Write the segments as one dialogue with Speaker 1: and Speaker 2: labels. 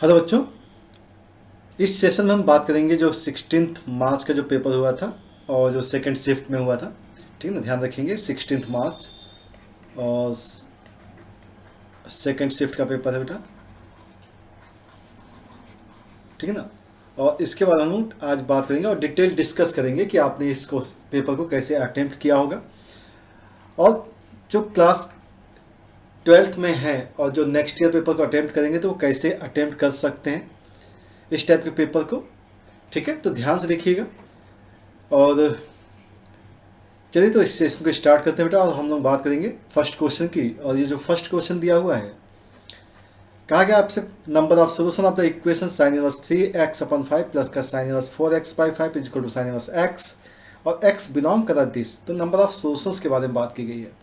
Speaker 1: Hello बच्चों, इस session में हम बात करेंगे जो 16 मार्च का जो पेपर हुआ था और जो सेकंड शिफ्ट में हुआ था। ठीक है ना, ध्यान रखेंगे 16 मार्च और सेकंड शिफ्ट का पेपर है बेटा। ठीक है ना, और इसके बारे में हम आज बात करेंगे और डिटेल डिस्कस करेंगे कि आपने इसको पेपर को कैसे अटेम्प्ट किया होगा और जो क्लास 12th में है और जो नेक्स्ट ईयर पेपर को अटेम्प्ट करेंगे तो वो कैसे अटेम्प्ट कर सकते हैं इस टाइप के पेपर को। ठीक है, तो ध्यान से देखिएगा और चलिए तो इस सेशन को स्टार्ट करते हैं बेटा। और हम लोग बात करेंगे फर्स्ट क्वेश्चन की। और ये जो फर्स्ट क्वेश्चन दिया हुआ है, कहा गया आपसे number of solution of the equation sine inverse 3x/5 plus का sine inverse 4x/5 is equal to sine inverse x और x बिलोंग कर दिस। तो नंबर ऑफ सोल्यूशंस के बारे में बात की गई है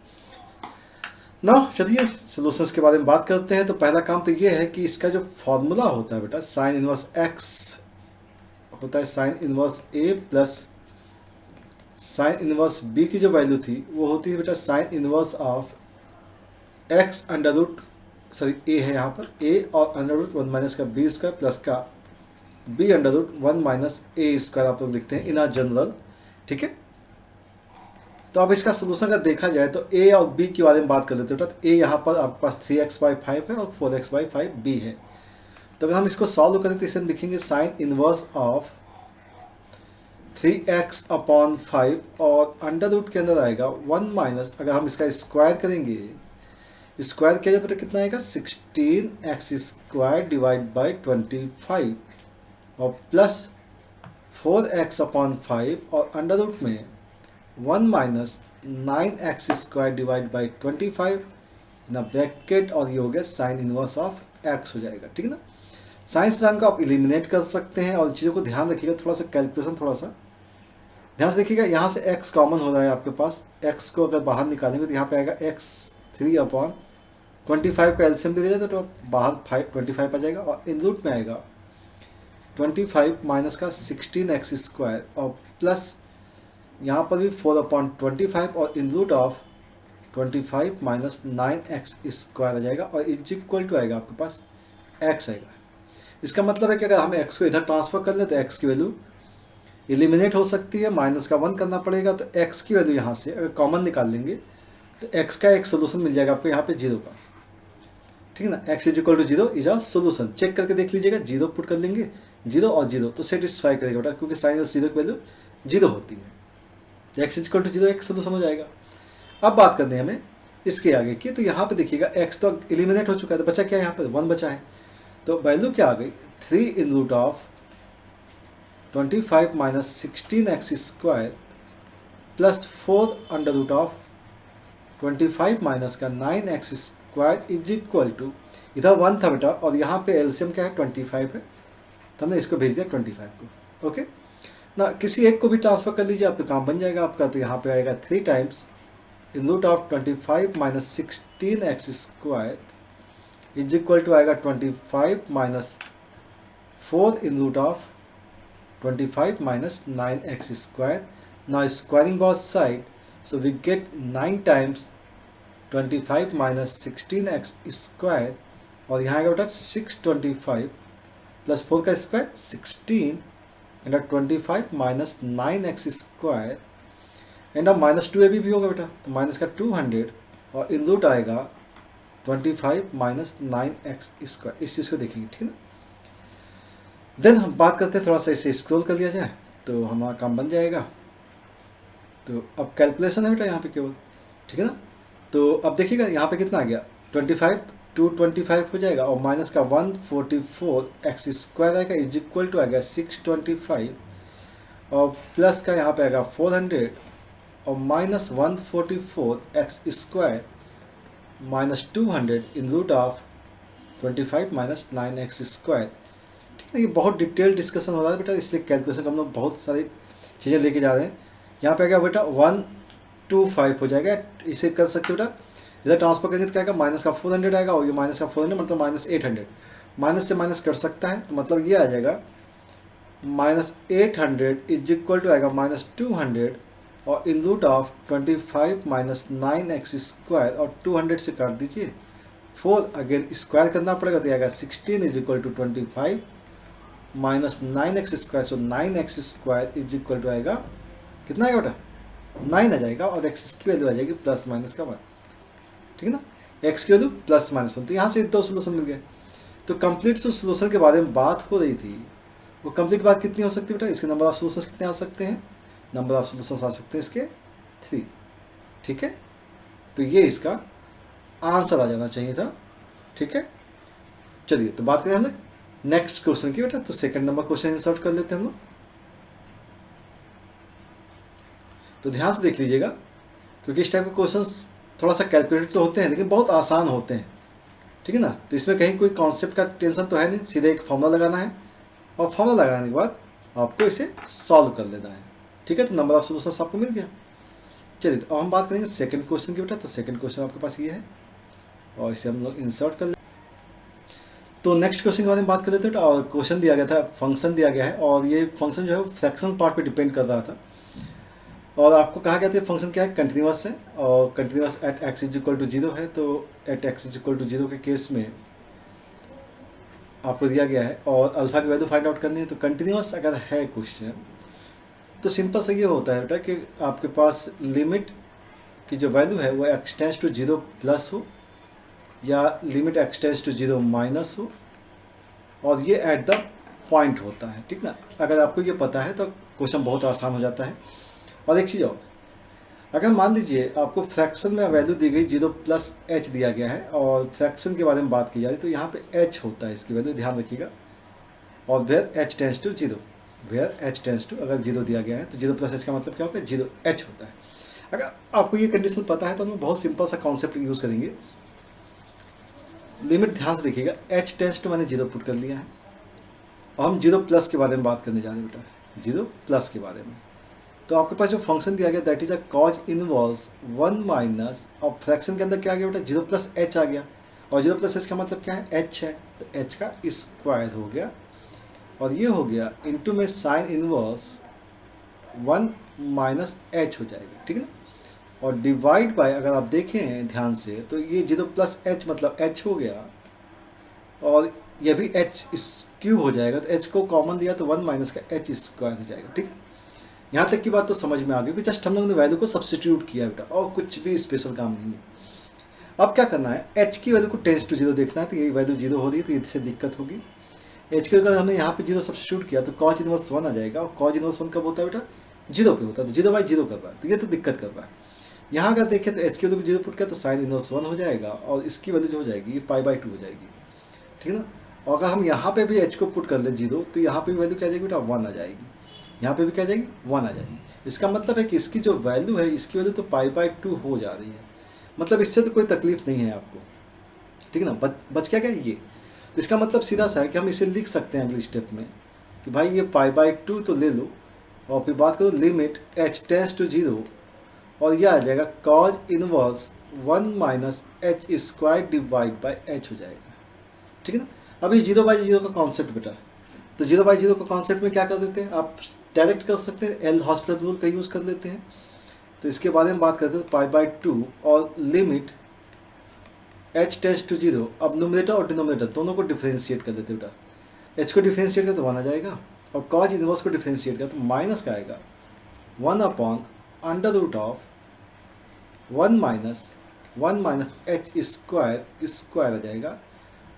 Speaker 1: ना। चलिए सोल्यूशंस के बारे में बात करते हैं। तो पहला काम तो ये है कि इसका जो फॉर्मूला होता है बेटा, साइन इनवर्स x होता है sine inverse a plus sine inverse b की जो वैल्यू थी वो होती है बेटा sine inverse of x under root a है यहाँ पर a और अंडर रूट 1 माइनस का b स्क्वायर प्लस का b under root 1 minus a square आप लोग लिखते हैं इन आर जनरल। ठीक है, तो अब इसका सोल्यूशन अगर देखा जाए तो a और b के बारे में बात कर लेते हैं। तो a यहाँ पर आपके पास 3x/5 है और 4x/5 b है। तो अगर हम इसको सॉल्व करें तो इसे लिखेंगे साइन इनवर्स ऑफ 3x/5 और अंडर रूट के अंदर आएगा 1 माइनस, अगर हम इसका स्क्वायर करेंगे, स्क्वायर किया जाए तो कितना आएगा 16x² डिवाइड बाई 25 और प्लस 4x/5 और अंडर रूट में 1 minus 9x² divide by 25 in bracket और ये हो गया साइन इनवर्स ऑफ x हो जाएगा। ठीक है ना, साइन से साइन को आप एलिमिनेट कर सकते हैं और चीज़ों को ध्यान रखिएगा, थोड़ा सा कैलकुलेशन थोड़ा सा ध्यान से देखिएगा। यहाँ से x कॉमन हो रहा है आपके पास, x को अगर बाहर निकालेंगे तो यहाँ पे आएगा x 3/25 का एलसीएम दे दिया तो बाहर 25 आ जाएगा और इन रूट में आएगा 25 माइनस का 16x² और प्लस यहाँ पर भी 4/25 और in root of 25 minus 9x² आ जाएगा और इज इक्वल टू आएगा आपके पास x आएगा। इसका मतलब है कि अगर हम x को इधर ट्रांसफर कर ले तो x की वैल्यू एलिमिनेट हो सकती है, माइनस का 1 करना पड़ेगा। तो x की वैल्यू यहाँ से अगर कॉमन निकाल लेंगे तो x का एक सोल्यूशन मिल जाएगा आपको यहाँ पे 0 का। ठीक है ना, x is equal to 0 is a solution. Check करके देख लीजिएगा, 0 पुट कर लेंगे, 0 और 0 तो सेटिस्फाई करेगा बेटा, क्योंकि साइन इनवर्स 0 की वैल्यू 0 होती है। x इज इक्वल टू 0 एक सोल्यूशन हो जाएगा। अब बात करते हैं हमें इसके आगे की। तो यहाँ पे देखिएगा x तो एलिमिनेट हो चुका है, तो बचा क्या है यहाँ पर 1 बचा है। तो वैल्यू क्या आ गई 3 in root of 25 minus 16x² plus 4 under root of 25 minus का 9x² इज इक्वल टू, इधर 1 था बेटा और यहाँ पे एलसीएम क्या है 25 है, तो हमने इसको भेज दिया 25 को। ओके ना, किसी एक को भी ट्रांसफर कर लीजिए, आपका काम बन जाएगा आपका। तो यहाँ पे आएगा 3 times in root of 25 minus 16x² is equal to आएगा 25 minus 4 in root of 25 minus 9x². Now squaring both side, so we get 9 times 25 minus 16x² और यहाँ आएगा बेटा 625 प्लस 4 का square 16 and 25 minus 9x² and minus 2ab भी होगा बेटा, तो माइनस का 200 और इन रूट आएगा 25 माइनस 9x²। इस चीज़ को देखेंगे। ठीक है ना, देन हम बात करते हैं, थोड़ा सा इसे स्क्रॉल कर लिया जाए तो हमारा काम बन जाएगा। तो अब कैलकुलेशन है बेटा यहाँ पे केवल। ठीक है ना, तो अब देखिएगा यहाँ पे कितना आ गया 25 टू 25 हो जाएगा और माइनस का 144x² आएगा इज इक्वल टू आएगा 625 और प्लस का यहाँ पे आएगा 400 और minus 144x² minus 200 in root of 25 minus 9x²। ठीक है, ये बहुत डिटेल डिस्कशन हो रहा है बेटा, इसलिए कैलकुलेशन का हम लोग बहुत सारी चीज़ें लेके जा रहे हैं। यहाँ पे क्या बेटा 125 हो जाएगा, इसे कर सकते हो बेटा, इधर ट्रांसफर करेंगे तो क्या आएगा माइनस का 400 आएगा और ये माइनस का 400 मतलब माइनस 800, माइनस से माइनस कर सकता है तो मतलब ये आ जाएगा माइनस 800 इज इक्वल टू आएगा माइनस 200 और in root of 25 minus 9x² और 200 से काट दीजिए 4 अगेन स्क्वायर करना पड़ेगा, तो आएगा 16 is equal to 25 minus 9x square, so 9x square is equal to आएगा कितना आएगा बेटा 9 आ जाएगा, और x की वैल्यू आ जाएगी प्लस माइनस का 1, ठीक है ना, x की वैल्यू प्लस माइनस 1। तो यहाँ से 2 सोल्यूशन मिल गए। तो कंप्लीट जो सोल्यूशन के बारे में बात हो रही थी वो कंप्लीट बात कितनी हो सकती है बेटा, इसके नंबर ऑफ सोल्यूशंस कितने आ सकते हैं, नंबर ऑफ सोल्यूशंस आ सकते हैं इसके 3, ठीक है। तो ये इसका आंसर आ जाना चाहिए था, ठीक है। चलिए तो बात करें हम लोग नेक्स्ट क्वेश्चन की बेटा। तो सेकंड नंबर क्वेश्चन इंसर्ट कर लेते हैं हम लोग। तो ध्यान से देख लीजिएगा, क्योंकि इस टाइप के क्वेश्चंस थोड़ा सा कैलकुलेटेड तो होते हैं लेकिन बहुत आसान होते हैं, ठीक है ना। तो इसमें कहीं कोई कॉन्सेप्ट का टेंशन तो है नहीं, सीधे एक फॉर्मूला लगाना है और फॉर्मूला लगाने के बाद आपको इसे सॉल्व कर लेना है, ठीक है। तो नंबर ऑफ सोल्यूशंस आपको मिल गया। चलिए तो अब हम बात करेंगे सेकंड क्वेश्चन की बेटा। तो सेकंड क्वेश्चन आपके पास ये है और इसे हम लोग इंसर्ट कर लेते। तो नेक्स्ट क्वेश्चन के बारे में बात कर लेते हैं। और क्वेश्चन दिया गया था, फंक्शन दिया गया है, और ये फंक्शन जो है वो फ्रैक्शन पार्ट पे डिपेंड कर रहा था, और आपको कहा गया था फंक्शन क्या है, कंटिन्यूस है, और continuous at x is equal to 0 है। तो at x is equal to 0 के केस में आपको दिया गया है और अल्फा की वैल्यू फाइंड आउट करनी है। तो कंटिन्यूस अगर है क्वेश्चन तो सिंपल से ये होता है बेटा कि आपके पास लिमिट की जो वैल्यू है वो एक्स टेंस टू 0 प्लस हो या limit x tends to 0 minus हो, और ये एट द पॉइंट होता है, ठीक ना। अगर आपको ये पता है तो क्वेश्चन बहुत आसान हो जाता है। और एक चीज़ और, अगर मान लीजिए आपको फ्रैक्शन में वैल्यू दी गई 0 प्लस एच दिया गया है और फ्रैक्शन के बारे में बात की जा रही है, तो यहाँ पे एच होता है इसकी वैल्यू, ध्यान रखिएगा। और where h tends to 0, where h tends to अगर 0 दिया गया है तो 0 प्लस एच का मतलब क्या होता है 0 एच होता है। अगर आपको ये कंडीशन पता है तो हम बहुत सिंपल सा कॉन्सेप्ट यूज़ करेंगे। लिमिट ध्यान से देखिएगा, एच टेंस टू मैंने 0 पुट कर लिया है और हम 0 प्लस के बारे में बात करने जा रहे हैं बेटा, 0 प्लस के बारे में। तो आपके पास जो फंक्शन दिया गया that is a cause inverse 1 minus, और फ्रैक्शन के अंदर क्या आ गया बेटा 0 प्लस एच आ गया, और 0 प्लस एच का मतलब क्या है एच है, तो एच का स्क्वायर हो गया, और ये हो गया इनटू में साइन इनवर्स 1 माइनस एच हो जाएगा, ठीक है ना। और डिवाइड बाय अगर आप देखें ध्यान से तो ये 0 प्लस एच मतलब एच हो गया, और ये भी एच क्यूब हो जाएगा, तो एच को कॉमन लिया तो 1 माइनस का एच स्क्वायर हो जाएगा, ठीक है। यहाँ तक की बात तो समझ में आ गई कि जस्ट हम लोगों ने वैल्यू को सब्स्टिट्यूट किया बेटा, और कुछ भी स्पेशल काम नहीं है। अब क्या करना है, एच की वैल्यू को टेंस टू 0 देखना है, तो ये वैल्यू 0 हो रही है तो इससे दिक्कत होगी। एच के अगर हमने यहाँ पे 0 सब्स्टिट्यूट किया तो कॉज इनवर्स 1 आ जाएगा, और कॉज इनवर्स 1 कब होता है बेटा 0 पे होता है, तो 0 बाई 0 कर रहा है, तो ये तो दिक्कत कर रहा है। यहाँ अगर देखें तो एच की वैल्यू को 0 पुट किया तो साइन इनवर्स 1 हो जाएगा, और इसकी वैल्यू जो हो जाएगी ये पाई बाई 2 हो जाएगी, ठीक है ना। और अगर हम यहाँ पे भी एच को पुट कर लें 0, तो यहाँ पे भी वैल्यू क्या आ जाएगी बेटा 1 आ जाएगी, यहाँ पे भी क्या आ जाएगी 1 आ जाएगी। इसका मतलब है कि इसकी जो वैल्यू है इसकी वैल्यू तो पाई बाई 2 हो जा रही है, मतलब इससे तो कोई तकलीफ नहीं है आपको, ठीक है ना। बच क्या ये, तो इसका मतलब सीधा सा है कि हम इसे लिख सकते हैं अगले स्टेप में कि भाई ये पाई बाई 2 तो ले लो, और फिर बात करो लिमिट एच टेंस टू 0, और यह आ जाएगा cause inverse 1 minus h square divide by H हो जाएगा, ठीक है ना। अभी 0 बाई 0 का कॉन्सेप्ट बेटा, तो 0 बाई 0 का कॉन्सेप्ट में क्या कर देते हैं, आप डायरेक्ट कर सकते हैं, एल हॉस्पिटल रूल का यूज़ कर लेते हैं। तो इसके बारे में बात करते हैं, पाई बाई 2 और लिमिट एच टेंस टू 0। अब न्यूमरेटर और डिनोमिनेटर दोनों को डिफ्रेंशिएट कर देते बेटा, एच को डिफ्रेंशिएट कर तो 1 आ जाएगा, और कॉज इनवर्स को डिफ्रेंशिएट कर तो माइनस का आएगा 1 upon under root of 1 minus h square आ जाएगा,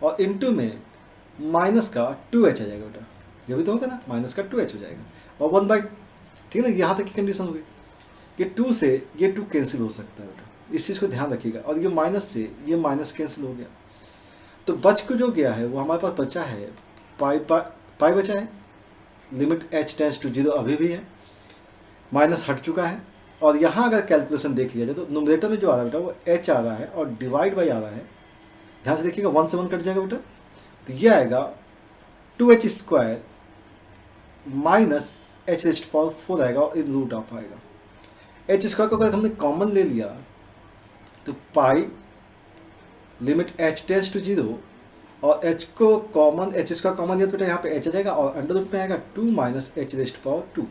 Speaker 1: और इनटू में माइनस का 2h आ जाएगा बेटा, ये भी तो होगा ना, माइनस का 2h हो जाएगा, और 1 बाई, ठीक है ना। यहाँ तक की कंडीशन हो गई कि 2 से ये 2 कैंसिल हो सकता है बेटा, इस चीज़ को ध्यान रखिएगा। और ये माइनस से ये माइनस कैंसिल हो गया, तो बच को जो गया है वो हमारे पास बचा है पाई बचा है, लिमिट एच टेंस टू 0 अभी भी है, माइनस हट चुका है। और यहाँ अगर कैलकुलेशन देख लिया जाए तो न्यूमरेटर में जो आ रहा है बेटा वो एच आ रहा है और डिवाइड बाई आ रहा है, ध्यान से देखिएगा 1 से 1 कट जाएगा बेटा, तो ये आएगा 2h square minus h raised power 4 आएगा, और इन रूट ऑफ आएगा। एच स्क्वायर को अगर हमने कॉमन ले लिया तो pi limit h tends to 0, और एच को कॉमन, एच स्क्वायर कॉमन लिया तो बेटा यहाँ पे एच आ जाएगा, और अंडर रूट में आएगा 2 minus h raised power 2,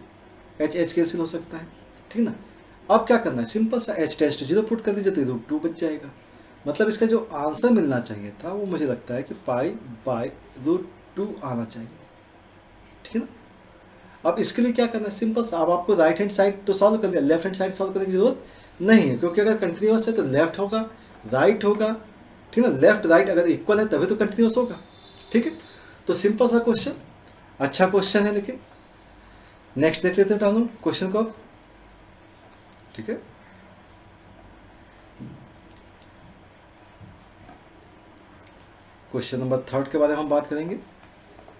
Speaker 1: H cancel हो सकता है, ठीक है ना। अब क्या करना है, सिंपल सा एच टेंस टू 0 पुट कर दीजिए तो रूट 2 बच जाएगा, मतलब इसका जो आंसर मिलना चाहिए था वो मुझे लगता है कि पाई बाय √2 आना चाहिए, ठीक है ना। अब इसके लिए क्या करना है, सिंपल सा, अब आपको राइट हैंड साइड तो सॉल्व कर दिया, लेफ्ट हैंड साइड सॉल्व करने की जरूरत नहीं है, क्योंकि अगर कंटिन्यूस है तो लेफ्ट होगा राइट होगा, ठीक है ना। लेफ्ट राइट अगर इक्वल है तभी तो कंटिन्यूस होगा, ठीक है। तो सिंपल सा क्वेश्चन, अच्छा क्वेश्चन है, लेकिन नेक्स्ट देख लेते हैं हम लोग क्वेश्चन को, ठीक है। क्वेश्चन नंबर 3 के बारे में हम बात करेंगे,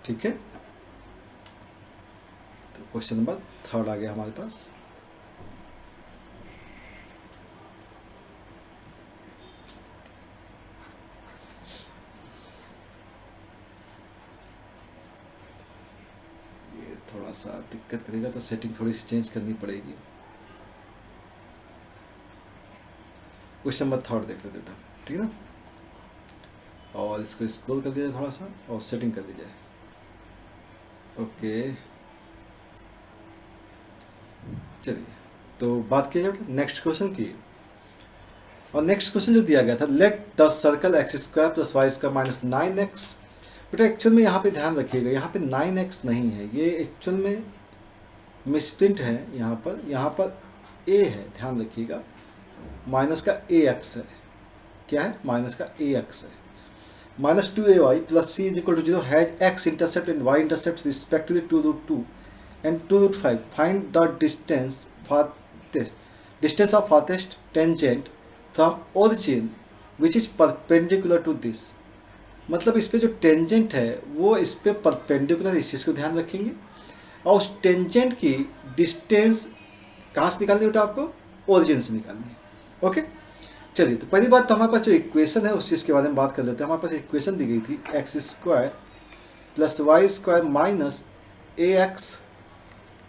Speaker 1: ठीक है। तो क्वेश्चन नंबर 3 आ गया हमारे पास। ये थोड़ा सा दिक्कत करेगा तो सेटिंग थोड़ी सी चेंज करनी पड़ेगी। क्वेश्चन नंबर 3 देख लेते बेटा, ठीक है ना। और इसको स्क्रॉल कर दिया थोड़ा सा और सेटिंग कर दी जाए, ओके। चलिए तो बात किया जाए नेक्स्ट क्वेश्चन की। और नेक्स्ट क्वेश्चन जो दिया गया था, let the circle x² + y² - 9x। बेटा एक्चुअल में यहाँ पे ध्यान रखिएगा, यहाँ पे 9x नहीं है, ये एक्चुअल में मिसप्रिंट है, यहाँ पर a है, ध्यान रखिएगा, माइनस का ax है, क्या है, माइनस का ax है। -2ay + c = 0 has x intercept and y intercept respectively 2√2 and 2√5. Find the distance of farthest tangent from origin which is perpendicular to this। मतलब इस पे जो टेंजेंट है वो इस पे परपेंडिकुलर, इस चीज़ को ध्यान रखेंगे। और उस टेंजेंट की डिस्टेंस कहाँ से निकालनी है बेटा, आपको ओरिजिन से निकालनी है, ओके। चलिए तो पहली बात तो हमारे पास जो इक्वेशन है उस चीज़ के बारे में बात कर लेते हैं। हमारे पास इक्वेशन दी गई थी x² + y² - ax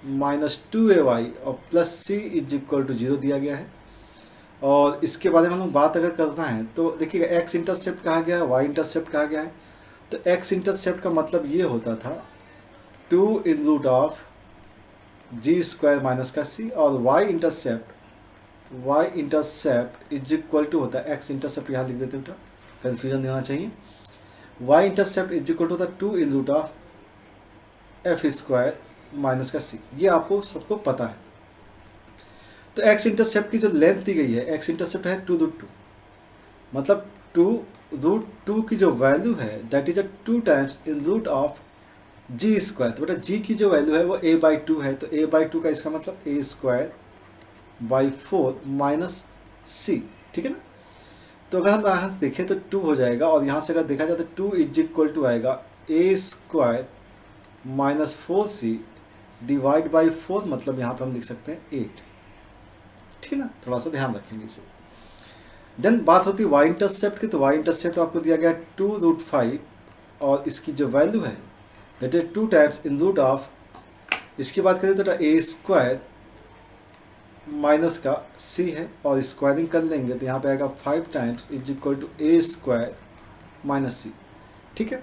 Speaker 1: -2ay और +c = 0 दिया गया है। और इसके बारे में हम बात अगर करना है तो देखिएगा, x इंटरसेप्ट कहा गया है, y इंटरसेप्ट कहा गया है। तो x इंटरसेप्ट का मतलब ये होता था 2 √g² - c, और y इंटरसेप्ट = होता है, x इंटरसेप्ट यहाँ लिख देते हैं बेटा, कन्फ्यूजन नहीं होना चाहिए। y इंटरसेप्ट = होता है 2 √f² - c, ये आपको सबको पता है। तो x इंटरसेप्ट की जो लेंथ दी गई है, x इंटरसेप्ट है 2√2, मतलब 2√2 की जो वैल्यू है दैट इज 2 टाइम्स g²। तो बेटा g की जो वैल्यू है वो a/2 है, तो a/2 का इसका मतलब a²/4 - c, ठीक है ना। तो अगर हम यहाँ से देखें तो 2 हो जाएगा, और यहाँ से अगर देखा जाए तो 2 = आएगा a² - 4c / 4, मतलब यहाँ पे हम लिख सकते हैं 8, ठीक है ना। थोड़ा सा ध्यान रखेंगे इसे। देन बात होती है y इंटरसेप्ट की, तो y इंटरसेप्ट आपको दिया गया 2√5, और इसकी जो वैल्यू है दैट इज 2 टाइम्स √, इसकी बात करें तो a² माइनस का c है, और स्क्वायरिंग कर लेंगे तो यहाँ पे आएगा 5 टाइम्स a² - c, ठीक है।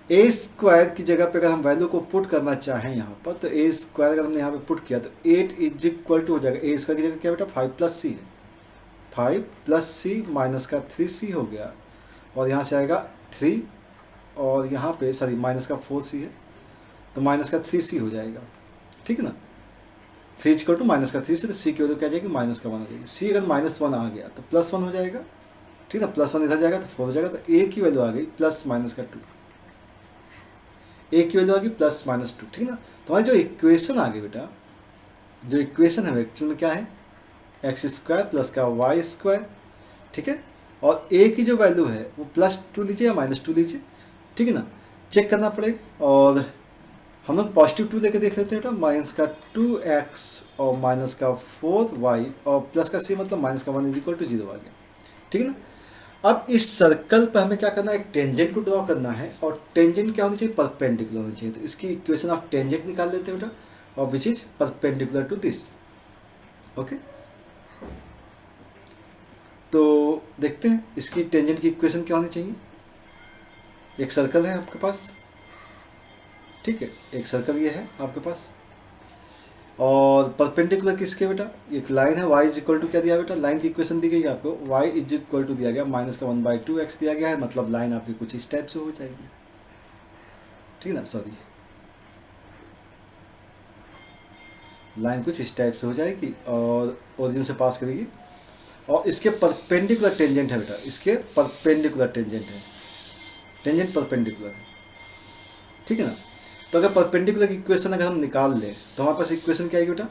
Speaker 1: a² की जगह पे अगर हम वैल्यू को पुट करना चाहें यहाँ पर, तो a² अगर हमने यहाँ पे पुट किया तो 8 हो जाएगा, a² की जगह क्या बेटा 5 + c है, 5 + c माइनस का 3c हो गया, और यहाँ से आएगा 3, और यहाँ पे सॉरी माइनस का 4c है, तो माइनस का 3c हो जाएगा, ठीक है ना। 3 = -3c, तो c की वैल्यू क्या जाएगी, -1 हो जाएगी। c अगर -1 आ गया तो +1 हो जाएगा, ठीक है ना, +1 इधर जाएगा तो 4 हो जाएगा, तो a की वैल्यू आ गई +-2, a की वैल्यू आ गई +-2, ठीक है ना। तो हमारी जो इक्वेशन आ गई बेटा, जो इक्वेशन है एक्चुअल में क्या है, x² + का y², ठीक है। और a की जो वैल्यू है वो +2 लीजिए या -2 लीजिए, ठीक है ना, चेक करना पड़ेगा। और हम लोग +2 लेके देख लेते हैं बेटा, -2x और -4y और प्लस का c, मतलब -1 = 0 आ गया, ठीक है ना। अब इस सर्कल पर हमें क्या करना है, एक टेंजेंट को ड्रॉ करना है, और टेंजेंट क्या होनी चाहिए, परपेंडिकुलर होनी चाहिए। तो इसकी इक्वेशन ऑफ टेंजेंट निकाल लेते हैं बेटा, और which is perpendicular to this, okay. तो देखते हैं इसकी टेंजेंट की इक्वेशन क्या होनी चाहिए। एक सर्कल है आपके पास, ठीक है, एक सर्कल ये है आपके पास, और परपेंडिकुलर किसके बेटा, एक लाइन है y इज इक्वल टू क्या दिया बेटा, लाइन की इक्वेशन दी गई है आपको, y इज इक्वल टू दिया गया माइनस का 1/2x दिया गया है, मतलब लाइन आपकी कुछ इस टाइप से हो जाएगी, ठीक है ना, सॉरी लाइन कुछ इस टाइप से हो जाएगी और ओरिजिन से पास करेगी और इसके परपेंडिकुलर टेंजेंट है बेटा, इसके परपेंडिकुलर टेंजेंट है, टेंजेंट परपेंडिकुलर है, ठीक है ना। तो अगर परपेंडिकुलर की इक्वेशन अगर हम निकाल लें तो हमारे पास इक्वेशन क्या आएगी बेटा,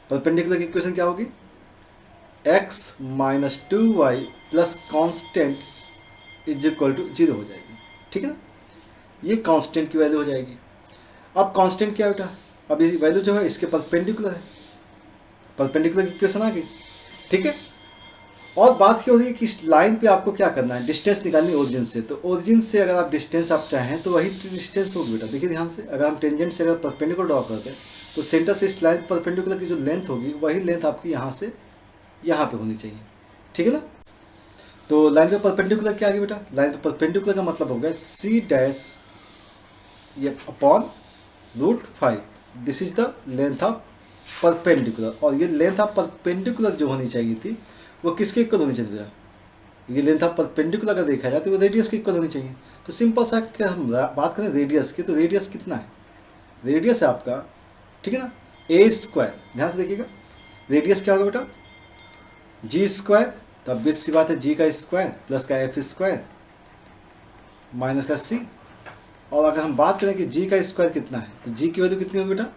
Speaker 1: परपेंडिकुलर की इक्वेशन क्या होगी, x माइनस 2y plus constant is equal to 0 हो जाएगी, ठीक है ना, ये कांस्टेंट की वैल्यू हो जाएगी। अब कांस्टेंट क्या बेटा, अब ये वैल्यू जो है इसके परपेंडिकुलर है, परपेंडिकुलर की इक्वेशन आ गई, ठीक है। और बात क्या हो रही है कि इस लाइन पे आपको क्या करना है, डिस्टेंस निकालनी ओरिजिन से, तो ओरिजिन से अगर आप डिस्टेंस आप चाहें तो वही डिस्टेंस होगी बेटा, देखिए ध्यान से, अगर हम टेंजेंट से अगर परपेंडिकुलर ड्रॉ करते हैं तो सेंटर से इस लाइन परपेंडिकुलर की जो लेंथ होगी वही लेंथ आपकी यहाँ से यहाँ पे होनी चाहिए, ठीक है ना। तो लाइन पे परपेंडिकुलर क्या आ गया बेटा, लाइन पे परपेंडिकुलर का मतलब हो गया सी डैश ये upon √5, this is the length of perpendicular, और ये लेंथ ऑफ परपेंडिकुलर जो होनी चाहिए थी वो किसके इक्वल होनी चाहिए बेटा, ये लेंथ ऑफ परपेंडिकुलर अगर देखा जाए तो वो रेडियस के इक्वल होनी चाहिए। तो सिंपल सा कि हम बात करें रेडियस की, तो रेडियस कितना है, रेडियस है आपका, ठीक है ना, a², ध्यान से देखिएगा, रेडियस क्या होगा बेटा, g², तो अब सी बात है g का स्क्वायर प्लस का f² माइनस का c, और अगर हम बात करें कि g का स्क्वायर कितना है तो g की वैल्यू कितनी होगी बेटा,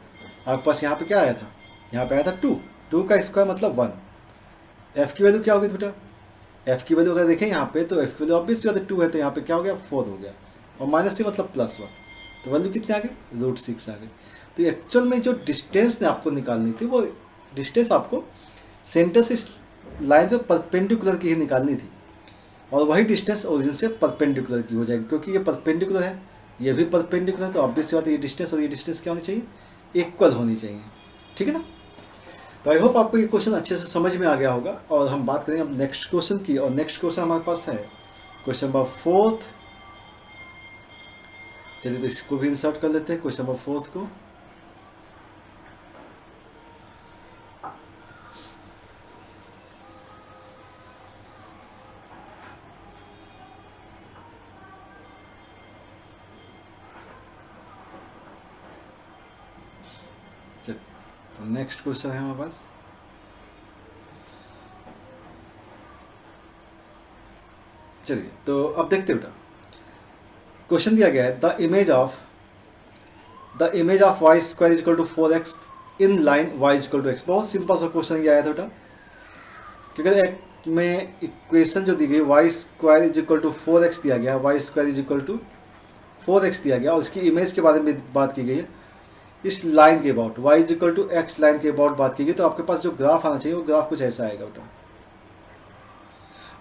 Speaker 1: आपके पास यहाँ पे क्या आया था, यहाँ पे आया था 2, 2 का स्क्वायर मतलब 1, f की वैल्यू क्या होगी बेटा, f की वैल्यू अगर देखें यहाँ पे तो f की वैल्यू ऑब्वियस बात है 2 है, तो यहाँ पे क्या हो गया 4 हो गया, और माइनस से मतलब +1, तो वैल्यू कितनी आ गई √6 आ गई। तो एक्चुअल में जो डिस्टेंस ने आपको निकालनी थी वो डिस्टेंस आपको सेंटर से लाइन पे परपेंडिकुलर की ही निकालनी थी, और वही डिस्टेंस ओरिजिन से परपेंडिकुलर की हो जाएगी, क्योंकि ये परपेंडिकुलर है ये भी परपेंडिकुलर है, तो ऑब्वियस बात है ये डिस्टेंस और ये डिस्टेंस क्या होनी चाहिए, इक्वल होनी चाहिए, ठीक है ना। तो आई होप आपको ये क्वेश्चन अच्छे से समझ में आ गया होगा, और हम बात करेंगे अब नेक्स्ट क्वेश्चन की, और नेक्स्ट क्वेश्चन हमारे पास है क्वेश्चन नंबर 4। चलिए तो इसको भी इंसर्ट कर लेते हैं, क्वेश्चन नंबर 4 को। चलिए तो नेक्स्ट क्वेश्चन है हमारे पास, चलिए तो अब देखते बेटा, क्वेश्चन दिया गया है the image of y² is equal to 4x in line y is equal to x, बहुत सिंपल सा क्वेश्चन ये आया था बेटा, क्योंकि एक में इक्वेशन जो दी गई y² is equal to 4x दिया गया, y² is equal to 4x दिया गया, और इसकी इमेज के बारे में बात की गई है, इस लाइन के about y is equal to x line के अबाउट बात की गई, तो आपके पास जो ग्राफ आना चाहिए वो ग्राफ कुछ ऐसा आएगा बेटा।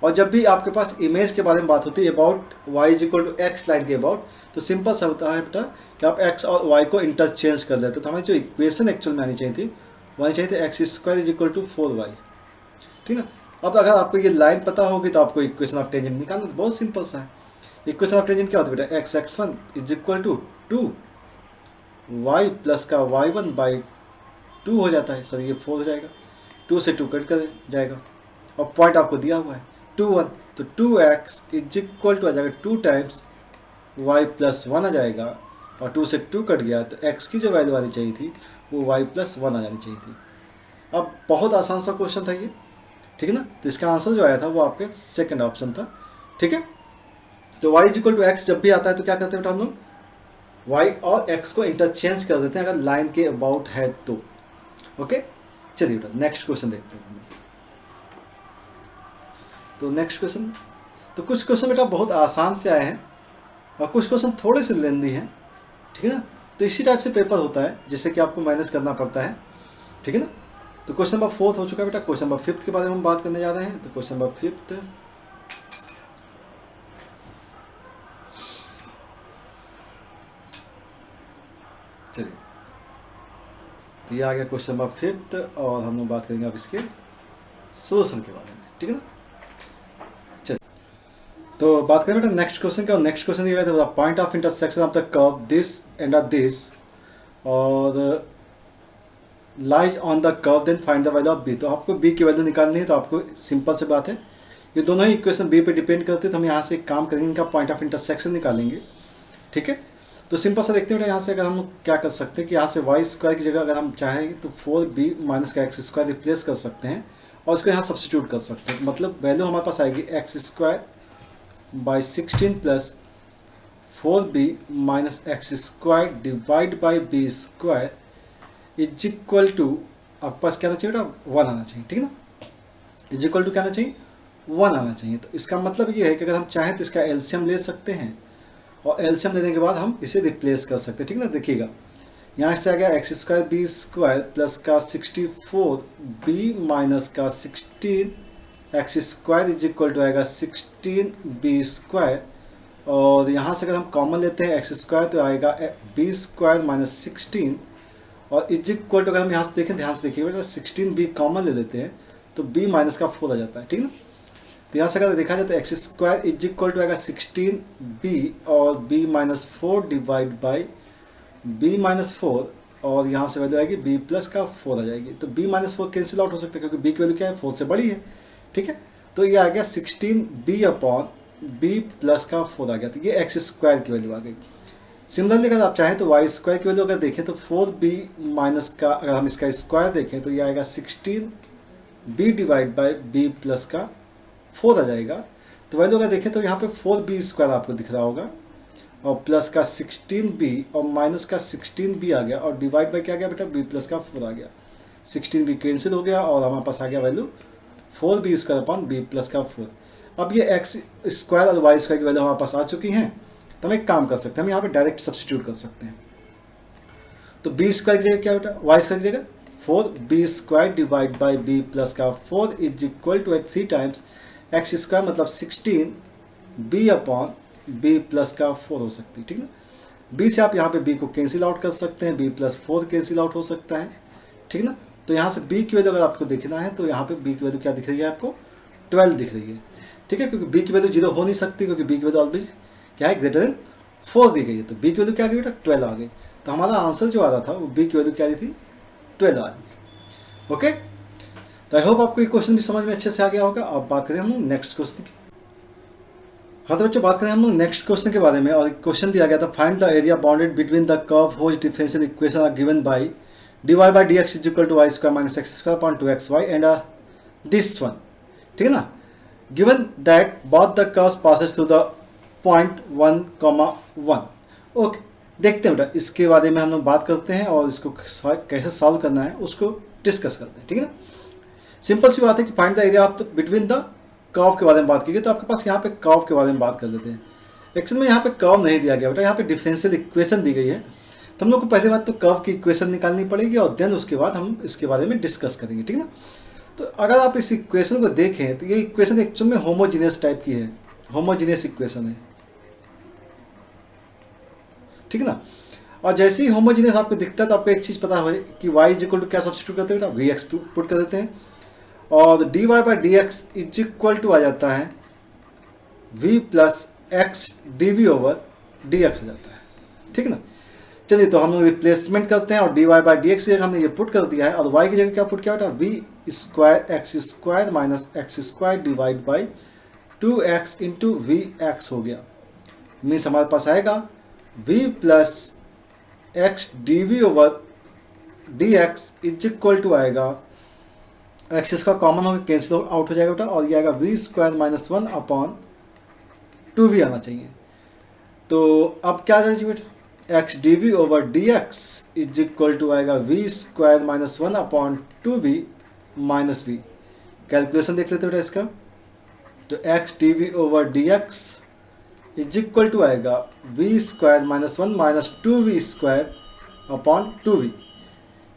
Speaker 1: और जब भी आपके पास इमेज के बारे में बात होती है about y is equal to x line के अबाउट, तो सिंपल सा होता है बेटा कि आप x और y को इंटरचेंज कर लेते, तो हमें जो इक्वेशन एक्चुअल में आनी चाहिए थी वो आनी चाहिए थी x² is equal to 4y, ठीक है। अब अगर आपको ये लाइन पता होगी तो आपको इक्वेशन ऑफ टेंजेंट निकालना तो बहुत सिंपल सा है। इक्वेशन ऑफ टेंजेंट क्या होता है बेटा, x(x1) is equal to 2y plus का y1/2 हो जाता है, सॉरी ये 4 हो जाएगा, 2 से 2 कट कर जाएगा, और पॉइंट आपको दिया हुआ है 2 1, तो 2x इज इक्वल टू आ जाएगा 2 टाइम्स y प्लस 1 आ जाएगा, और 2 से 2 कट गया तो x की जो वैल्यू आनी चाहिए थी वो y प्लस 1 आ जानी चाहिए थी। अब बहुत आसान सा क्वेश्चन था ये, ठीक है ना, तो इसका आंसर जो आया था वो आपके सेकंड ऑप्शन था, ठीक है। तो y is equal to x जब भी आता है तो क्या करते हैं बेटा हम लोग y और x को इंटरचेंज कर देते हैं अगर लाइन के अबाउट है तो, ओके। चलिए बेटा नेक्स्ट क्वेश्चन देखते हैं। तो नेक्स्ट क्वेश्चन, तो कुछ क्वेश्चन बेटा बहुत आसान से आए हैं और कुछ क्वेश्चन थोड़े से लेंदी हैं, ठीक है ना, तो इसी टाइप से पेपर होता है जिससे कि आपको मैनेज करना पड़ता है, ठीक है ना। तो क्वेश्चन नंबर 4 हो चुका है बेटा, क्वेश्चन नंबर 5 के बारे में हम बात करने जा रहे हैं। तो क्वेश्चन नंबर 5, चलिए तो ये आ गया क्वेश्चन नंबर 5, और हम लोग बात करेंगे अब इसके सोल्यूशन के बारे में, ठीक है ना। तो बात करें बेटा नेक्स्ट क्वेश्चन का, नेक्स्ट क्वेश्चन ये था point of intersection of the curve this and this, और lies on the curve then find the value of b. तो आपको बी की वैल्यू निकालनी है, तो आपको सिंपल से बात है, ये दोनों ही इक्वेशन बी पे डिपेंड करते हैं, तो हम यहाँ से एक काम करेंगे, इनका पॉइंट ऑफ इंटरसेक्शन निकालेंगे। ठीक है, तो सिंपल सा देखते हैं यहाँ से, अगर हम क्या कर सकते हैं कि यहाँ से वाई स्क्वायर की जगह अगर हम चाहेंगे तो 4b माइनस का एक्स स्क्वायर रिप्लेस कर सकते हैं और इसको यहाँ सब्सटीट्यूट कर सकते हैं। मतलब वैल्यू हमारे पास आएगी x square by 16 plus 4b minus x square divide by b square is equal to, आपके पास क्या आना चाहिए बेटा, 1 आना चाहिए। ठीक है ना, इज इक्वल टू क्या आना चाहिए, 1 आना चाहिए। तो इसका मतलब ये है कि अगर हम चाहें तो इसका एलसीएम ले सकते हैं और एलसीएम लेने के बाद हम इसे रिप्लेस कर सकते हैं। ठीक है ना, देखिएगा यहाँ से आ गया x square b square plus का 64 बी माइनस का 16 x square is equal to आएगा 16 बी स्क्वायर, और यहाँ से अगर हम कॉमन लेते हैं एक्स स्क्वायर तो आएगा बी स्क्वायर माइनस 16 और इज इक्वल टू, अगर हम यहाँ से देखें, ध्यान से देखिए बेटा, 16 बी कॉमन ले लेते हैं तो बी माइनस का 4 आ जाता है। ठीक है ना, तो यहाँ से अगर देखा जाए तो x square is equal to आएगा 16b और b minus 4 divide by b minus 4, और यहाँ से वैल्यू आएगी b प्लस का 4 आ जाएगी। तो b माइनस 4 कैंसिल आउट हो सकता है क्योंकि b की वैल्यू क्या है, 4 से बड़ी है। ठीक है, तो ये आ गया 16b अपॉन b प्लस का 4 आ गया, तो ये एक्स स्क्वायर की वैल्यू आ गई। सिमिलरली अगर आप चाहें तो वाई स्क्वायर की वैल्यू अगर देखें तो 4b माइनस का, अगर हम इसका स्क्वायर देखें तो ये आएगा 16b divide by b plus का 4 आ जाएगा। तो वैल्यू अगर देखें तो यहाँ पे 4b स्क्वायर आपको दिख रहा होगा और प्लस का 16b और माइनस का 16b आ गया और डिवाइड बाई क्या गया बेटा, b प्लस का 4 आ गया। 16b कैंसिल हो गया और हमारे पास आ गया value 4b square upon b plus का 4। अब ये एक्स स्क्वायर और वाई स्क्वायर की वैल्यू हमारे पास आ चुकी हैं, तो हम एक काम कर सकते हैं, हम यहाँ पे डायरेक्ट सब्सटीट्यूट कर सकते हैं। तो b स्क्वायर की जगह क्या बेटा, वाई स्क्वायर की जगह 4b square divide by b plus का 4 is equal to 3 times x square मतलब 16b अपॉन b प्लस का 4 हो सकती है। ठीक है ना, b से आप यहाँ पे b को कैंसिल आउट कर सकते हैं, b प्लस 4 कैंसिल आउट हो सकता है। ठीक है ना, तो यहाँ से b की वैल्यू अगर आपको देखना है तो यहाँ पे b की वैल्यू क्या दिख रही है आपको, 12 दिख रही है। ठीक है, क्योंकि b की वैल्यू 0 हो नहीं सकती क्योंकि b की वैल्यू ऑलवेज क्या है, ग्रेटर देन 4 दी गई है, तो b की वैल्यू क्या आ गई बेटा, 12 आ गई। तो हमारा आंसर जो आ रहा था वो b की वैल्यू क्या आ रही थी, 12 आ रही थी। ओके, तो आई होप आपको ये क्वेश्चन भी समझ में अच्छे से आ गया होगा। अब बात करें हम लोग नेक्स्ट क्वेश्चन की। हाँ तो बच्चों बात करें हम लोग नेक्स्ट क्वेश्चन के बारे में, और क्वेश्चन दिया गया था find the area bounded between the curve which differential equation are given by dy by dx is equal to y square minus x square upon 2xy and this one. ठीक है ना, given that both the curves passes through the point 1,1। Okay, देखते हैं बेटा इसके बारे में हम लोग बात करते हैं और इसको कैसे सॉल्व करना है उसको डिस्कस करते हैं। ठीक है ना, सिंपल सी बात है कि find the area of between the curve के बारे में बात की गई, तो आपके पास यहाँ पे कर्व के बारे में बात कर लेते हैं। एक्चुअली में यहाँ पे कर्व नहीं दिया गया बेटा, यहाँ पे डिफरेंशियल इक्वेशन दी गई है, तो हम लोग को पहले बात तो कर्व की इक्वेशन निकालनी पड़ेगी और देन उसके बाद हम इसके बारे में डिस्कस करेंगे। ठीक है ना, तो अगर आप इस इक्वेशन को देखें तो ये इक्वेशन एक्चुअल में होमोजीनियस टाइप की है, होमोजीनियस इक्वेशन है। ठीक है ना, और जैसे ही होमोजीनियस आपको दिखता है तो आपको एक चीज़ पता हो कि y इज इक्वल टू क्या सब्सटीट्यूट करते हैं बेटा, वी एक्स पुट कर देते हैं और dy by d x is equal to आ जाता है v plus x d v over d x आ जाता है। ठीक है ना, चलिए तो हम लोग रिप्लेसमेंट करते हैं और dy बाई डी एक्स की जगह हमने ये पुट कर दिया है और y की जगह क्या पुट किया बेटा, v square x square minus x square divide by 2x into v x हो गया। मीन्स हमारे पास आएगा v plus x d v over d x is equal to आएगा, एक्सिस का कॉमन होकर कैंसिल आउट हो जाएगा बेटा और ये आएगा v square minus 1 upon 2v आना चाहिए। तो अब क्या आ जाएगी बेटा, x d v over d x is equal to आएगा v square minus 1 upon 2v minus v. Calculation देख लेते बेटा इसका, तो x d v over d x is equal to आएगा v square minus 1 minus 2v square upon 2v।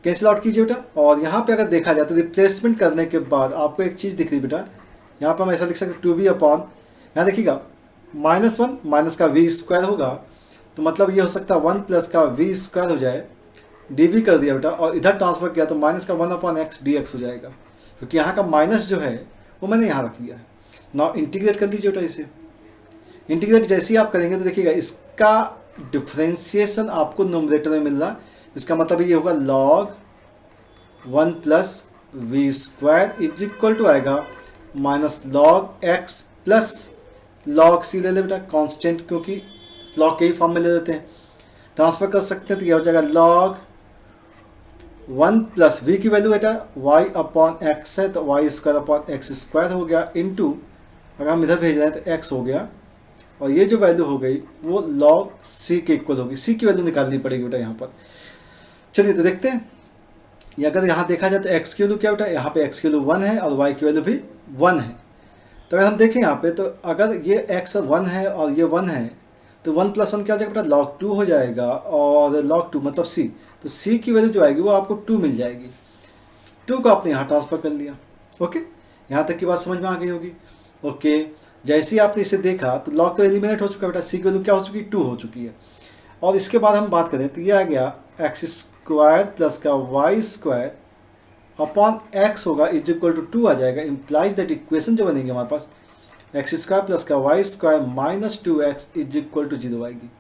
Speaker 1: Cancel out कीजिए बेटा और यहाँ पे अगर देखा जाए तो रिप्लेसमेंट करने के बाद आपको एक चीज़ दिख रही बेटा, यहाँ पे हम ऐसा लिख सकते हैं 2v अपॉन, यहाँ देखिएगा माइनस 1 माइनस का v स्क्वायर होगा तो मतलब ये हो सकता है 1 प्लस का v स्क्वायर हो जाए, dv कर दिया बेटा और इधर ट्रांसफर किया तो माइनस का 1 अपॉन एक्स डी एक्स हो जाएगा, क्योंकि यहाँ का माइनस जो है वो मैंने यहाँ रख लिया है। नाउ इंटीग्रेट कर लीजिए बेटा इसे, इंटीग्रेट जैसे ही आप करेंगे तो देखिएगा इसका डिफ्रेंसिएशन आपको नोमरेटर में मिल रहा है, इसका मतलब ये होगा log 1 plus v square is equal to आएगा minus log x plus log c ले ले बेटा कांस्टेंट, क्योंकि लॉग के ही फॉर्म में ले लेते हैं, ट्रांसफर कर सकते हैं तो यह हो जाएगा लॉग 1 प्लस वी की वैल्यू बेटा वाई अपॉन एक्स है तो y square upon x square हो गया इंटू, अगर हम इधर भेज रहे हैं तो एक्स हो गया, और ये जो वैल्यू हो गई वो लॉग सी के इक्वल होगी। सी की वैल्यू निकालनी पड़ेगी बेटा यहाँ पर। चलिए तो देखते हैं, ये अगर यहाँ देखा जाए तो एक्स की वैल्यू क्या बेटा, यहाँ पे एक्स की वैल्यू 1 है और वाई की वैल्यू भी 1 है। तो अगर हम देखें यहाँ पे तो अगर ये एक्स 1 है और ये 1 है तो 1 प्लस 1 क्या हो जाएगा बेटा लॉग 2 हो जाएगा, और लॉग 2 मतलब सी, तो सी की वैल्यू जो आएगी वो आपको 2 मिल जाएगी। 2 को आपने यहाँ ट्रांसफर कर लिया। ओके, यहाँ तक की बात समझ में आ गई होगी। ओके, जैसे ही आपने इसे देखा तो लॉग तो एलिमिनेट हो चुका बेटा, सी की वैल्यू क्या हो चुकी है 2 हो चुकी है। और इसके बाद हम बात करें तो ये आ गया एक्स स्क्वायर प्लस का वाई स्क्वायर अपॉन एक्स होगा इज इक्वल टू 2 आ जाएगा, इम्प्लाइज दैट इक्वेशन जो बनेगी हमारे पास एक्स स्क्वायर प्लस का y square minus 2x is equal to 0 आएगी।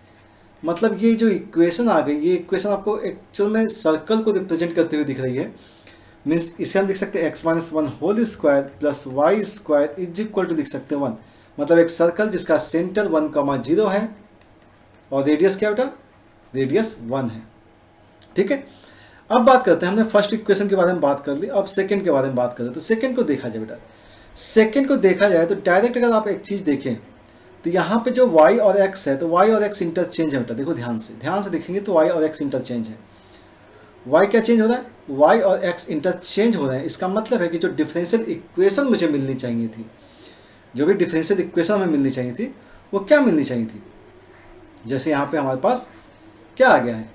Speaker 1: मतलब ये जो इक्वेशन आ गई, ये इक्वेशन आपको एक्चुअल में सर्कल को रिप्रेजेंट करते हुए दिख रही है। मीन्स इसे हम लिख सकते हैं x minus 1 whole square plus y square is equal to लिख सकते हैं 1। मतलब एक सर्कल जिसका सेंटर 1,0 है और रेडियस क्या बेटा, रेडियस 1 है। ठीक है, अब बात करते हैं, हमने फर्स्ट इक्वेशन के बारे में बात कर ली, अब सेकंड के बारे में बात करें तो सेकंड को देखा जाए बेटा। सेकंड को देखा जाए तो डायरेक्ट अगर आप एक चीज़ देखें तो यहाँ पे जो y और x है तो y और x इंटरचेंज है बेटा। देखो ध्यान से देखेंगे तो y और x इंटरचेंज है। y क्या चेंज हो रहा है, y और x इंटरचेंज हो रहे हैं। इसका मतलब है कि जो डिफरेंशियल इक्वेशन मुझे मिलनी चाहिए थी, जो भी डिफरेंशियल इक्वेशन हमें मिलनी चाहिए थी वो क्या मिलनी चाहिए थी। जैसे यहाँ पे हमारे पास क्या आ गया है,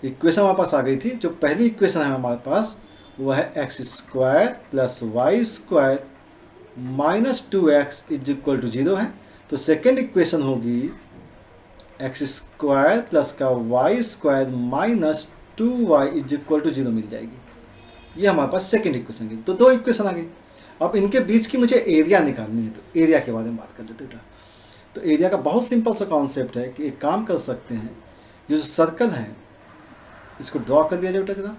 Speaker 1: इक्वेशन हमारे पास आ गई थी, जो पहली इक्वेशन है हमारे पास वो है x square plus y square minus 2x is equal to 0 है। तो सेकेंड इक्वेशन होगी एक्स स्क्वायर प्लस का y square minus 2y is equal to 0 मिल जाएगी। ये हमारे पास सेकेंड इक्वेशन की। तो दो इक्वेशन आ गई। अब इनके बीच की मुझे एरिया निकालनी है, तो एरिया के बारे में बात कर लेते बेटा। तो एरिया का बहुत सिंपल सा कॉन्सेप्ट है कि एक काम कर सकते हैं, ये जो सर्कल है इसको ड्रॉ कर लिया जाए बेटा जरा।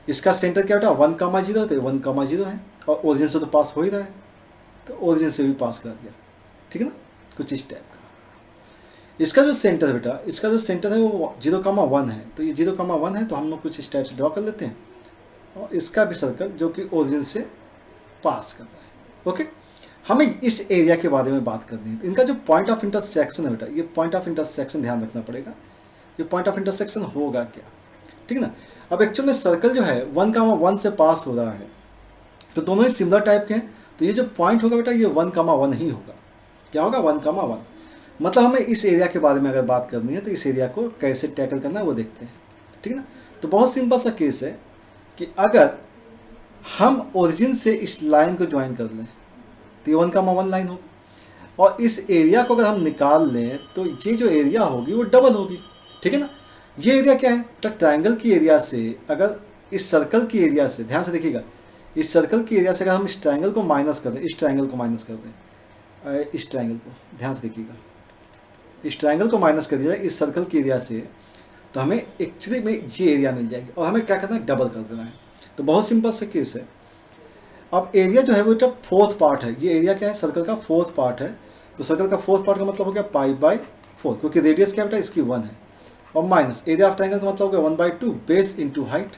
Speaker 1: इसका सेंटर क्या बेटा 1,0 तो 1,0 है और ओरिजिन से तो पास हो ही रहा है, तो ओरिजिन से भी पास कर दिया। ठीक है ना, कुछ इस टाइप का। इसका जो सेंटर है बेटा, इसका जो सेंटर है वो 0,1 है, तो ये 0,1 है तो हम लोग कुछ इस टाइप से ड्रॉ कर लेते हैं। और इसका भी सर्कल जो कि ओरिजिन से पास कर रहा है। ओके, हमें इस एरिया के बारे में बात करनी है। तो इनका जो पॉइंट ऑफ इंटरसेक्शन है बेटा, ये पॉइंट ऑफ इंटरसेक्शन ध्यान रखना पड़ेगा, ये पॉइंट ऑफ इंटरसेक्शन होगा क्या। ठीक है ना। अब एक्चुअल में सर्कल जो है 1,1 से पास हो रहा है, तो दोनों ही सिमिलर टाइप के हैं, तो ये जो पॉइंट होगा बेटा ये 1,1 ही होगा। क्या होगा 1,1। मतलब हमें इस एरिया के बारे में अगर बात करनी है तो इस एरिया को कैसे टैकल करना है वो देखते हैं। ठीक है ना। तो बहुत सिंपल सा केस है कि अगर हम ओरिजिन से इस लाइन को ज्वाइन कर लें तो ये 1,1 लाइन होगी, और इस एरिया को अगर हम निकाल लें तो ये जो एरिया होगी वो डबल होगी। ठीक है ना। ये एरिया क्या है तो ट्रायंगल की एरिया से, अगर इस सर्कल की एरिया से, ध्यान से देखिएगा, इस सर्कल की एरिया से अगर हम इस ट्रायंगल को माइनस कर दें, इस ट्रायंगल को माइनस कर दें, इस ट्रायंगल को ध्यान से देखिएगा, इस ट्रायंगल को माइनस कर दिया जाए इस सर्कल की एरिया से, तो हमें एक्चुअली में ये एरिया मिल जाएगी, और हमें क्या करना है डबल कर देना है। तो बहुत सिंपल सा केस है। अब एरिया जो है वो फोर्थ पार्ट है, ये एरिया क्या है सर्कल का फोर्थ पार्ट है। तो सर्कल का फोर्थ पार्ट का मतलब हो गया π/4, क्योंकि रेडियस क्या बेटा इसकी 1 है, और माइनस एरिया ऑफ ट्रायंगल का मतलब हो गया 1/2 बेस इंटू हाइट।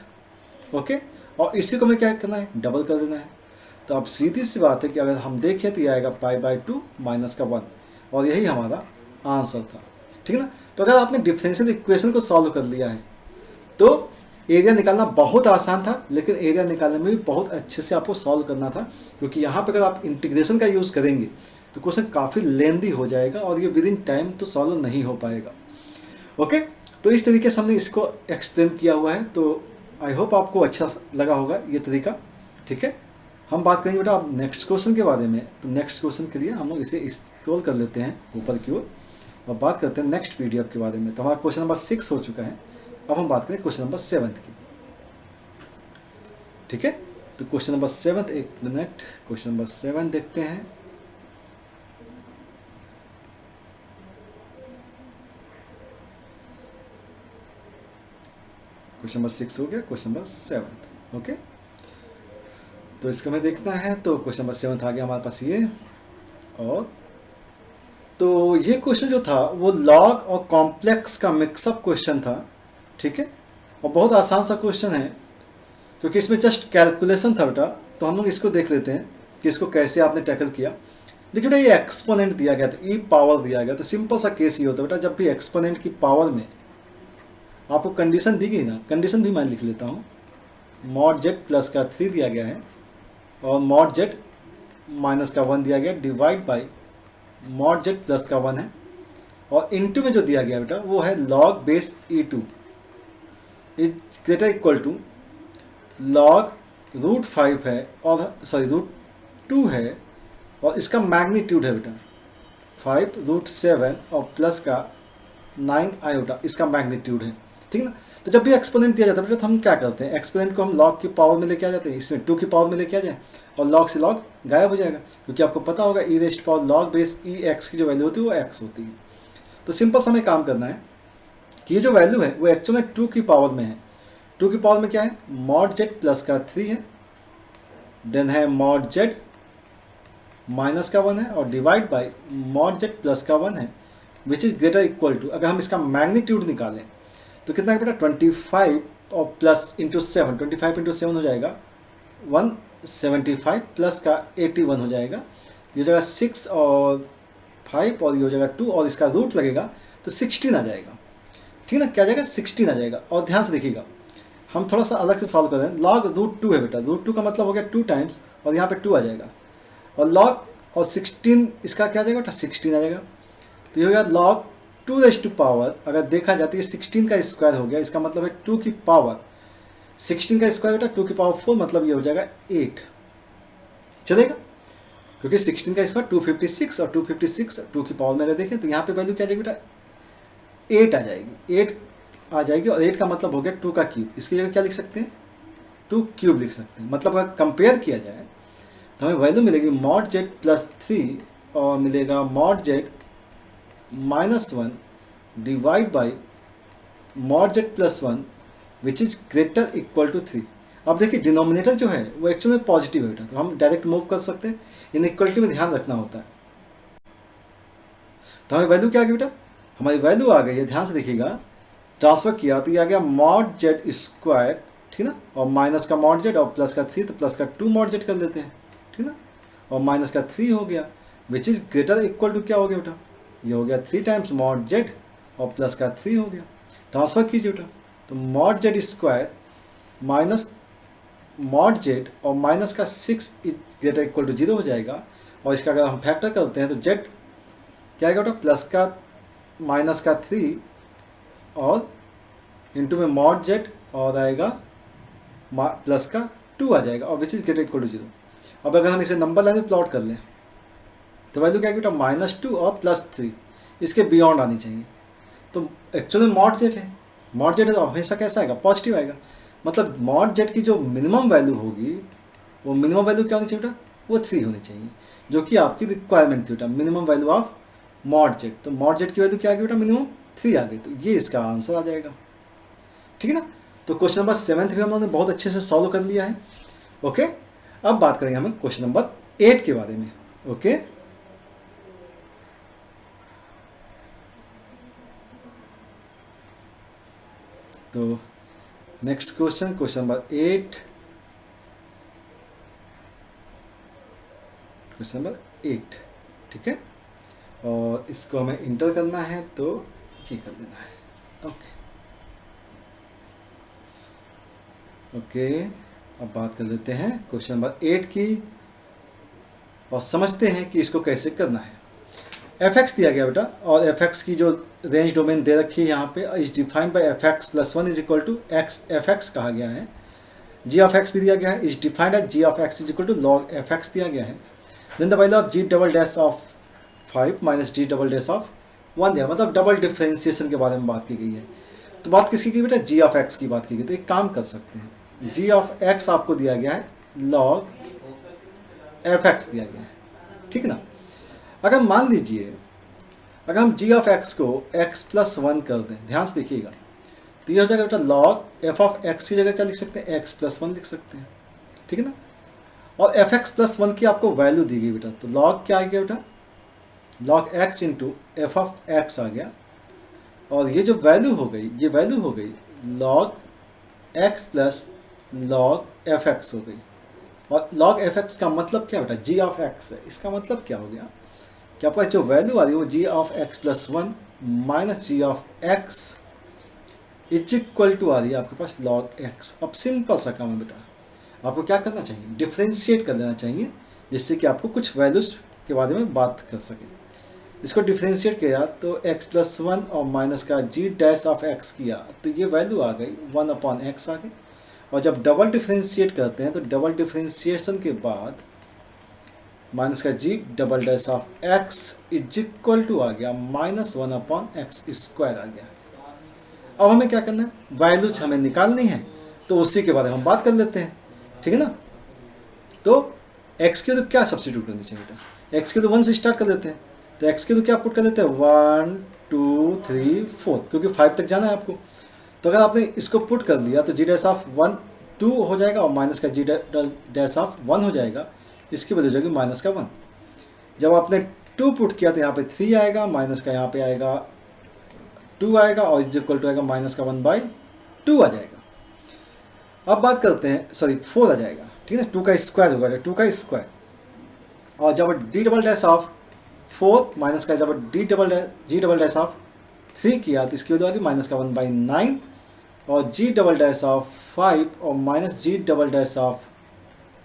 Speaker 1: ओके, और इसी को हमें क्या करना है डबल कर देना है। तो अब सीधी सी बात है कि अगर हम देखें तो ये आएगा π/2 माइनस का 1, और यही हमारा आंसर था। ठीक है ना। तो अगर आपने डिफरेंशियल इक्वेशन को सॉल्व कर लिया है तो एरिया निकालना बहुत आसान था, लेकिन एरिया निकालने में भी बहुत अच्छे से आपको सॉल्व करना था, क्योंकि यहाँ पे अगर आप इंटीग्रेशन का यूज़ करेंगे तो क्वेश्चन काफ़ी लेंदी हो जाएगा और ये विद इन टाइम तो सॉल्व नहीं हो पाएगा। ओके, तो इस तरीके से हमने इसको एक्सप्लेन किया हुआ है। तो आई होप आपको अच्छा लगा होगा ये तरीका। ठीक है, हम बात करेंगे बेटा अब नेक्स्ट क्वेश्चन के बारे में। तो नेक्स्ट क्वेश्चन के लिए हम लोग इसे स्क्रॉल कर लेते हैं ऊपर की ओर और बात करते हैं नेक्स्ट पीडीएफ के बारे में। तो हमारा क्वेश्चन नंबर 6 हो चुका है, अब हम बात करें क्वेश्चन नंबर 7 की। ठीक है, तो क्वेश्चन नंबर 7, एक मिनट, क्वेश्चन नंबर 7 देखते हैं। क्वेश्चन नंबर 6 हो गया, क्वेश्चन नंबर 7। ओके, तो इसको हमें देखना है। तो क्वेश्चन नंबर 7 आ गया हमारे पास ये। और तो ये क्वेश्चन जो था वो लॉग और कॉम्प्लेक्स का मिक्सअप क्वेश्चन था, ठीक है, और बहुत आसान सा क्वेश्चन है क्योंकि इसमें जस्ट कैलकुलेशन था बेटा। तो हम लोग इसको देख लेते हैं कि इसको कैसे आपने टैकल किया। देखिए बेटा, ये एक्सपोनेंट दिया गया था, ई पावर दिया गया, तो सिंपल सा केस ये होता है बेटा, जब भी एक्सपोनेंट की पावर में आपको कंडीशन दी गई ना, कंडीशन भी मैं लिख लेता हूँ, मॉड जेड प्लस का 3 दिया गया है और मॉड जेड माइनस का 1 दिया गया, divide by mod z plus का 1 है, और इनटू में जो दिया गया बेटा वो है log base E2 is greater equal to log √5 है, और सॉरी √2 है, और इसका मैग्नीट्यूड है बेटा 5√7 और प्लस का 9 आयोटा, इसका मैग्नीट्यूड है, ठीक है ना। तो जब भी एक्सपोनेंट दिया जाता है बेटा तो हम क्या करते हैं, एक्सपोनेंट को हम लॉग की पावर में लेके आ जाते हैं, इसमें 2 की पावर में लेके आ जाए और लॉग से लॉग गायब हो जाएगा, क्योंकि आपको पता होगा ई रेस्ट पावर लॉग बेस ई एक्स की जो वैल्यू होती है वो एक्स होती है। तो सिंपल सा हमें काम करना है कि ये जो वैल्यू है वो एक्चुअल में 2 की पावर में है। 2 की पावर में क्या है, मॉड जेड प्लस का 3 है, देन है मॉड जेड माइनस का 1 है, और divide by mod z plus का 1 है, which is greater equal to, अगर हम इसका मैग्नीट्यूड निकालें तो कितना है बेटा 25 और प्लस इंटू 7, 25 इंटू 7 हो जाएगा 175 प्लस का 81 हो जाएगा, ये हो जाएगा 6 और 5 और ये हो जाएगा 2 और इसका रूट लगेगा तो 16 आ जाएगा, ठीक है ना। क्या आ जाएगा 16 आ जाएगा। और ध्यान से देखिएगा, हम थोड़ा सा अलग से सॉल्व कर रहे हैं। लॉग √2 है बेटा, √2 का मतलब हो गया 2 टाइम्स और यहाँ पे 2 आ जाएगा, और लॉग और 16 इसका क्या आ जाएगा बेटा 16 आ जाएगा। तो ये हो गया लॉग 2 पावर, अगर देखा जाए तो ये 16 का स्क्वायर हो गया, इसका मतलब है 2 की पावर 16 का स्क्वायर बेटा 2 की पावर 4, मतलब ये हो जाएगा 8 चलेगा, क्योंकि 16 का स्क्वायर 256 और 256 2 की पावर में अगर देखें तो यहाँ पे वैल्यू क्या आ जाएगी बेटा 8 आ जाएगी, 8 आ जाएगी, और 8 का मतलब हो गया 2 का क्यूब, इसकी जगह क्या लिख सकते हैं 2 क्यूब लिख सकते हैं। मतलब अगर कंपेयर किया जाए तो हमें वैल्यू मिलेगी मॉड जेड प्लस 3 और मिलेगा mod z -1 divide by mod z plus 1 which is greater equal to 3। अब देखिए डिनोमिनेटर जो है वो एक्चुअली में पॉजिटिव है बेटा, तो हम डायरेक्ट मूव कर सकते हैं, इनइक्वलिटी में ध्यान रखना होता है। तो हमें वैल्यू क्या आ गई बेटा, हमारी वैल्यू आ गई है, ध्यान से देखिएगा, ट्रांसफर किया तो ये आ गया मॉड जेड स्क्वायर, ठीक ना, और माइनस का मॉड जेड और प्लस का 3, तो प्लस का 2 मॉड जेड कर देते हैं, ठीक ना, और माइनस का 3 हो गया, which is greater equal to क्या हो गया बेटा, ये हो गया 3 टाइम्स मॉड जेड और प्लस का 3 हो गया। ट्रांसफर कीजिए बेटा, तो mod z square minus mod z और माइनस का 6 ग्रेटर इक्वल टू 0 हो जाएगा, और इसका अगर हम फैक्टर करते हैं तो जेड क्या आएगा बेटा प्लस का माइनस का 3 और इंटू में मॉड जेड और आएगा प्लस का 2 आ जाएगा, और which is greater equal to 0। अब अगर हम इसे नंबर लाइन में प्लॉट कर लें तो वैल्यू क्या है बेटा -2 और +3, इसके बियॉन्ड आनी चाहिए। तो एक्चुअली मॉड जेड है, मॉड जेड है तो हमेशा कैसा आएगा पॉजिटिव आएगा, मतलब मॉड जेड की जो मिनिमम वैल्यू होगी वो मिनिमम वैल्यू क्या होनी चाहिए बेटा, वो 3 होनी चाहिए, जो कि आपकी रिक्वायरमेंट थी बेटा, minimum value of mod Z. तो मॉड जेड की वैल्यू क्या आ गई बेटा मिनिमम 3 आ गई, तो ये इसका आंसर आ जाएगा, ठीक है ना। तो क्वेश्चन नंबर 7 भी हम लोगों ने बहुत अच्छे से सॉल्व कर लिया है। ओके, अब बात करेंगे हम क्वेश्चन नंबर 8 के बारे में। ओके, तो next question, question number 8, question number 8, ठीक है, और इसको हमें इंटर करना है तो ये कर देना है। ओके ओके, अब बात कर लेते हैं क्वेश्चन नंबर 8 की और समझते हैं कि इसको कैसे करना है। f(x) दिया गया बेटा, और f(x) की जो रेंज डोमेन दे रखी है यहाँ पे is defined by f(x + 1 = x f(x) कहा गया है। g(x) भी दिया गया है, is defined as g(x) = log f(x) दिया गया है। Then the value of g(5 - g(1) दिया, मतलब डबल डिफ्रेंसिएशन के बारे में बात की गई है। तो बात किसकी की बेटा g(x) की बात की गई। तो एक काम कर सकते हैं, g(x) आपको दिया गया है log f(x) दिया गया है, ठीक है ना। अगर मान लीजिए अगर हम g(x) को x + 1 कर दें, ध्यान से देखिएगा, तो ये हो जाएगा बेटा लॉग एफ ऑफ एक्स की जगह क्या लिख सकते हैं, एक्स प्लस वन लिख सकते हैं, ठीक है ना। और एफ एक्स प्लस वन की आपको वैल्यू दी गई बेटा, तो लॉग क्या आ गया बेटा, log x into f of x आ गया, और ये जो वैल्यू हो गई, ये वैल्यू हो गई log x plus log F x हो गई। और लॉग एफ एक्स का मतलब क्या बेटा, जी ऑफ एक्स है। इसका मतलब क्या हो गया कि आपका जो वैल्यू आ रही है वो g of x plus one minus g of x is equal to आ रही है आपके पास लॉग एक्स। अब सिंपल सा काम है बेटा, आपको क्या करना चाहिए, डिफ्रेंशिएट कर लेना चाहिए, जिससे कि आपको कुछ वैल्यूज के बारे में बात कर सके। इसको डिफ्रेंशिएट किया तो x प्लस वन और माइनस का जी डैश ऑफ x किया तो ये वैल्यू आ गई 1/x आ गई। और जब डबल डिफ्रेंशिएट करते हैं तो डबल डिफ्रेंशिएशन के बाद माइनस का g double dash of x is equal to आ गया -1/x स्क्वायर आ गया। अब हमें क्या करना है, वैल्यूज हमें निकालनी है, तो उसी के बारे में हम बात कर लेते हैं, ठीक है ना। तो x के तो क्या सब्स्टिट्यूट होनी चाहिए बेटा, x के तो 1 से स्टार्ट कर देते हैं, तो x के तो क्या पुट कर देते हैं 1 2 3 4, क्योंकि 5 तक जाना है आपको। तो अगर आपने इसको पुट कर लिया तो जी डैश ऑफ 1 2 हो जाएगा और माइनस का जी डैश ऑफ 1 हो जाएगा, इसकी वजह हो जाएगी माइनस का 1। जब आपने 2 पुट किया तो यहाँ पे 3 आएगा, माइनस का यहाँ पे आएगा 2 आएगा और इज इक्वल टू आएगा माइनस का 1/2 आ जाएगा। अब बात करते हैं, सॉरी 4 आ जाएगा, ठीक है ना, 2 का स्क्वायर होगा, 2 का स्क्वायर। और जब D double dash of 4 minus का जब जी डबल डैश ऑफ 3 किया तो इसकी वजह होगी माइनस का 1/9 और जी डबल डैश ऑफ 5 और minus g double dash of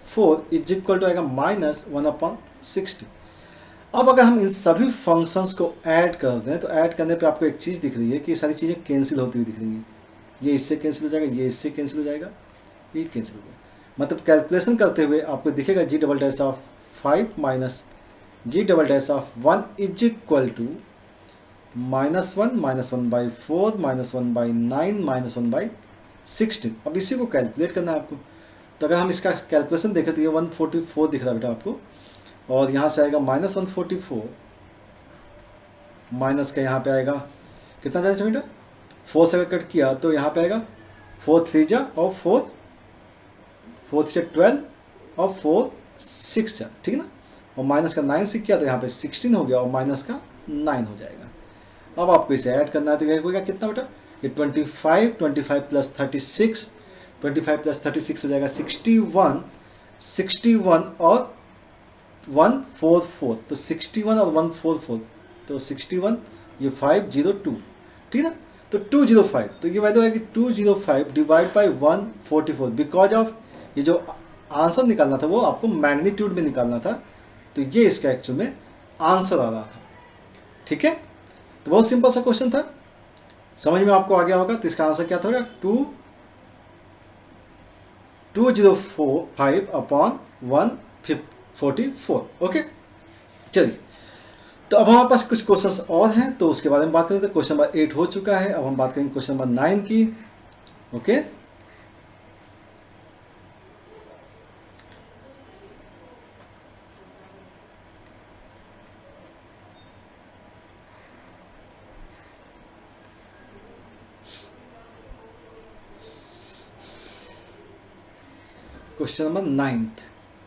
Speaker 1: 4 is equal to आएगा -1/60। अब अगर हम इन सभी फंक्शंस को ऐड कर दें तो ऐड करने पे आपको एक चीज़ दिख रही है कि ये सारी चीज़ें कैंसिल होती हुई दिख रही हैं। ये इससे कैंसिल हो जाएगा, ये इससे कैंसिल हो जाएगा, ये कैंसिल हो जाएगा। मतलब कैलकुलेशन करते हुए आपको दिखेगा g double dash of 5 minus g double dash of 1 is equal to -1 -1/4 -1/9 -1/16। अब इसी को कैलकुलेट करना है आपको। तो अगर हम इसका कैलकुलेशन देखें तो ये 144 दिख रहा है बेटा आपको, और यहाँ से आएगा -144 माइनस का यहाँ पे आएगा कितना जाएगा बेटा, 4 से अगर कट किया तो यहाँ पे आएगा 4 3 जा और 4 से 12 और 4 6 जा, ठीक है ना। और माइनस का 9 से किया तो यहाँ पे 16 हो गया और माइनस का 9 हो जाएगा। अब आपको इसे ऐड करना है तो क्या होगा, कितना बेटा, ये 25 प्लस 36, 25 प्लस 36 हो जाएगा 61, 61 और 144, तो 61 और 144, तो 61 ये 502, ठीक है ना। तो 205, तो ये वैल्यू आएगी 205 डिवाइड बाई 144, बिकॉज ऑफ ये जो आंसर निकालना था वो आपको मैग्नीट्यूड में निकालना था, तो ये इसका एक्चुअल में आंसर आ रहा था, ठीक है। तो बहुत सिंपल सा क्वेश्चन था, समझ में आपको आ गया होगा। तो इसका आंसर क्या था, 205/144। ओके, चलिए, तो अब हमारे पास कुछ क्वेश्चंस और हैं तो उसके बारे में बात करते हैं। क्वेश्चन नंबर 8 हो चुका है, अब हम बात करेंगे क्वेश्चन नंबर 9 की। Okay, question number 9।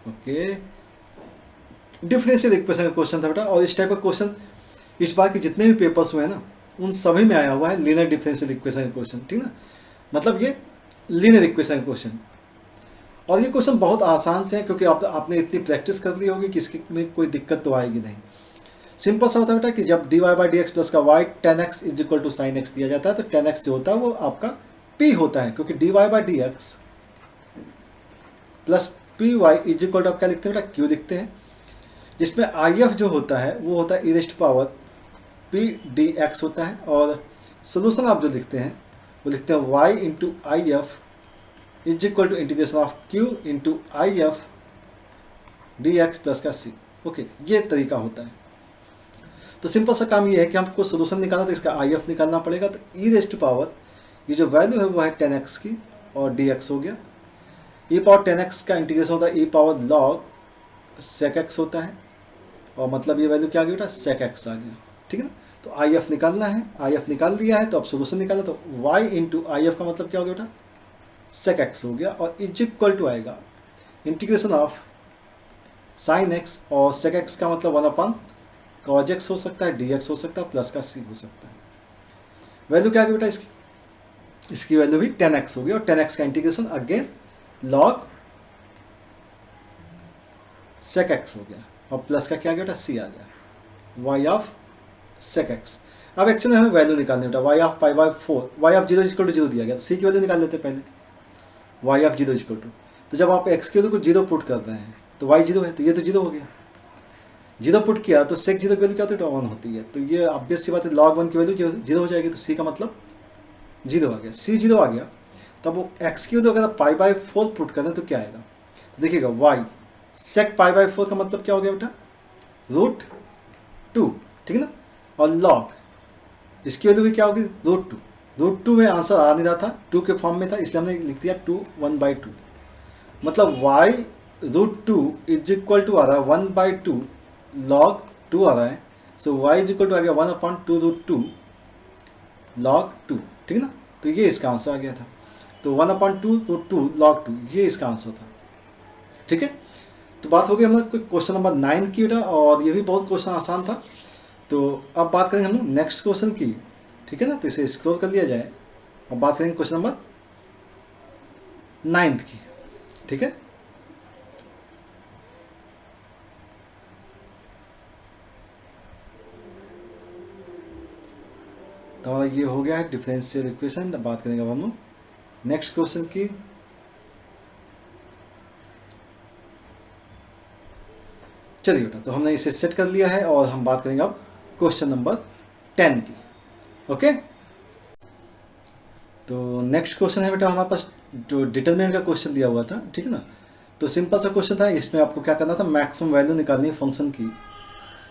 Speaker 1: Okay, differential equation का क्वेश्चन था बेटा, और इस टाइप का क्वेश्चन इस बार के जितने भी पेपर्स हुए हैं ना उन सभी में आया हुआ है लीनियर डिफरेंशियल इक्वेशन का क्वेश्चन, ठीक ना। मतलब ये लीनियर इक्वेशन का क्वेश्चन, और ये क्वेश्चन बहुत आसान से है क्योंकि आपने इतनी प्रैक्टिस कर ली होगी कि इसकी में कोई दिक्कत तो आएगी नहीं। सिंपल सा होता है बेटा कि जब dy/dx प्लस का y tan x is equal to sin x दिया जाता है तो tan x जो होता है वो आपका p होता है, क्योंकि dy/dx plus p y is equal to आप क्या लिखते हैं बेटा, q लिखते हैं, जिसमें IF जो होता है वो होता है e⁻p dx होता है, और सोल्यूशन आप जो लिखते हैं वो लिखते हैं y into IF is equal to integration of q into IF dx plus का c। ओके, ये तरीका होता है। तो सिंपल सा काम ये है कि हमको सोल्यूशन निकालना तो इसका IF निकालना पड़ेगा, तो e⁻, ये जो वैल्यू है वो है tan x की और dx हो गया। e⁻tan x का इंटीग्रेशन होता है e⁻log sec x होता है, और मतलब ये वैल्यू क्या आ गई बेटा, sec x आ गया, ठीक है ना। तो आई एफ निकालना है, आई एफ निकाल लिया है तो अब सोल्यूशन निकालना, तो वाई इंटू आई एफ का मतलब क्या हो गया बेटा, सेक एक्स हो गया, और इज इक्वल टू आएगा इंटीग्रेशन ऑफ साइन एक्स, और सेक एक्स का मतलब 1 कॉज एक्स हो सकता है, डी एक्स हो सकता है, प्लस का सी हो सकता है। वैल्यू क्या आ गई बेटा इसकी वैल्यू भी 10x होगी, और 10x का integration again log sec x हो गया, और प्लस का क्या आ गया बेटा, सी आ गया, वाई ऑफ सेक एक्स। अब एक्चुअली हमें वैल्यू निकालनी बेटा, y of pi by 4, y of 0 equal to 0 दिया गया, तो सी की वैल्यू निकाल लेते हैं पहले, वाई ऑफ 0 इक्वल टू, तो जब आप एक्स की वैल्यू को 0 पुट कर रहे हैं तो वाई 0 है, तो ये तो 0 हो गया, 0 पुट किया तो सेक 0 की वैल्यू क्या होती है, 1 होती है, तो ये ऑब्वियस सी बात है, लॉग 1 की वैल्यू 0 हो जाएगी, तो सी का मतलब 0 आ गया, सी 0 आ गया। तब वो एक्स की वैल्यू अगर आप पाई बाई 4 पुट करें तो क्या आएगा, तो देखिएगा वाई सेक पाई बाई 4 का मतलब क्या हो गया बेटा, √2, ठीक है ना, और लॉग इसकी वैल्यू भी क्या होगी, √2, √2 में आंसर आ नहीं रहा था, 2 के फॉर्म में था, इसलिए हमने लिख दिया 2 1/2, मतलब y √2 इज इक्वल टू आ रहा है 1/2 लॉग 2 आ रहा है, सो y इज इक्वल टू आ गया 1/2 √2 लॉग 2, ठीक है ना, तो ये इसका आंसर आ गया था, तो 1/2 √2 लॉग 2 ये इसका आंसर था, ठीक है। तो बात हो गई हम लोग क्वेश्चन नंबर 9 की बेटा, और ये भी बहुत क्वेश्चन आसान था। तो अब बात करेंगे हम लोग नेक्स्ट क्वेश्चन की, ठीक है ना, तो इसे स्क्रॉल कर लिया जाए, अब बात करेंगे क्वेश्चन नंबर 9 की, ठीक है। तो हमारा ये हो गया है डिफरेंशियल इक्वेशन। अब बात करेंगे अब हम लोग नेक्स्ट क्वेश्चन की। चलिए बेटा, तो हमने इसे सेट कर लिया है, और हम बात करेंगे अब क्वेश्चन नंबर 10 की, ओके। तो नेक्स्ट क्वेश्चन है बेटा हमारे पास जो डिटरमिनेंट का क्वेश्चन दिया हुआ था, ठीक है ना। तो सिंपल सा क्वेश्चन था, इसमें आपको क्या करना था, मैक्सिमम वैल्यू निकालनी है फंक्शन की।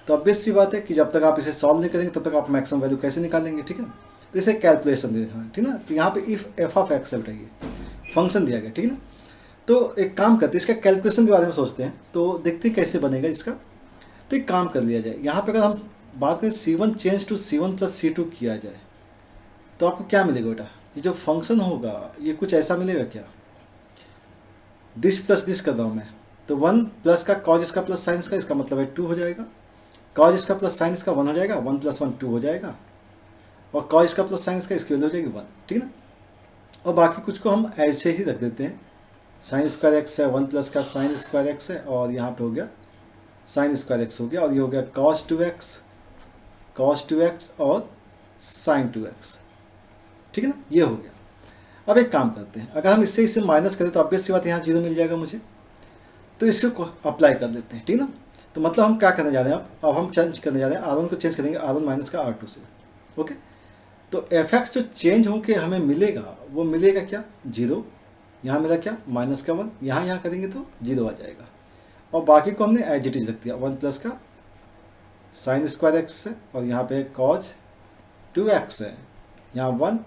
Speaker 1: तो ऑब्वियस सी बात है कि जब तक आप इसे सॉल्व नहीं करेंगे तब तक आप मैक्सिमम वैल्यू कैसे निकालेंगे, ठीक है ना। तो इसे कैलकुलेशन देखना है, ठीक है ना। तो यहाँ पे इफ एफ ऑफ एक्स है बेटा, ये फंक्शन दिया गया, ठीक है ना। तो एक काम करते हैं, इसका कैलकुलेशन के बारे में सोचते हैं, तो देखते हैं कैसे बनेगा इसका। तो एक काम कर लिया जाए, यहाँ पे अगर हम बात करें C1 change to C1 plus C2 किया जाए, तो आपको क्या मिलेगा बेटा, ये जो फंक्शन होगा ये कुछ ऐसा मिलेगा क्या, दिस प्लस दिस कर रहा हूँ मैं, तो 1 प्लस का कॉज इसका प्लस साइन इसका, इसका मतलब है 2 हो जाएगा, कॉज इसका प्लस साइन इसका 1 हो जाएगा, 1 + 1 2 हो जाएगा, और कॉज इसका प्लस साइन इसका इसकी वैल्यू हो जाएगी 1, ठीक है ना। और बाकी कुछ को हम ऐसे ही रख देते हैं, साइन स्क्वायर एक्स है, 1 प्लस का साइन स्क्वायर एक्स है, और यहाँ पे हो गया साइन स्क्वायर एक्स हो गया, और ये हो गया कॉस 2x और साइन 2x, ठीक है ना, ये हो गया। अब एक काम करते हैं, अगर हम इससे माइनस करें तो ऑब्वियस सी बात है यहाँ 0 मिल जाएगा मुझे, तो इसको अप्लाई कर लेते हैं, ठीक है ना। तो मतलब हम क्या करने जा रहे हैं, अब हम चेंज करने जा रहे हैं, R1 को चेंज करेंगे R1 माइनस का R2 से, ओके। तो एफ एक्स जो चेंज होके हमें मिलेगा वो मिलेगा क्या, 0, यहाँ मिला क्या माइनस का 1, यहाँ करेंगे तो 0 आ जाएगा, और बाकी को हमने एज इट इज रख दिया, 1 प्लस का साइन स्क्वायर एक्स है, और यहाँ पे कॉज 2x है, यहाँ 1,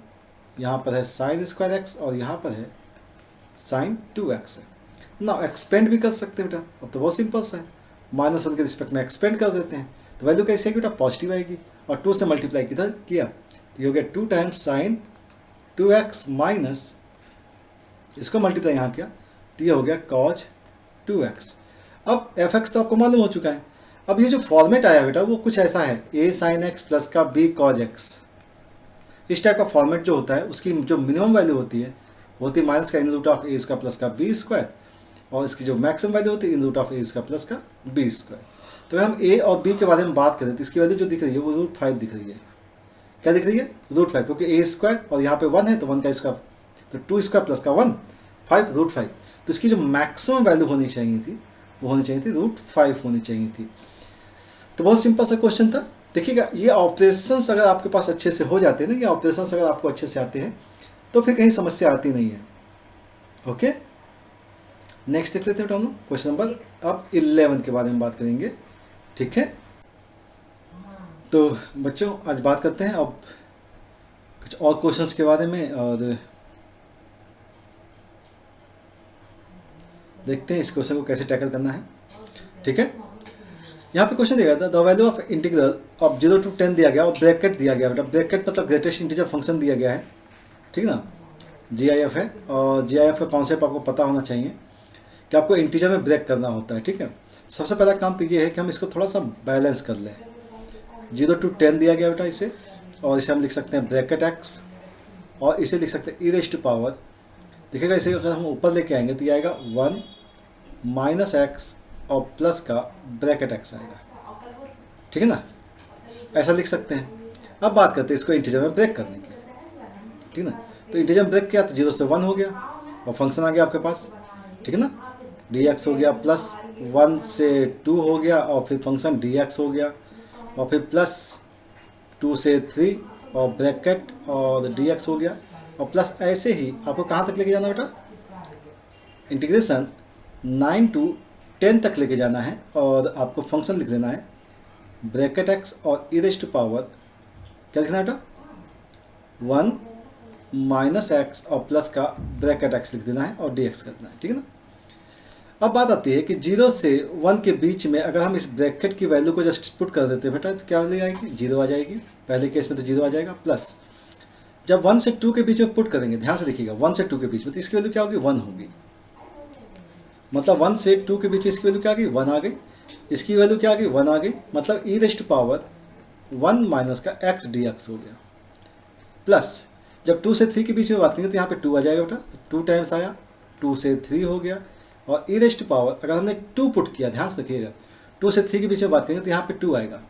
Speaker 1: यहाँ पर है साइन स्क्वायर एक्स, और यहाँ पर है साइन 2x है ना। एक्सपेंड भी कर सकते हैं बेटा, अब तो बहुत सिंपल सा है, -1 के रिस्पेक्ट में एक्सपेंड कर देते हैं, तो वैल्यू कैसे आएगी बेटा, पॉजिटिव आएगी, और 2 से मल्टीप्लाई किधर किया, तो ये हो गया 2 टाइम्स साइन 2x माइनस इसको मल्टीप्लाई यहाँ किया, तो ये हो गया कॉज 2x। अब fx तो आपको मालूम हो चुका है। अब ये जो फॉर्मेट आया बेटा वो कुछ ऐसा है, a sin x प्लस का b cos x, इस टाइप का फॉर्मेट जो होता है उसकी जो मिनिमम वैल्यू होती है माइनस का √a इसका प्लस का b स्क्वायर, और इसकी जो मैक्सिमम वैल्यू होती है √a इसका प्लस का b स्क्वायर। तो अगर हम a और b के बारे में बात करें तो इसकी वैल्यू जो दिख रही है वो √5 दिख रही है, क्या दिख रही है, √5, क्योंकि a स्क्वायर और यहाँ पे 1 है तो 1 का स्क्वायर, तो 2 स्क्वायर प्लस का 1 5 √5, तो इसकी जो मैक्सिमम वैल्यू होनी चाहिए थी वो होनी चाहिए थी √5 होनी चाहिए थी। तो बहुत सिंपल सा क्वेश्चन था। देखिएगा ये ऑपरेशंस अगर आपके पास अच्छे से हो जाते हैं ना, ये ऑपरेशंस अगर आपको अच्छे से आते हैं तो फिर कहीं समस्या आती नहीं है, ओके। नेक्स्ट देख लेते हैं हम लोग क्वेश्चन नंबर अब 11 के बारे में बात करेंगे, ठीक है। तो बच्चों आज बात करते हैं अब कुछ और क्वेश्चंस के बारे में, और देखते हैं इस क्वेश्चन को कैसे टैकल करना है, ठीक है। यहाँ पे क्वेश्चन दिया गया था the value of integral of 0 to 10 दिया गया और ब्रैकेट दिया गया, बेटा ब्रैकेट मतलब ग्रेटेस्ट इंटीजर फंक्शन दिया गया है, ठीक ना, GIF है। और GIF का कॉन्सेप्ट आपको पता होना चाहिए कि आपको इंटीजर में ब्रेक करना होता है, ठीक है। सबसे पहला काम तो ये है कि हम इसको थोड़ा सा बैलेंस कर लें। 0 to 10 दिया गया बेटा इसे, और इसे हम लिख सकते हैं ब्रैकेट x, और इसे लिख सकते हैं e⁻, देखिएगा इसे अगर हम ऊपर लेके आएंगे तो ये आएगा 1 माइनस एक्स और प्लस का ब्रैकेट x आएगा, ठीक है ना, ऐसा लिख सकते हैं। अब बात करते हैं इसको इंटीजर में ब्रेक करने की, ठीक है ना। तो इंटीजर में ब्रेक किया तो 0 से 1 हो गया और फंक्शन आ गया आपके पास, ठीक है ना, dx हो गया, प्लस 1 से 2 हो गया और फिर फंक्शन dx हो गया, और फिर प्लस 2 से 3 और ब्रैकेट और dx हो गया, और प्लस ऐसे ही आपको कहाँ तक लेके जाना बेटा, इंटीग्रेशन 9 to 10 तक लेके जाना है, और आपको फंक्शन लिख देना है ब्रैकेट x और e⁻, क्या लिखना है बेटा, 1 माइनस एक्स और प्लस का ब्रैकेट x लिख देना है और dx करना है, ठीक है ना। अब बात आती है कि 0 से 1 के बीच में अगर हम इस ब्रैकेट की वैल्यू को जस्ट पुट कर देते हैं बेटा तो क्या ले आएगी, 0 आ जाएगी, पहले केस में तो 0 आ जाएगा, प्लस जब 1 से 2 के बीच में पुट करेंगे, ध्यान से देखिएगा 1 से 2 के बीच में, तो इसकी वैल्यू क्या होगी, 1 होगी, मतलब 1 से 2 के बीच में इसकी वैल्यू क्या आ गई, 1 आ गई, इसकी वैल्यू क्या आ गई, 1 आ गई, मतलब e⁻1 माइनस का x dx हो गया, प्लस जब 2 से 3 के बीच में बात करेंगे तो यहाँ पे 2 आ जाएगा बेटा, तो 2 टाइम्स आया, 2 से 3 हो गया, और e⁻ अगर हमने 2 पुट किया, ध्यान से रखिएगा 2 से 3 के बीच में बात करेंगे तो यहाँ पे 2 आएगा,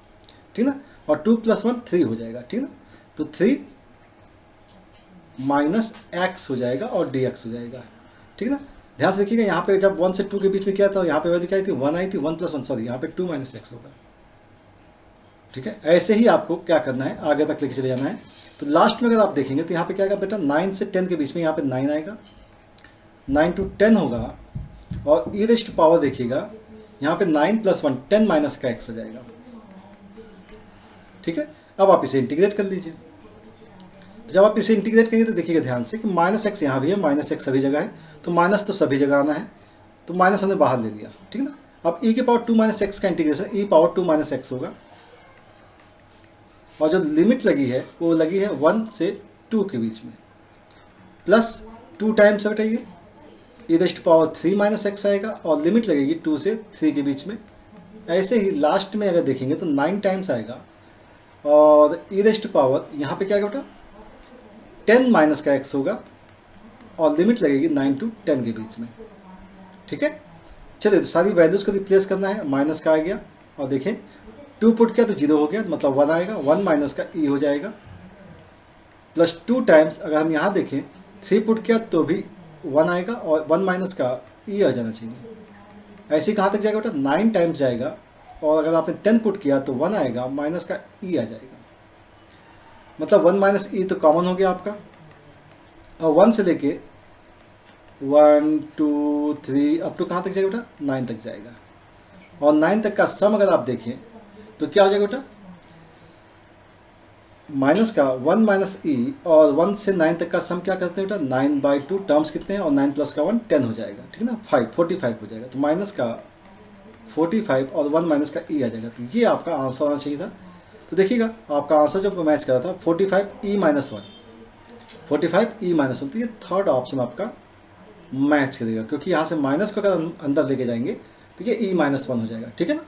Speaker 1: ठीक ना, और 2 + 1 3 हो जाएगा, ठीक ना, तो 3 माइनस x हो जाएगा और dx हो जाएगा, ठीक ना। ध्यान से देखिएगा यहाँ पे जब 1 से 2 के बीच में क्या था, यहाँ पे वैल्यू क्या आई थी, 1 आई थी, 1 + 1 सॉरी, यहाँ पे 2 - x होगा, ठीक है। ऐसे ही आपको क्या करना है, आगे तक लेके चले जाना है। तो लास्ट में अगर आप देखेंगे तो यहाँ पे क्या आएगा बेटा, 9 से 10 के बीच में यहाँ पे 9 आएगा, 9 to 10 होगा, और e⁻ देखिएगा यहाँ पे 9 + 1 10 माइनस का x आ जाएगा, ठीक है। अब आप इसे इंटीग्रेट कर लीजिए, तो जब आप इसे इंटीग्रेट करेंगे तो देखिएगा ध्यान से कि -x यहाँ भी है, -x सभी जगह है, तो माइनस तो सभी जगह आना है, तो माइनस हमने बाहर ले लिया, ठीक है ना। अब e⁻2 - x का इंटीग्रेशन e⁻2 - x होगा, और जो लिमिट लगी है वो लगी है 1 से 2 के बीच में, प्लस 2 टाइम्स हटाइए e⁻3 - x आएगा, और लिमिट लगेगी 2 से 3 के बीच में। ऐसे ही लास्ट में अगर देखेंगे तो 9 टाइम्स आएगा, और e⁻ यहाँ पे क्या आएगा बेटा, 10 माइनस का x होगा, और लिमिट लगेगी 9 to 10 के बीच में, ठीक है। चलिए तो सारी वैल्यूज़ को रिप्लेस करना है, माइनस का आ गया, और देखें 2 पुट किया तो 0 हो गया, मतलब 1 आएगा, 1 माइनस का e हो जाएगा, प्लस 2 टाइम्स अगर हम यहाँ देखें 3 पुट किया तो भी 1 आएगा, और 1 माइनस का e आ जाना चाहिए। ऐसे ही कहाँ तक जाएगा बेटा, 9 टाइम्स जाएगा, और अगर आपने 10 पुट किया तो 1 आएगा, माइनस का e आ जाएगा, मतलब 1 - e तो कॉमन हो गया आपका, और 1 से लेके 1 2 3 अप टू कहाँ तक जाएगा बेटा, 9 तक जाएगा, और 9 तक का सम अगर आप देखें तो क्या हो जाएगा बेटा, माइनस का 1 - e, और 1 से 9 तक का सम क्या करते हैं बेटा, 9/2 टर्म्स कितने हैं, और 9 + का 1 10 हो जाएगा, ठीक है ना, 45 हो जाएगा, तो माइनस का 45 और 1 माइनस का e आ जाएगा, तो ये आपका आंसर आना चाहिए था। तो देखिएगा आपका आंसर जो मैच कर रहा था 45e - 1, 45e - 1, तो ये थर्ड ऑप्शन आपका मैच करेगा, क्योंकि यहाँ से माइनस को अगर अंदर लेके जाएंगे तो ये e - 1 हो जाएगा, ठीक है ना।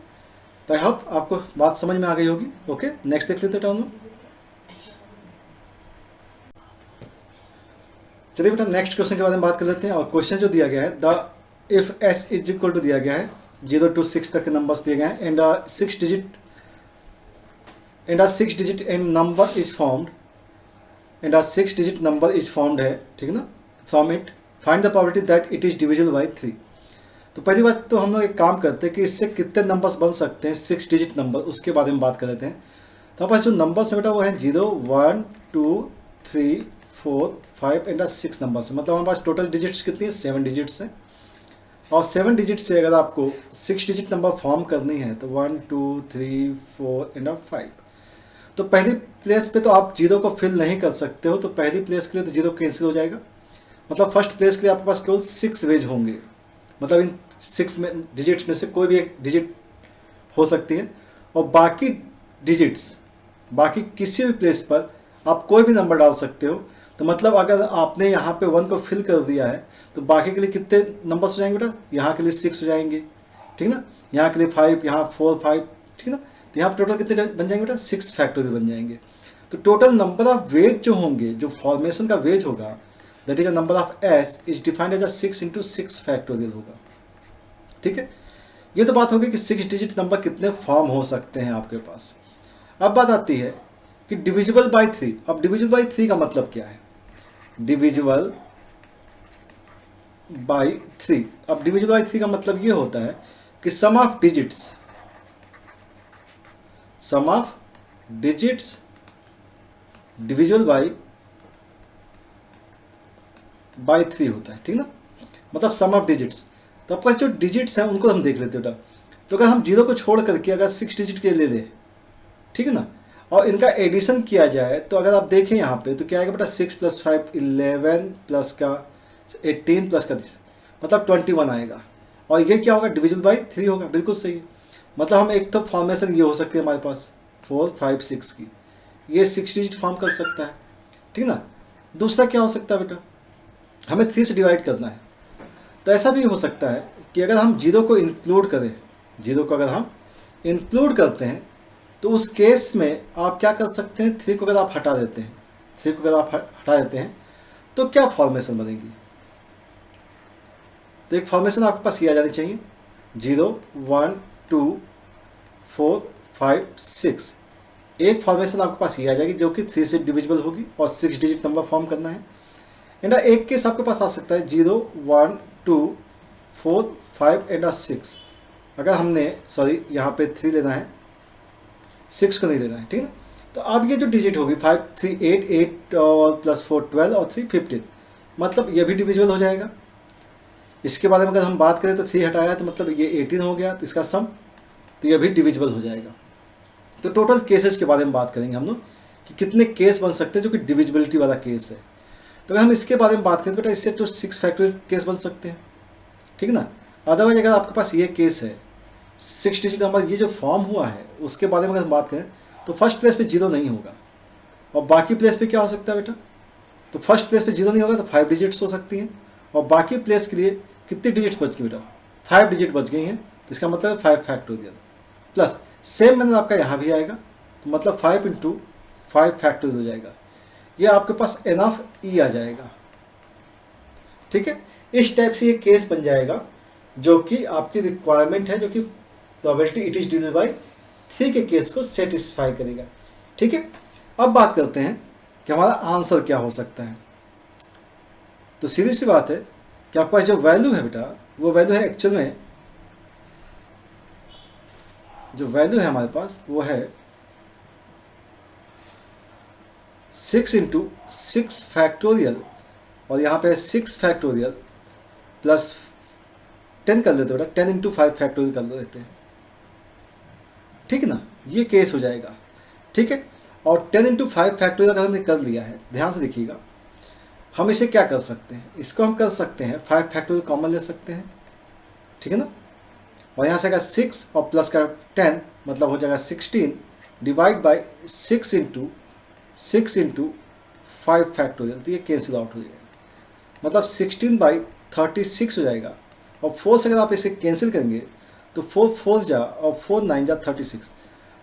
Speaker 1: तो आई होप आपको बात समझ में आ गई होगी। ओके, नेक्स्ट देख लेते हैं टर्म। चलिए बेटा नेक्स्ट क्वेश्चन के बारे में बात कर लेते हैं। और क्वेश्चन जो दिया गया है, द इफ s = दिया गया है 0 to 6 तक के नंबर्स दिए गए हैं, and 6 digit and number is formed, and 6 digit number is formed है, ठीक है ना। From it find the probability that it is divisible by 3। तो पहली बात तो हम लोग एक काम करते हैं कि इससे कितने नंबर्स बन सकते हैं 6 digit नंबर, उसके बारे में बात कर लेते हैं। तो हमारे पास जो नंबर्स है बेटा वो है 0 1 2 3 4 5 एंड 6 नंबर्स है, मतलब हमारे पास टोटल डिजिट्स कितनी है 7 डिजिट्स हैं। और 7 डिजिट से अगर आपको 6 डिजिट नंबर फॉर्म करनी है तो 1 2 3 4 एंड 5। तो पहली प्लेस पे तो आप 0 को फिल नहीं कर सकते हो, तो पहली प्लेस के लिए तो 0 कैंसिल हो जाएगा, मतलब फर्स्ट प्लेस के लिए आपके पास केवल 6 वेज होंगे, मतलब इन 6 में डिजिट्स में से कोई भी एक डिजिट हो सकती है, और बाकी डिजिट्स, बाकी किसी भी प्लेस पर आप कोई भी नंबर डाल सकते हो। तो मतलब अगर आपने यहाँ पे 1 को फिल कर दिया है तो बाकी के लिए कितने नंबर्स हो जाएंगे बेटा? यहाँ के लिए 6 हो जाएंगे, ठीक ना, यहाँ के लिए 5, यहाँ 4 5, ठीक ना। तो यहाँ पर टोटल कितने बन जाएंगे बेटा? 6 फैक्टोरियल बन जाएंगे। तो टोटल नंबर ऑफ वेज जो होंगे, जो फॉर्मेशन का वेज होगा, that is a number of s is defined as a 6 × 6 factorial होगा, ठीक है। ये तो बात होगी कि 6 डिजिट नंबर कितने फॉर्म हो सकते हैं आपके पास। अब बात आती है कि डिविजिबल बाय 3। अब डिविजिबल बाय 3 का मतलब क्या है? डिविजिबल बाय 3, अब डिविजिबल बाय 3 का मतलब ये होता है कि सम ऑफ डिजिट्स डिविजिबल बाय 3 होता है, ठीक ना, मतलब सम ऑफ डिजिट्स। तो आपके पास जो डिजिट्स हैं उनको हम देख लेते हैं बेटा। तो अगर हम 0 को छोड़ करके अगर 6 डिजिट के ले लें, ठीक है ना, और इनका एडिशन किया जाए, तो अगर आप देखें यहाँ पे तो क्या आएगा बेटा? 6 + 5 11 प्लस का 18 प्लस का 30, मतलब 21 आएगा। और ये क्या होगा? डिविजिबल बाय 3 होगा। बिल्कुल सही। मतलब हम एक तो फॉर्मेशन ये हो सकती है हमारे पास 4 5 6 की, ये 6 डिजिट फॉर्म कर सकता है, ठीक ना। दूसरा क्या हो सकता है बेटा? हमें 3 से डिवाइड करना है। तो ऐसा भी हो सकता है कि अगर हम 0 को इंक्लूड करें, 0 को अगर हम इंक्लूड करते हैं, तो उस केस में आप क्या कर सकते हैं? 3 को अगर आप हटा देते हैं, 3 को अगर आप हटा देते हैं तो क्या फॉर्मेशन बनेगी? तो एक फॉर्मेशन आपके पास ये आ जानी चाहिए, 0 1 2 4 5 6। एक फॉर्मेशन आपके पास ये आ जाएगी जो कि 3 से डिविजिबल होगी और 6 डिजिट नंबर फॉर्म करना है। एंड एक केस आपके पास आ सकता है 0 1 2 4 5 एंड 6। अगर हमने यहाँ पे 3 लेना है, 6 को नहीं लेना है, ठीक है ना। तो अब ये जो डिजिट होगी 5 3 8 8 और प्लस 4 12 और 3 15, मतलब ये भी डिविजिबल हो जाएगा। इसके बारे में अगर हम बात करें तो 3 हटाया तो मतलब ये 18 हो गया, तो इसका सम, तो ये भी डिविजिबल हो जाएगा। तो टोटल केसेस के बारे में बात करेंगे हम लोग कि कितने केस बन सकते हैं जो कि डिविजिबिलिटी वाला केस है। तो अगर हम इसके बारे में बात करें तो बेटा इससे तो 6 फैक्टोरियल केस बन सकते हैं, ठीक है ना। अदरवाइज अगर आपके पास ये केस है 6 डिजिट नंबर ये जो फॉर्म हुआ है उसके बारे में अगर हम बात करें तो फर्स्ट प्लेस पे 0 नहीं होगा, और बाकी प्लेस पे क्या हो सकता है बेटा? तो फर्स्ट प्लेस पे 0 नहीं होगा तो 5 डिजिट्स हो सकती हैं, और बाकी प्लेस के लिए कितनी डिजिट्स बच गई बेटा? 5 डिजिट बच गई हैं। तो इसका मतलब 5 फैक्टोरियल प्लस सेम मैंने आपका यहाँ भी आएगा, तो मतलब 5 × 5 फैक्टोरियल हो जाएगा। ये आपके पास एनफ ई आ जाएगा, ठीक है। इस टाइप से ये केस बन जाएगा जो कि आपकी रिक्वायरमेंट है, जो कि probability it is divisible by 3 के केस को सेटिस्फाई करेगा, ठीक है। अब बात करते हैं कि हमारा आंसर क्या हो सकता है। तो सीधी सी बात है कि आपके पास जो वैल्यू है बेटा, वो वैल्यू है एक्चुअल में, जो वैल्यू है हमारे पास वो है 6 × 6 फैक्टोरियल, और यहाँ पे 6 फैक्टोरियल प्लस 10 कर लेते बेटा, 10 × 5 फैक्टोरियल कर लेते हैं, ठीक है ना। ये केस हो जाएगा, ठीक है। और 10 × 5 फैक्टोरियल अगर हमने कर लिया है, ध्यान से देखिएगा, हम इसे क्या कर सकते हैं? इसको हम कर सकते हैं 5 फैक्टोरियल कॉमन ले सकते हैं, ठीक है ना। और यहाँ से अगर 6 और प्लस का 10 मतलब हो जाएगा 16 डिवाइड बाय 6 × 5 फैक्टोरियल, तो ये कैंसिल आउट हो जाएगा, मतलब 16/36 हो जाएगा। और 4 से अगर आप इसे कैंसिल करेंगे तो 4 4 जा और 4 9 जा 36,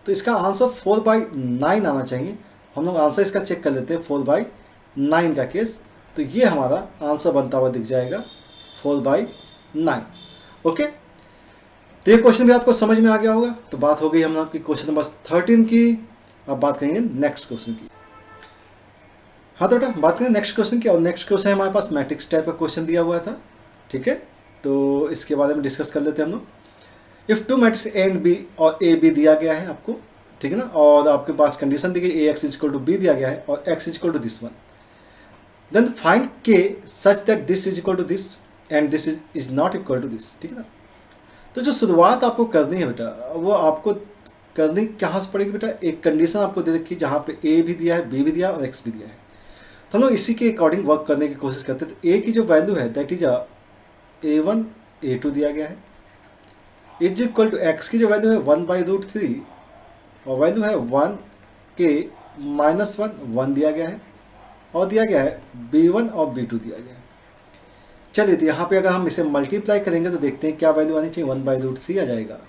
Speaker 1: तो इसका आंसर 4/9 आना चाहिए। हम लोग आंसर इसका चेक कर लेते हैं 4/9 का केस, तो ये हमारा आंसर बनता हुआ दिख जाएगा 4/9। ओके, तो ये क्वेश्चन भी आपको समझ में आ गया होगा। तो बात हो गई हम लोग की क्वेश्चन नंबर 13 की। अब बात करेंगे नेक्स्ट क्वेश्चन की। हाँ तो बेटा बात करें नेक्स्ट क्वेश्चन की, और नेक्स्ट क्वेश्चन हमारे पास मैट्रिक्स टाइप का क्वेश्चन दिया हुआ था, ठीक है। तो इसके बारे में डिस्कस कर लेते हैं हम लोग। If 2 matrix A and B और ए बी दिया गया है आपको, ठीक है ना, और आपके पास कंडीशन दी गई AX = B दिया गया है और X = this one, then find K such that this = this and this is not equal to this, ठीक है ना। तो जो शुरुआत आपको करनी है बेटा, वो आपको करनी कहाँ से पड़ेगी बेटा? एक कंडीशन आपको दे रखी है जहाँ पे A भी दिया है, B भी दिया है और X भी दिया है, तो हम लोग इसी के अकॉर्डिंग वर्क करने की कोशिश करते हैं। तो A की जो वैल्यू है दैट इज A1 A2 दिया गया है, इज इक्वल टू एक्स की जो वैल्यू है 1/√3 और वैल्यू है 1 के -1 दिया गया है और दिया गया है b1 और b2 दिया गया है। चलिए तो यहाँ पे अगर हम इसे मल्टीप्लाई करेंगे तो देखते हैं क्या वैल्यू आनी चाहिए, 1/√3 आ जाएगा।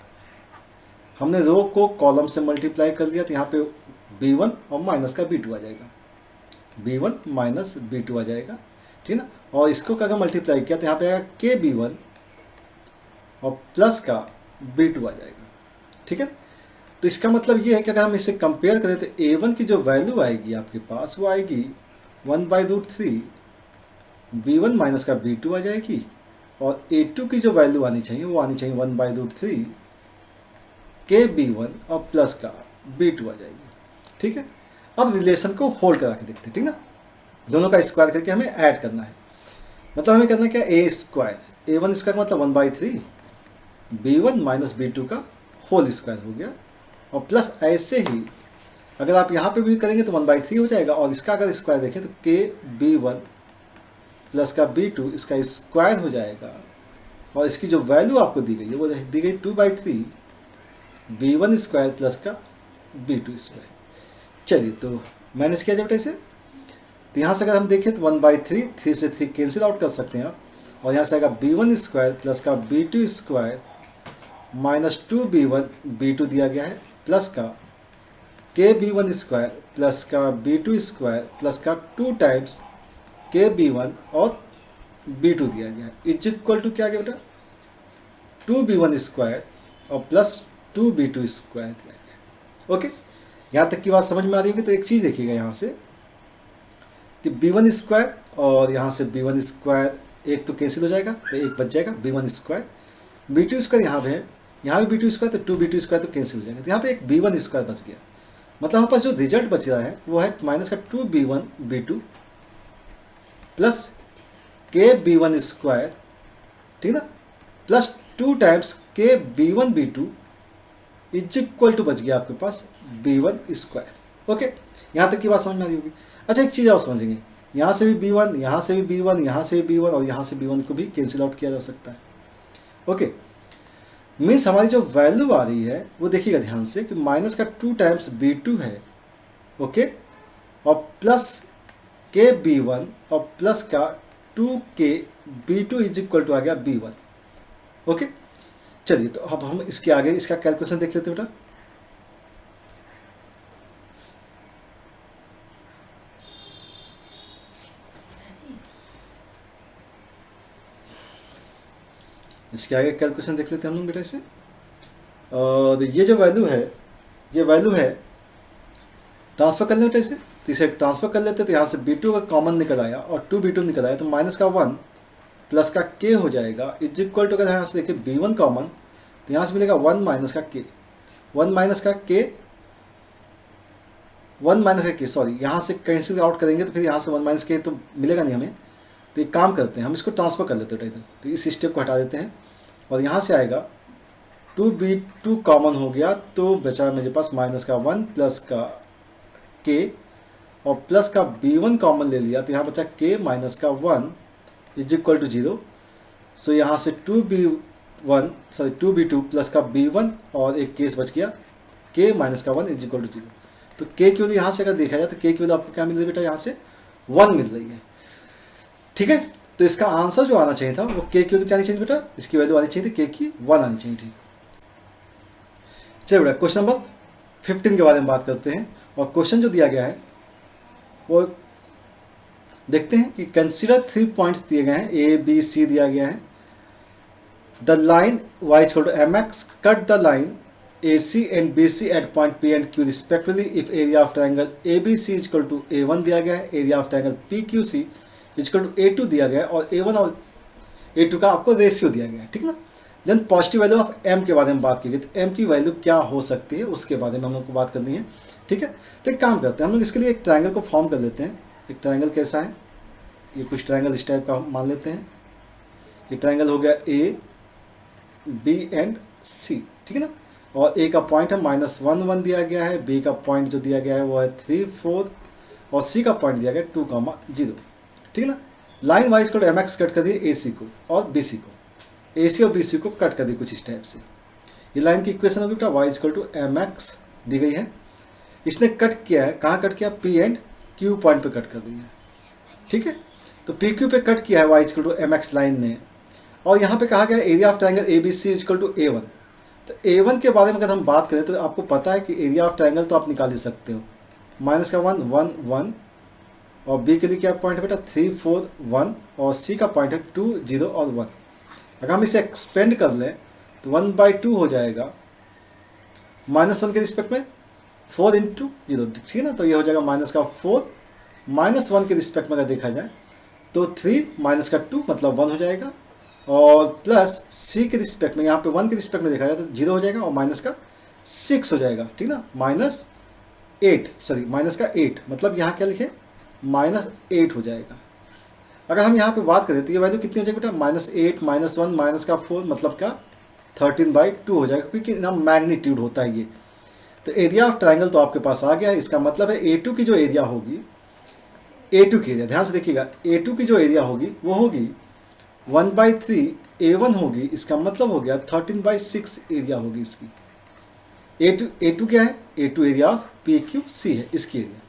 Speaker 1: हमने रो को कॉलम से मल्टीप्लाई कर दिया तो यहाँ पे b1 और माइनस का b2 आ जाएगा, b1 माइनस b2 आ जाएगा, ठीक ना। और इसको अगर मल्टीप्लाई किया तो यहाँ पे आएगा के b1 और प्लस का b2 आ जाएगा, ठीक है। तो इसका मतलब ये है कि अगर हम इसे कंपेयर करें तो a1 की जो वैल्यू आएगी आपके पास वो आएगी 1/√3, b1 माइनस का b2 आ जाएगी और a2 की जो वैल्यू आनी चाहिए वो आनी चाहिए 1/√3 के b1 और प्लस का b2 आ जाएगी, ठीक है। अब रिलेशन को होल्ड करा के देखते हैं, ठीक ना। दोनों का स्क्वायर करके हमें ऐड करना है, मतलब हमें करना क्या, a स्क्वायर, a1 स्क्वायर मतलब 1/3 b1 माइनस b2 का होल स्क्वायर हो गया और प्लस ऐसे ही अगर आप यहाँ पे भी करेंगे तो 1/3 हो जाएगा और इसका अगर स्क्वायर देखें तो के b1 प्लस का b2 इसका स्क्वायर हो जाएगा और इसकी जो वैल्यू आपको दी गई है वो दी गई 2/3 b1 स्क्वायर प्लस का b2 स्क्वायर। चलिए तो मैनेज किया जाए बेटा इसे। तो यहाँ से अगर हम देखें तो 1/3, 3 से 3 कैंसिल आउट कर सकते हैं आप और यहाँ से आएगा b1 स्क्वायर प्लस का b2 square minus 2b1 b2 दिया गया है प्लस का के b1 स्क्वायर प्लस का b2 स्क्वायर प्लस का 2 टाइम्स के b1 और b2 दिया गया है इज इक्वल टू क्या आ गया बेटा 2b1 स्क्वायर और प्लस 2b2 स्क्वायर दिया गया। ओके, यहाँ तक की बात समझ में आ रही होगी। तो एक चीज़ देखिएगा यहाँ से कि b1 स्क्वायर और यहाँ से b1 स्क्वायर एक तो कैंसिल हो जाएगा तो एक बच जाएगा b1 स्क्वायर, b2 स्क्वायर यहाँ पे है, यहाँ भी b2 स्क्वायर तो 2b2 स्क्वायर तो कैंसिल हो जाएगा तो यहाँ पे एक b1 स्क्वायर बच गया। मतलब हमारे पास जो रिजल्ट बच रहा है वो है माइनस का 2b1 b2 प्लस के b1 स्क्वायर, ठीक ना, प्लस 2 टाइम्स के b1 b2 is equal to बच गया आपके पास b1 स्क्वायर। ओके, यहाँ तक की बात समझ में आ रही होगी। अच्छा एक चीज़ और समझेंगे, यहाँ से भी b1, यहाँ से भी b1, यहाँ से भी b1 और यहाँ से b1 को भी कैंसिल आउट किया जा सकता है। ओके, मीन्स हमारी जो वैल्यू आ रही है वो देखिएगा ध्यान से कि माइनस का 2 टाइम्स b2 है, ओके, और प्लस के b1 और प्लस का 2 के b2 इज इक्वल टू आ गया b1। ओके, चलिए तो अब हम इसके आगे इसका कैलकुलेशन देख लेते हैं बेटा। इसके आगे कैलकुलेशन देख लेते हैं हम लोग बेटा इसे। और ये जो वैल्यू है ये वैल्यू है ट्रांसफर कर लेते इसे, तो इसे ट्रांसफर कर लेते तो यहाँ से b2 का कॉमन निकल आया और 2b2 निकल आया तो माइनस का 1 प्लस का k हो जाएगा इज इक्वल टू, अगर यहाँ से देखिए b1 कॉमन तो यहाँ से मिलेगा 1 माइनस का k, 1 माइनस का k, 1 माइनस का k, सॉरी यहाँ से कैंसिल आउट करेंगे तो फिर यहाँ से 1 माइनस k तो मिलेगा नहीं हमें। तो एक काम करते हैं हम इसको ट्रांसफर कर लेते हैं इधर, तो इस स्टेप को हटा देते हैं और यहाँ से आएगा 2b2 कॉमन हो गया तो बचा मेरे पास माइनस का 1 प्लस का k और प्लस का b1 कॉमन ले लिया तो यहाँ बचा k माइनस का 1 इज इक्वल टू 0। सो यहाँ से 2b2 प्लस का b1 और एक केस बच गया k माइनस का 1 इज इक्वल टू 0। तो k की वैल्यू यहाँ से अगर देखा जाए तो k की वैल्यू आपको क्या मिल रही है बेटा, यहाँ से 1 मिल रही है, ठीक है। तो इसका आंसर जो आना चाहिए था वो k की वैल्यू क्या आनी चाहिए बेटा, इसकी वैल्यू आनी चाहिए थी k की 1 आनी चाहिए, ठीक। चलिए बेटा क्वेश्चन नंबर 15 के बारे में बात करते हैं और क्वेश्चन जो दिया गया है वो देखते हैं कि कंसीडर 3 पॉइंट्स दिए गए हैं, a b c दिया गया है। The line y equal to mx cut the line AC and BC at point P and Q respectively if area of triangle ABC is equal to A1 दिया गया है, area of triangle PQC is equal to A2 दिया गया है और A1 और A2 का आपको रेशियो दिया गया है, ठीक ना। Then positive value of M के बारे में बात की गई, तो M की वैल्यू क्या हो सकती है उसके बारे में हम लोग को बात करनी है, ठीक है। तो एक काम करते हैं हम लोग इसके लिए एक ट्रायंगल को फॉर्म कर लेते हैं। एक ट्रायंगल कैसा है, ये कुछ ट्रायंगल इस टाइप का मान लेते हैं। ये ट्रायंगल हो गया A B एंड C, ठीक है ना। और A का पॉइंट है -1 1 दिया गया है, B का पॉइंट जो दिया गया है वो है 3 4 और C का पॉइंट दिया गया है 2 0, ठीक है ना। लाइन वाइज को MX कट कर दिए AC को और BC को, AC और BC को कट कर दिए कुछ इस टाइप से, ये लाइन की इक्वेशन होगी बेटा y equal to m x दी गई है। इसने कट किया है, कहाँ कट किया, P एंड Q पॉइंट पे कट कर दिया है, ठीक है। तो PQ पे कट किया है y equal to m x line ने, और यहाँ पे कहा गया area of triangle ABC equal to A1। तो A1 के बारे में अगर हम बात करें तो आपको पता है कि एरिया ऑफ ट्राइंगल तो आप निकाल ही सकते हो, माइनस का 1 1 1, और B के लिए क्या पॉइंट है बेटा 3 4 1, और C का पॉइंट है 2 0 और 1। अगर हम इसे एक्सपेंड कर लें तो 1/2 हो जाएगा, -1 के रिस्पेक्ट में 4 इंटू 0, ठीक है ना। तो ये हो जाएगा माइनस का 4, -1 के रिस्पेक्ट में अगर देखा जाए तो 3 माइनस का 2 मतलब 1 हो जाएगा, और प्लस C के रिस्पेक्ट में, यहाँ पे 1 के रिस्पेक्ट में देखा जाए तो 0 हो जाएगा, और माइनस का 6 हो जाएगा, ठीक ना, माइनस का 8, मतलब यहाँ क्या लिखे -8 हो जाएगा। अगर हम यहाँ पे बात करें तो ये वैल्यू कितनी हो जाएगी बेटा, -8 -1 माइनस का 4 मतलब क्या 13/2 हो जाएगा, क्योंकि ना मैग्नीट्यूड होता है ये। तो एरिया ऑफ ट्राइंगल तो आपके पास आ गया है। इसका मतलब है A2 की जो एरिया होगी, A2 की एरिया ध्यान से देखिएगा, A2 की जो एरिया होगी वो होगी 1/3 A1 होगी, इसका मतलब हो गया 13/6 एरिया होगी इसकी। A2 क्या है, A2 एरिया ऑफ PQC है इसकी एरिया।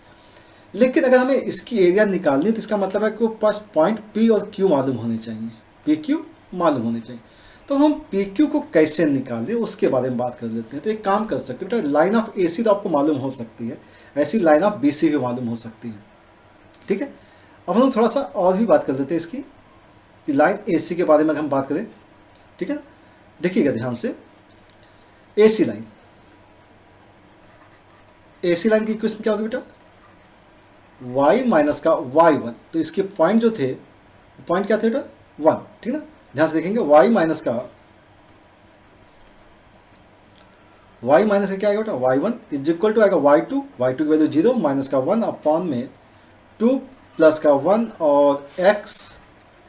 Speaker 1: लेकिन अगर हमें इसकी एरिया निकालनी है तो इसका मतलब है कि वो पास पॉइंट P और Q मालूम होने चाहिए, PQ मालूम होने चाहिए। तो हम PQ को कैसे निकालें उसके बारे में बात कर लेते हैं। तो एक काम कर सकते हैं बेटा, लाइन ऑफ AC तो आपको मालूम हो सकती है, ऐसी लाइन ऑफ BC भी मालूम हो सकती है, ठीक है। अब हम थोड़ा सा और भी बात कर लेते हैं इसकी, कि लाइन AC के बारे में अगर हम बात करें, ठीक है ना। देखिएगा ध्यान से, AC लाइन की इक्वेशन क्या होगी बेटा, y माइनस का y1। तो इसके पॉइंट जो थे, पॉइंट क्या थे बेटा 1, ठीक है ना। ध्यान से देखेंगे y माइनस का क्या आएगा बेटा y1 इज इक्वल टू आएगा y2 की वैल्यू 0 माइनस का 1 अपॉन में 2 प्लस का 1 और x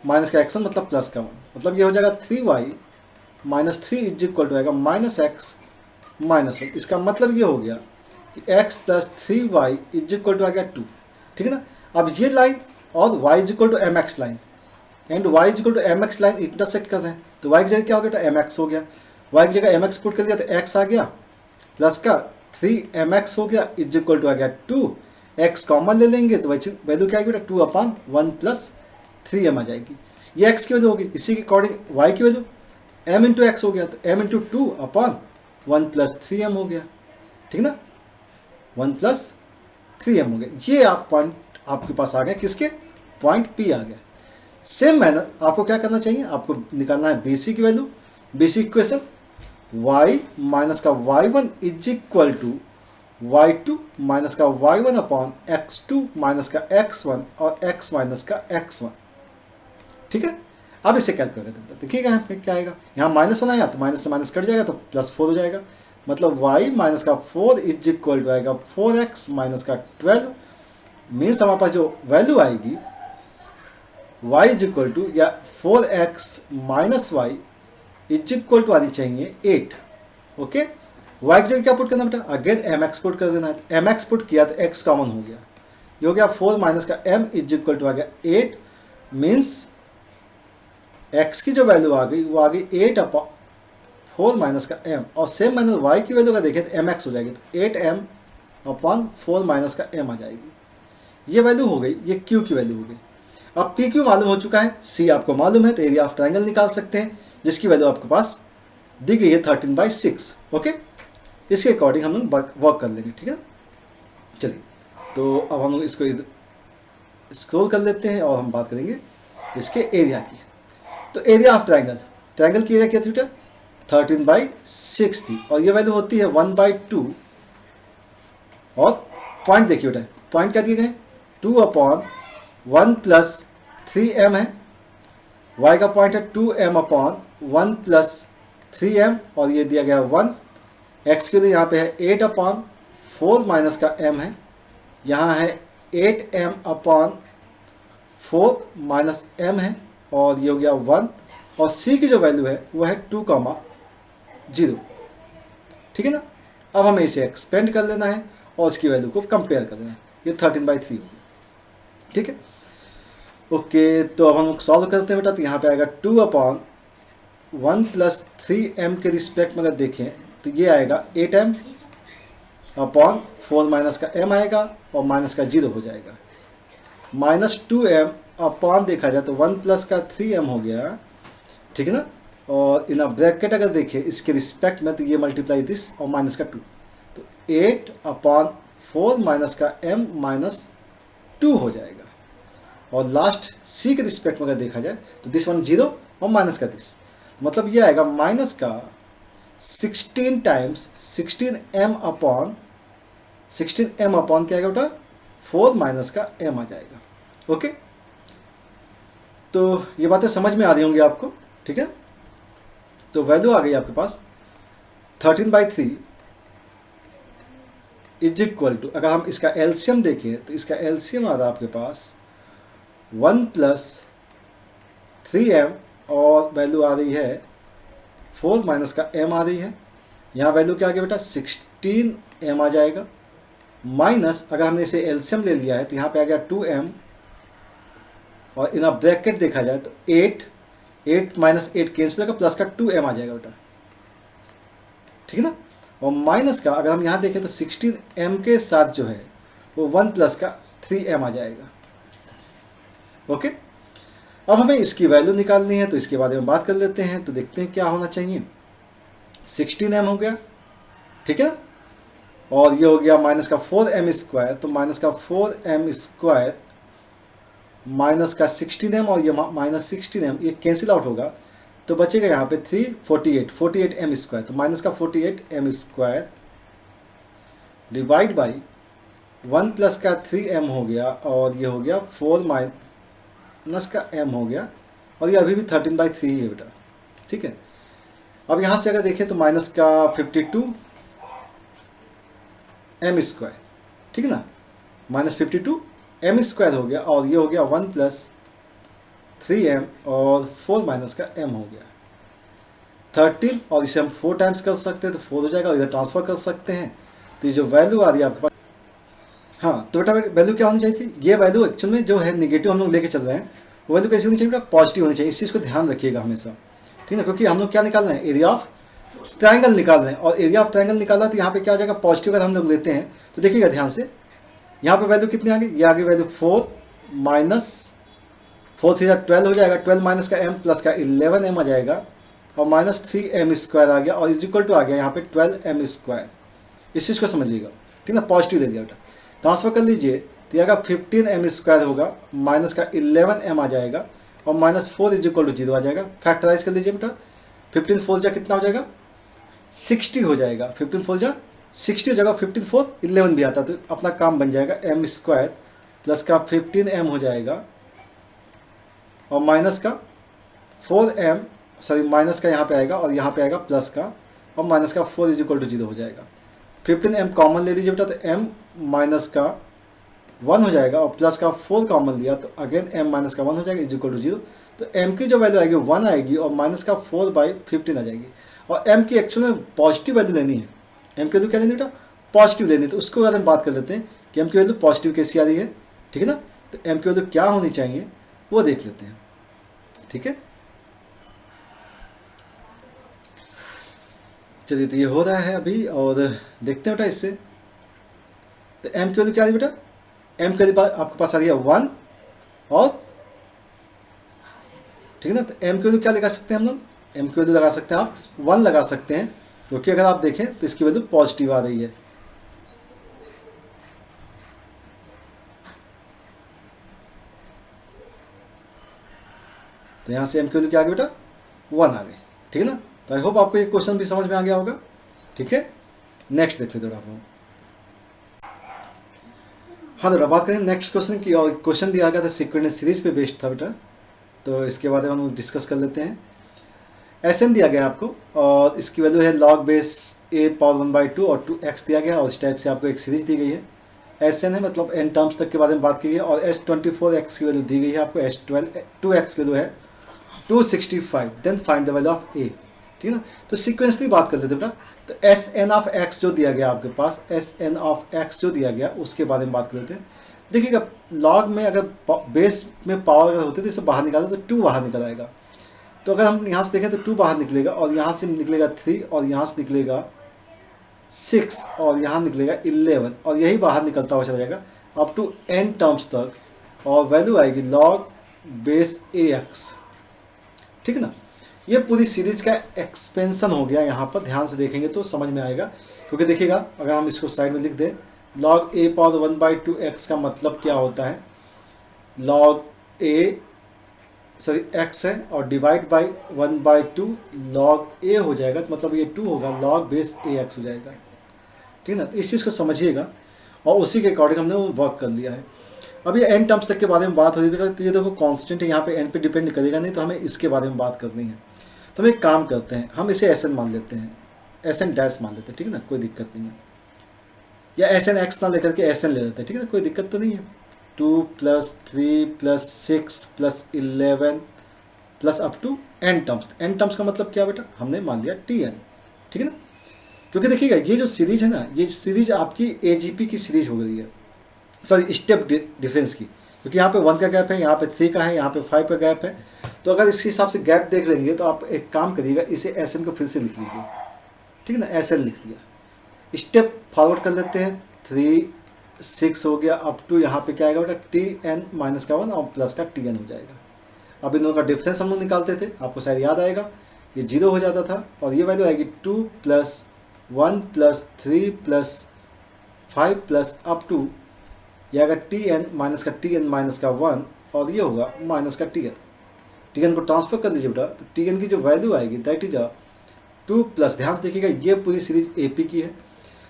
Speaker 1: माइनस का x1 मतलब प्लस का 1, मतलब ये हो जाएगा 3y minus 3 is equal to आएगा माइनस x माइनस 1। इसका मतलब ये हो गया कि x plus 3y is equal to आ गया 2, ठीक है ना। अब ये लाइन और y is equal to m x line and y is equal to m x line intersect कर रहे हैं, तो y की जगह क्या हो गया, एम एक्स हो गया। y की जगह एम एक्स पुट कर दिया तो x आ गया, प्लस का 3mx हो गया इज इक्वल टू आ गया 2, x कॉमन ले लेंगे तो वैल्यू क्या आएगी बेटा 2/1 प्लस 3m आ जाएगी। ये x की वैल्यू होगी, इसी के अकॉर्डिंग y की वैल्यू m इंटू एक्स हो गया, तो m इंटू 2/1 प्लस 3m हो गया, ठीक ना, 1 प्लस 3m हो गया। ये आप पॉइंट आपके पास आ गया, किसके, पॉइंट P आ गया। सेम मैनर आपको क्या करना चाहिए, आपको निकालना है BC की value. BC equation y minus का y1 is equal to y2 minus का y1 अपॉन x2 माइनस का x1 और x माइनस का x1, ठीक है। अब इसे कैलकुलेट करते हैं, देखिएगा यहाँ पे क्या आएगा, यहाँ -1 आया तो माइनस से माइनस कट जाएगा तो +4 हो जाएगा, मतलब y माइनस का 4 इज इक्वल टू आएगा 4x माइनस का 12। मीन्स हमारे पास जो वैल्यू आएगी y इज इक्वल टू या 4x minus y is equal to आनी चाहिए 8, ओके। y की जगह क्या पुट करना बेटा, अगेन mx पुट कर देना है, तो mx पुट किया तो x कॉमन हो गया, ये हो गया 4 माइनस का m इज इक्वल टू आ गया 8। मीन्स x की जो वैल्यू आ गई वो आ गई 8/4 माइनस का m, और सेम मैंने y की वैल्यू का देखें तो mx हो जाएगी, तो 8m/4 माइनस का m आ जाएगी। ये वैल्यू हो गई, ये q की वैल्यू हो गई। अब PQ मालूम हो चुका है, C आपको मालूम है, तो एरिया ऑफ ट्राइंगल निकाल सकते हैं जिसकी वैल्यू आपके पास दी गई है 13/6, ओके। इसके अकॉर्डिंग हम लोग वर्क कर लेंगे, ठीक है ना। चलिए, तो अब हम लोग इसको स्क्रॉल कर लेते हैं और हम बात करेंगे इसके एरिया की। तो एरिया ऑफ ट्राइंगल की एरिया क्या थी बेटा, 13/6 थी, और ये वैल्यू होती है 1/2, और पॉइंट देखिए बेटा, पॉइंट क्या दिए गए 2/1 प्लस 3m है, y का पॉइंट है 2m/1 प्लस 3m, और ये दिया गया 1। x के लिए यहाँ पे है 8/4 माइनस का m है, यहाँ है 8m/4 माइनस m है, और ये हो गया 1, और c की जो वैल्यू है वो है 2,0, ठीक है ना। अब हमें इसे एक्सपेंड कर लेना है और इसकी वैल्यू को कंपेयर कर लेना है, ये 13/3 होगी, ठीक है। ओके, तो अब हम लोग सॉल्व करते हैं बेटा, तो यहाँ पे आएगा 2/, 1 प्लस 3m के रिस्पेक्ट में अगर देखें तो ये आएगा 8m अपॉन 4 माइनस का m आएगा और माइनस का 0 हो जाएगा, माइनस 2m अपॉन देखा जाए तो 1 प्लस का 3m हो गया, ठीक है ना। और इन ब्रैकेट अगर देखें इसके रिस्पेक्ट में तो ये मल्टीप्लाई दिस और माइनस का 2, तो 8 अपॉन 4 माइनस का m माइनस 2 हो जाएगा। और लास्ट c के रिस्पेक्ट में अगर देखा जाए तो दिस 1 0 और माइनस का दिस, मतलब ये आएगा माइनस का 16 टाइम्स 16m अपॉन क्या आएगा बेटा 4 माइनस का m आ जाएगा। ओके, तो ये बातें समझ में आ रही होंगी आपको, ठीक है। तो वैल्यू आ गई आपके पास 13/3 इज इक्वल टू, अगर हम इसका एलसीएम देखें तो इसका एलसीएम आ रहा है आपके पास 1 प्लस 3m और वैल्यू आ रही है 4 माइनस का m आ रही है। यहाँ वैल्यू क्या आ गया बेटा 16m आ जाएगा, माइनस अगर हमने इसे एलसीएम ले लिया है तो यहाँ पे आ गया 2m और इन ब्रैकेट देखा जाए तो 8 माइनस 8 कैंसिल होगा, प्लस का 2m आ जाएगा बेटा, ठीक है ना। और माइनस का अगर हम यहाँ देखें तो 16m के साथ जो है वो 1 प्लस का 3m आ जाएगा। ओके, अब हमें इसकी वैल्यू निकालनी है तो इसके बारे में बात कर लेते हैं। तो देखते हैं क्या होना चाहिए, 16m हो गया, ठीक है, और ये हो गया माइनस का 4m स्क्वायर, तो माइनस का 4m स्क्वायर माइनस का 16m और ये माइनस 16m ये कैंसिल आउट होगा तो बचेगा यहाँ पे 48m स्क्वायर, तो माइनस का 48m square divide by 1 plus का 3m हो गया और ये हो गया 4 माइनस का m हो गया और ये अभी भी 13/3 ही है बेटा, ठीक है। अब यहाँ से अगर देखें तो माइनस का 52m स्क्वायर, ठीक है ना, माइनस 52m स्क्वायर हो गया और ये हो गया 1 प्लस 3m और 4 माइनस का m हो गया 13, और इसे हम 4 टाइम्स कर सकते हैं तो 4 हो जाएगा और इधर ट्रांसफर कर सकते हैं। तो ये जो वैल्यू आ रही है आपके पास, हाँ, तो बेटा वैल्यू क्या होनी चाहिए थी, ये वैल्यू एक्चुअल में जो है निगेटिव हम लोग लेके चल रहे हैं, वो वैल्यू कैसी होनी चाहिए बेटा पॉजिटिव होनी चाहिए। इस चीज़ को ध्यान रखिएगा हमेशा, ठीक है, क्योंकि हम लोग क्या निकाल रहे हैं एरिया ऑफ ट्रायंगल निकाल रहे हैं और एरिया ऑफ ट्रायंगल निकाला तो यहाँ पे क्या आ जाएगा पॉजिटिव अगर हम लोग लेते हैं तो देखिएगा ध्यान से, यहाँ पे वैल्यू कितनी आ गई, ये आ गई वैल्यू 4 माइनस 4 3 12 हो जाएगा, 12 माइनस का m प्लस का 11m आ जाएगा और माइनस 3m स्क्वायर आ गया और इज इक्वल टू आ गया यहाँ पे 12m स्क्वायर। इस चीज़ को समझिएगा, ठीक है ना, पॉजिटिव दे दिया बेटा, ट्रांसफर कर लीजिए तो ये आएगा 15m स्क्वायर होगा, माइनस का 11m आ जाएगा और माइनस 4 इज इक्वल टू 0 आ जाएगा। फैक्टराइज कर लीजिए बेटा, 15 4 जा कितना हो जाएगा 60 हो जाएगा, 15 4 जा 60 हो जाएगा, 15 4 11 भी आता तो अपना काम बन जाएगा m स्क्वायर प्लस का 15m हो जाएगा और माइनस का 4m, सॉरी माइनस का यहाँ पे आएगा और यहाँ पे आएगा प्लस का और माइनस का 4 इज इक्वल टू 0 हो जाएगा। 15m कॉमन ले लीजिए बेटा तो m माइनस का 1 हो जाएगा और प्लस का 4 कॉमन लिया तो अगेन m माइनस का 1 हो जाएगा इज इक्वल टू 0। तो m की जो वैल्यू आएगी 1 आएगी और माइनस का 4/15 आ जाएगी और m की एक्चुअल में पॉजिटिव वैल्यू लेनी है, m की वैल्यू क्या लेनी बेटा पॉजिटिव लेनी है। तो उसको अगर हम बात कर लेते हैं कि m की वैल्यू पॉजिटिव कैसी आ रही है, ठीक है ना, तो m की वैल्यू क्या होनी चाहिए वो देख लेते हैं, ठीक है। चलिए, तो ये हो रहा है अभी और देखते हैं बेटा इससे, तो m की वैल्यू क्या आ रही है बेटा, m की वैल्यू आपके पास आ रही है 1 और, ठीक है ना, तो m की वैल्यू क्या लगा सकते हैं हम लोग, m की वैल्यू लगा सकते हैं आप 1 लगा सकते हैं क्योंकि अगर आप देखें तो इसकी वैल्यू पॉजिटिव आ रही है। तो यहाँ से m की वैल्यू क्या आ गई बेटा 1 आ गई, ठीक है ना। तो आई होप आपको ये क्वेश्चन भी समझ में आ गया होगा, ठीक है। नेक्स्ट देखते हैं आप लोग, हाँ बेटा बात करें नेक्स्ट क्वेश्चन की, और क्वेश्चन दिया गया था सीक्वेंस सीरीज पे बेस्ड था बेटा, तो इसके बारे में हम डिस्कस कर लेते हैं। Sn दिया गया आपको और इसकी वैल्यू है log बेस a पावर 1/2 और 2x दिया गया और इस टाइप से आपको एक सीरीज दी गई है। Sn है मतलब n टर्म्स तक के बारे में बात की गई है और S24x की वैल्यू दी गई है आपको, S2x की वैल्यू है 265, then find the value of a, ठीक है ना। तो सीक्वेंसली बात कर लेते हैं बेटा, तो Sn ऑफ x जो दिया गया आपके पास, Sn ऑफ x जो दिया गया उसके बारे में बात कर लेते हैं। देखिएगा लॉग में अगर बेस में पावर अगर होती है तो इसे बाहर निकाले तो 2 बाहर निकल आएगा, तो तो अगर हम यहाँ से देखें तो 2 बाहर निकलेगा और यहाँ से निकलेगा 3 और यहाँ से निकलेगा 6 और यहाँ निकलेगा 11 और यही बाहर निकलता हुआ चला जाएगा अप टू n टर्म्स तक, और वैल्यू आएगी log बेस ax। ठीक है ना। ये पूरी सीरीज का एक्सपेंशन हो गया। यहाँ पर ध्यान से देखेंगे तो समझ में आएगा, क्योंकि देखिएगा अगर हम इसको साइड में लिख दें log a पावर 1/2x का मतलब क्या होता है, log a सॉरी x है और डिवाइड बाई 1/2 log a हो जाएगा, तो मतलब ये 2 होगा, log बेस ax हो जाएगा। ठीक है ना। तो इस चीज़ को समझिएगा और उसी के अकॉर्डिंग हमने वो वर्क कर लिया है। अब ये n टर्म्स तक के बारे में बात हो रही है, तो ये देखो कांस्टेंट है, यहाँ पे n पे डिपेंड करेगा नहीं, तो हमें इसके बारे में बात करनी है। तो हम एक काम करते हैं, हम इसे Sn मान लेते हैं, Sn डैश मान लेते हैं। ठीक है ना, कोई दिक्कत नहीं है, या Sn x ना लेकर के Sn ले लेते हैं। ठीक है ना, कोई दिक्कत तो नहीं है। 2 + 3 + 6 + 11 plus up to n terms. n terms का मतलब क्या बेटा, हमने मान लिया Tn। ठीक है ना, क्योंकि देखिएगा ये जो सीरीज है ना, ये सीरीज आपकी AGP की सीरीज हो गई है, सॉरी स्टेप डिफरेंस की, क्योंकि यहाँ पे 1 का गैप है, यहाँ पे 3 का है, यहाँ पे 5 का गैप है। तो अगर इसके हिसाब से गैप देख लेंगे तो आप एक काम करिएगा, इसे Sn को फिर से लिख लीजिए। ठीक है ना, Sn लिख दिया, स्टेप फॉरवर्ड कर लेते हैं। 3 6 हो गया, अप टू यहाँ पे क्या आएगा बेटा, Tn माइनस का 1 और प्लस का Tn हो जाएगा। अब इन दोनों का डिफरेंस हम लोग निकालते थे, आपको शायद याद आएगा, ये 0 हो जाता था और ये वैल्यू आएगी 2 + 1 + 3 + 5 प्लस अप टू ये आएगा Tn माइनस का Tn माइनस का 1 और ये होगा माइनस का Tn। Tn को ट्रांसफर कर लीजिए बेटा, तो Tn की जो वैल्यू आएगी दैट इज 2 प्लस, ध्यान से देखिएगा ये पूरी सीरीज AP की है,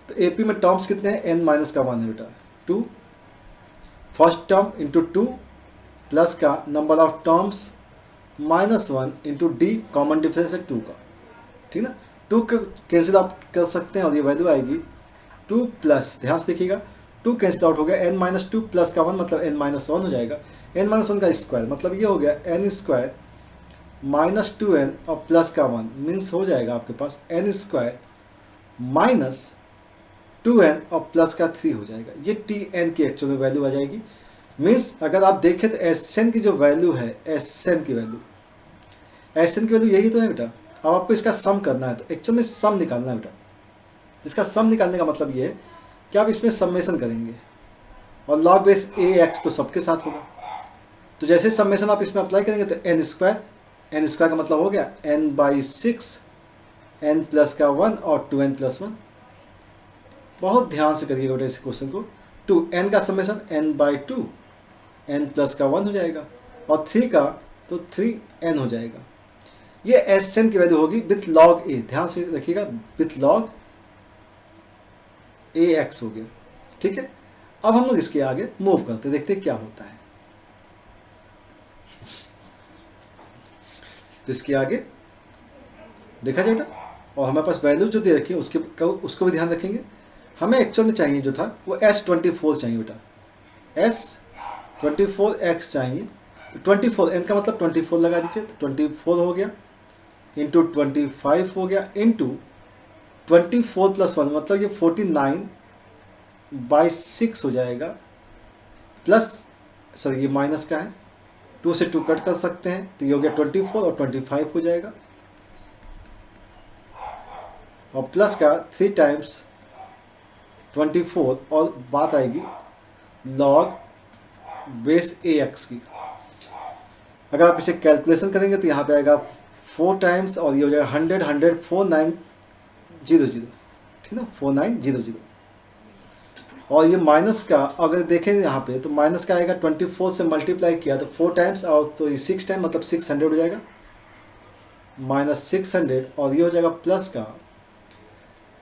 Speaker 1: तो AP में टर्म्स कितने हैं, n माइनस का 1 है बेटा, 2 फर्स्ट टर्म इंटू 2 प्लस का number of terms -1 into d, common difference है 2 का। ठीक ना, 2 को कैंसिल आप कर सकते हैं और ये वैल्यू आएगी 2 प्लस, ध्यान से देखिएगा 2 कैंसिल आउट हो गया, n-2 प्लस का 1 मतलब n-1 हो जाएगा, n-1 का स्क्वायर मतलब ये हो गया n² -2n और प्लस का 1 मीन्स हो जाएगा आपके पास n² -2n और प्लस का 3 हो जाएगा। ये Tn की एक्चुअल वैल्यू आ जाएगी। मीन्स अगर आप देखें तो Sn की जो वैल्यू है, Sn की वैल्यू यही तो है बेटा। अब आपको इसका सम करना है, तो एक्चुअल में सम निकालना है बेटा। इसका सम निकालने का मतलब ये है कि आप इसमें सम्मेशन करेंगे और log बेस ax तो सबके साथ होगा, तो जैसे सम्मेशन आप इसमें अप्लाई करेंगे तो n² का मतलब हो गया n/6 n प्लस का 1 और 2n + 1। बहुत ध्यान से करिएगा बेटा इस क्वेश्चन को। 2n का सम्मेशन n/2 n प्लस का 1 हो जाएगा और 3 का तो 3n हो जाएगा। ये Sn की वैल्यू होगी विथ log a, ध्यान से रखिएगा, विथ log ax हो गया। ठीक है, अब हम लोग इसके आगे मूव करते देखते क्या होता है। तो इसके आगे देखा जाए बेटा, और हमारे पास वैल्यू जो दे रखी है उसको भी ध्यान रखेंगे। हमें एक्चुअल में चाहिए जो था वो S24 चाहिए बेटा, S24x चाहिए। तो 24 n का मतलब 24 लगा दीजिए, तो 24 हो गया इंटू 25 हो गया इंटू 24 + 1 मतलब ये 49/6 हो जाएगा, प्लस सॉरी ये माइनस का है, 2 से 2 कट कर सकते हैं, तो ये हो गया 24 और 25 हो जाएगा और प्लस का 3 टाइम्स 24 और बात आएगी log बेस ax की। अगर आप इसे कैलकुलेशन करेंगे तो यहाँ पे आएगा 4 टाइम्स और ये हो जाएगा 100 4900। ठीक है ना, 4900 और ये माइनस का अगर देखें यहाँ पे तो माइनस का आएगा 24 से मल्टीप्लाई किया तो 4 टाइम्स और तो ये 6 टाइम मतलब 600 हो जाएगा, -600 और ये हो जाएगा प्लस का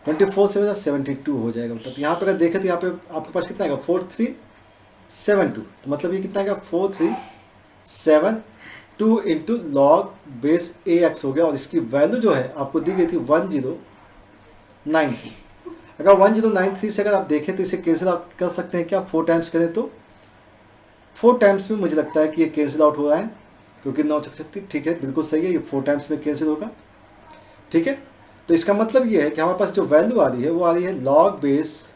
Speaker 1: 24 से 72 हो जाएगा। तो यहाँ पे अगर देखें तो यहाँ पे आपके पास कितना आएगा 4372, तो मतलब ये कितना आएगा 4372 इंटू लॉग बेस ax हो गया और इसकी वैल्यू जो है आपको दी गई थी 1093। अगर 1093 से अगर आप देखें तो इसे कैंसिल आउट कर सकते हैं क्या, 4 टाइम्स करें तो 4 टाइम्स में मुझे लगता है कि ये कैंसिल आउट हो रहा है क्योंकि 9 सकती, ठीक है बिल्कुल सही है, ये 4 टाइम्स में कैंसिल होगा। ठीक है, तो इसका मतलब ये है कि हमारे पास जो वैल्यू आ रही है वो आ रही है लॉग बेस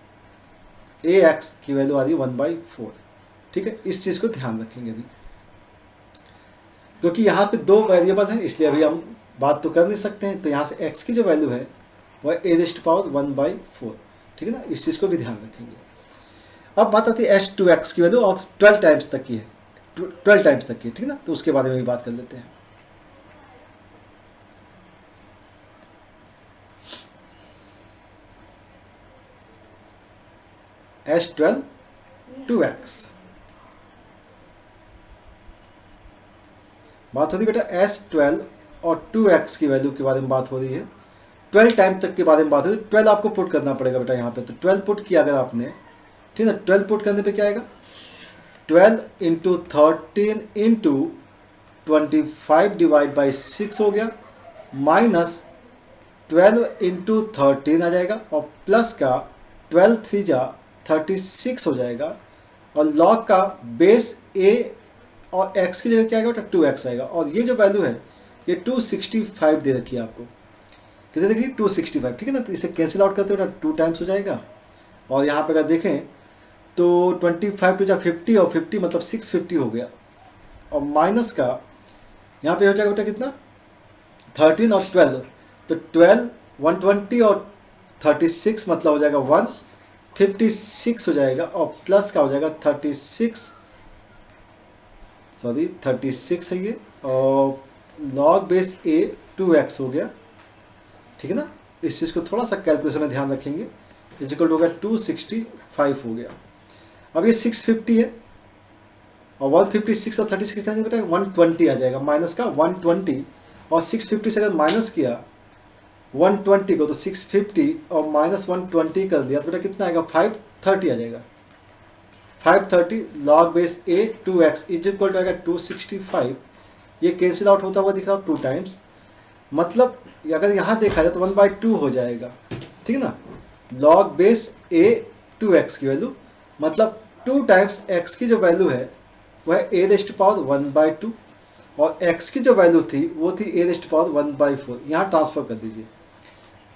Speaker 1: ax की वैल्यू आ रही है 1/4। ठीक है, इस चीज़ को ध्यान रखेंगे अभी। क्योंकि यहाँ पे दो वेरिएबल हैं इसलिए अभी हम बात तो कर नहीं सकते हैं, तो यहाँ से x की जो वैल्यू है वह a⁴, ठीक है ना, इस चीज़ को भी ध्यान रखेंगे। अब बात आती है h2x की वैल्यू और 12 टाइम्स तक की है, 12 टाइम्स तक की है, ठीक है ना, तो उसके बारे में भी बात कर लेते हैं। h12 2x बात हो रही बेटा h12 और 2x की वैल्यू के बारे में बात हो रही है, 12 टाइम तक के बारे में बात हो रही है। 12 आपको पुट करना पड़ेगा बेटा यहाँ पे, तो 12 पुट किया अगर आपने, ठीक है, 12 पुट करने पे क्या आएगा, 12 इंटू 13 इंटू 25 डिवाइड बाई 6 हो गया, माइनस 12 इंटू 13 आ जाएगा और प्लस का 12 3 जा 36 हो जाएगा, और लॉग का बेस a और x की जगह क्या आएगा बेटा 2x आएगा, और ये जो वैल्यू है ये 265 दे रखी है आपको, कितने देखिए 265, ठीक है ना, तो इसे कैंसिल आउट करते हो बेटा 2 टाइम्स हो जाएगा, और यहाँ पे अगर देखें तो 25 टू जा 50 और 50 मतलब 650 हो गया, और माइनस का यहाँ पे हो जाएगा बेटा कितना 13 और 12, तो 12 120 और 36 मतलब हो जाएगा 156 हो जाएगा, और प्लस का हो जाएगा 36 है ये, और लॉग बेस a 2x हो गया, ठीक है ना, इस चीज़ को थोड़ा सा कैलकुलेशन में ध्यान रखेंगे, इजिकल हो गया 265 हो गया। अब ये 650 है और 156 और 36 कितना बेटा 120 आ जाएगा, माइनस का 120, और 650 से अगर माइनस किया 120 को तो 650 और माइनस 120 कर दिया तो बेटा कितना आएगा 530 आ जाएगा, 530 log base a 2x is equal to आएगा 265, ये कैंसिल आउट होता हुआ दिख रहा है 2 टाइम्स, मतलब अगर यहाँ देखा जाए तो 1/2 हो जाएगा, ठीक है ना, लॉग बेस a 2x की वैल्यू, मतलब 2 टाइम्स x की जो वैल्यू है वह a⁴, और x की जो वैल्यू थी वो थी a⁴, यहाँ ट्रांसफ़र कर दीजिए।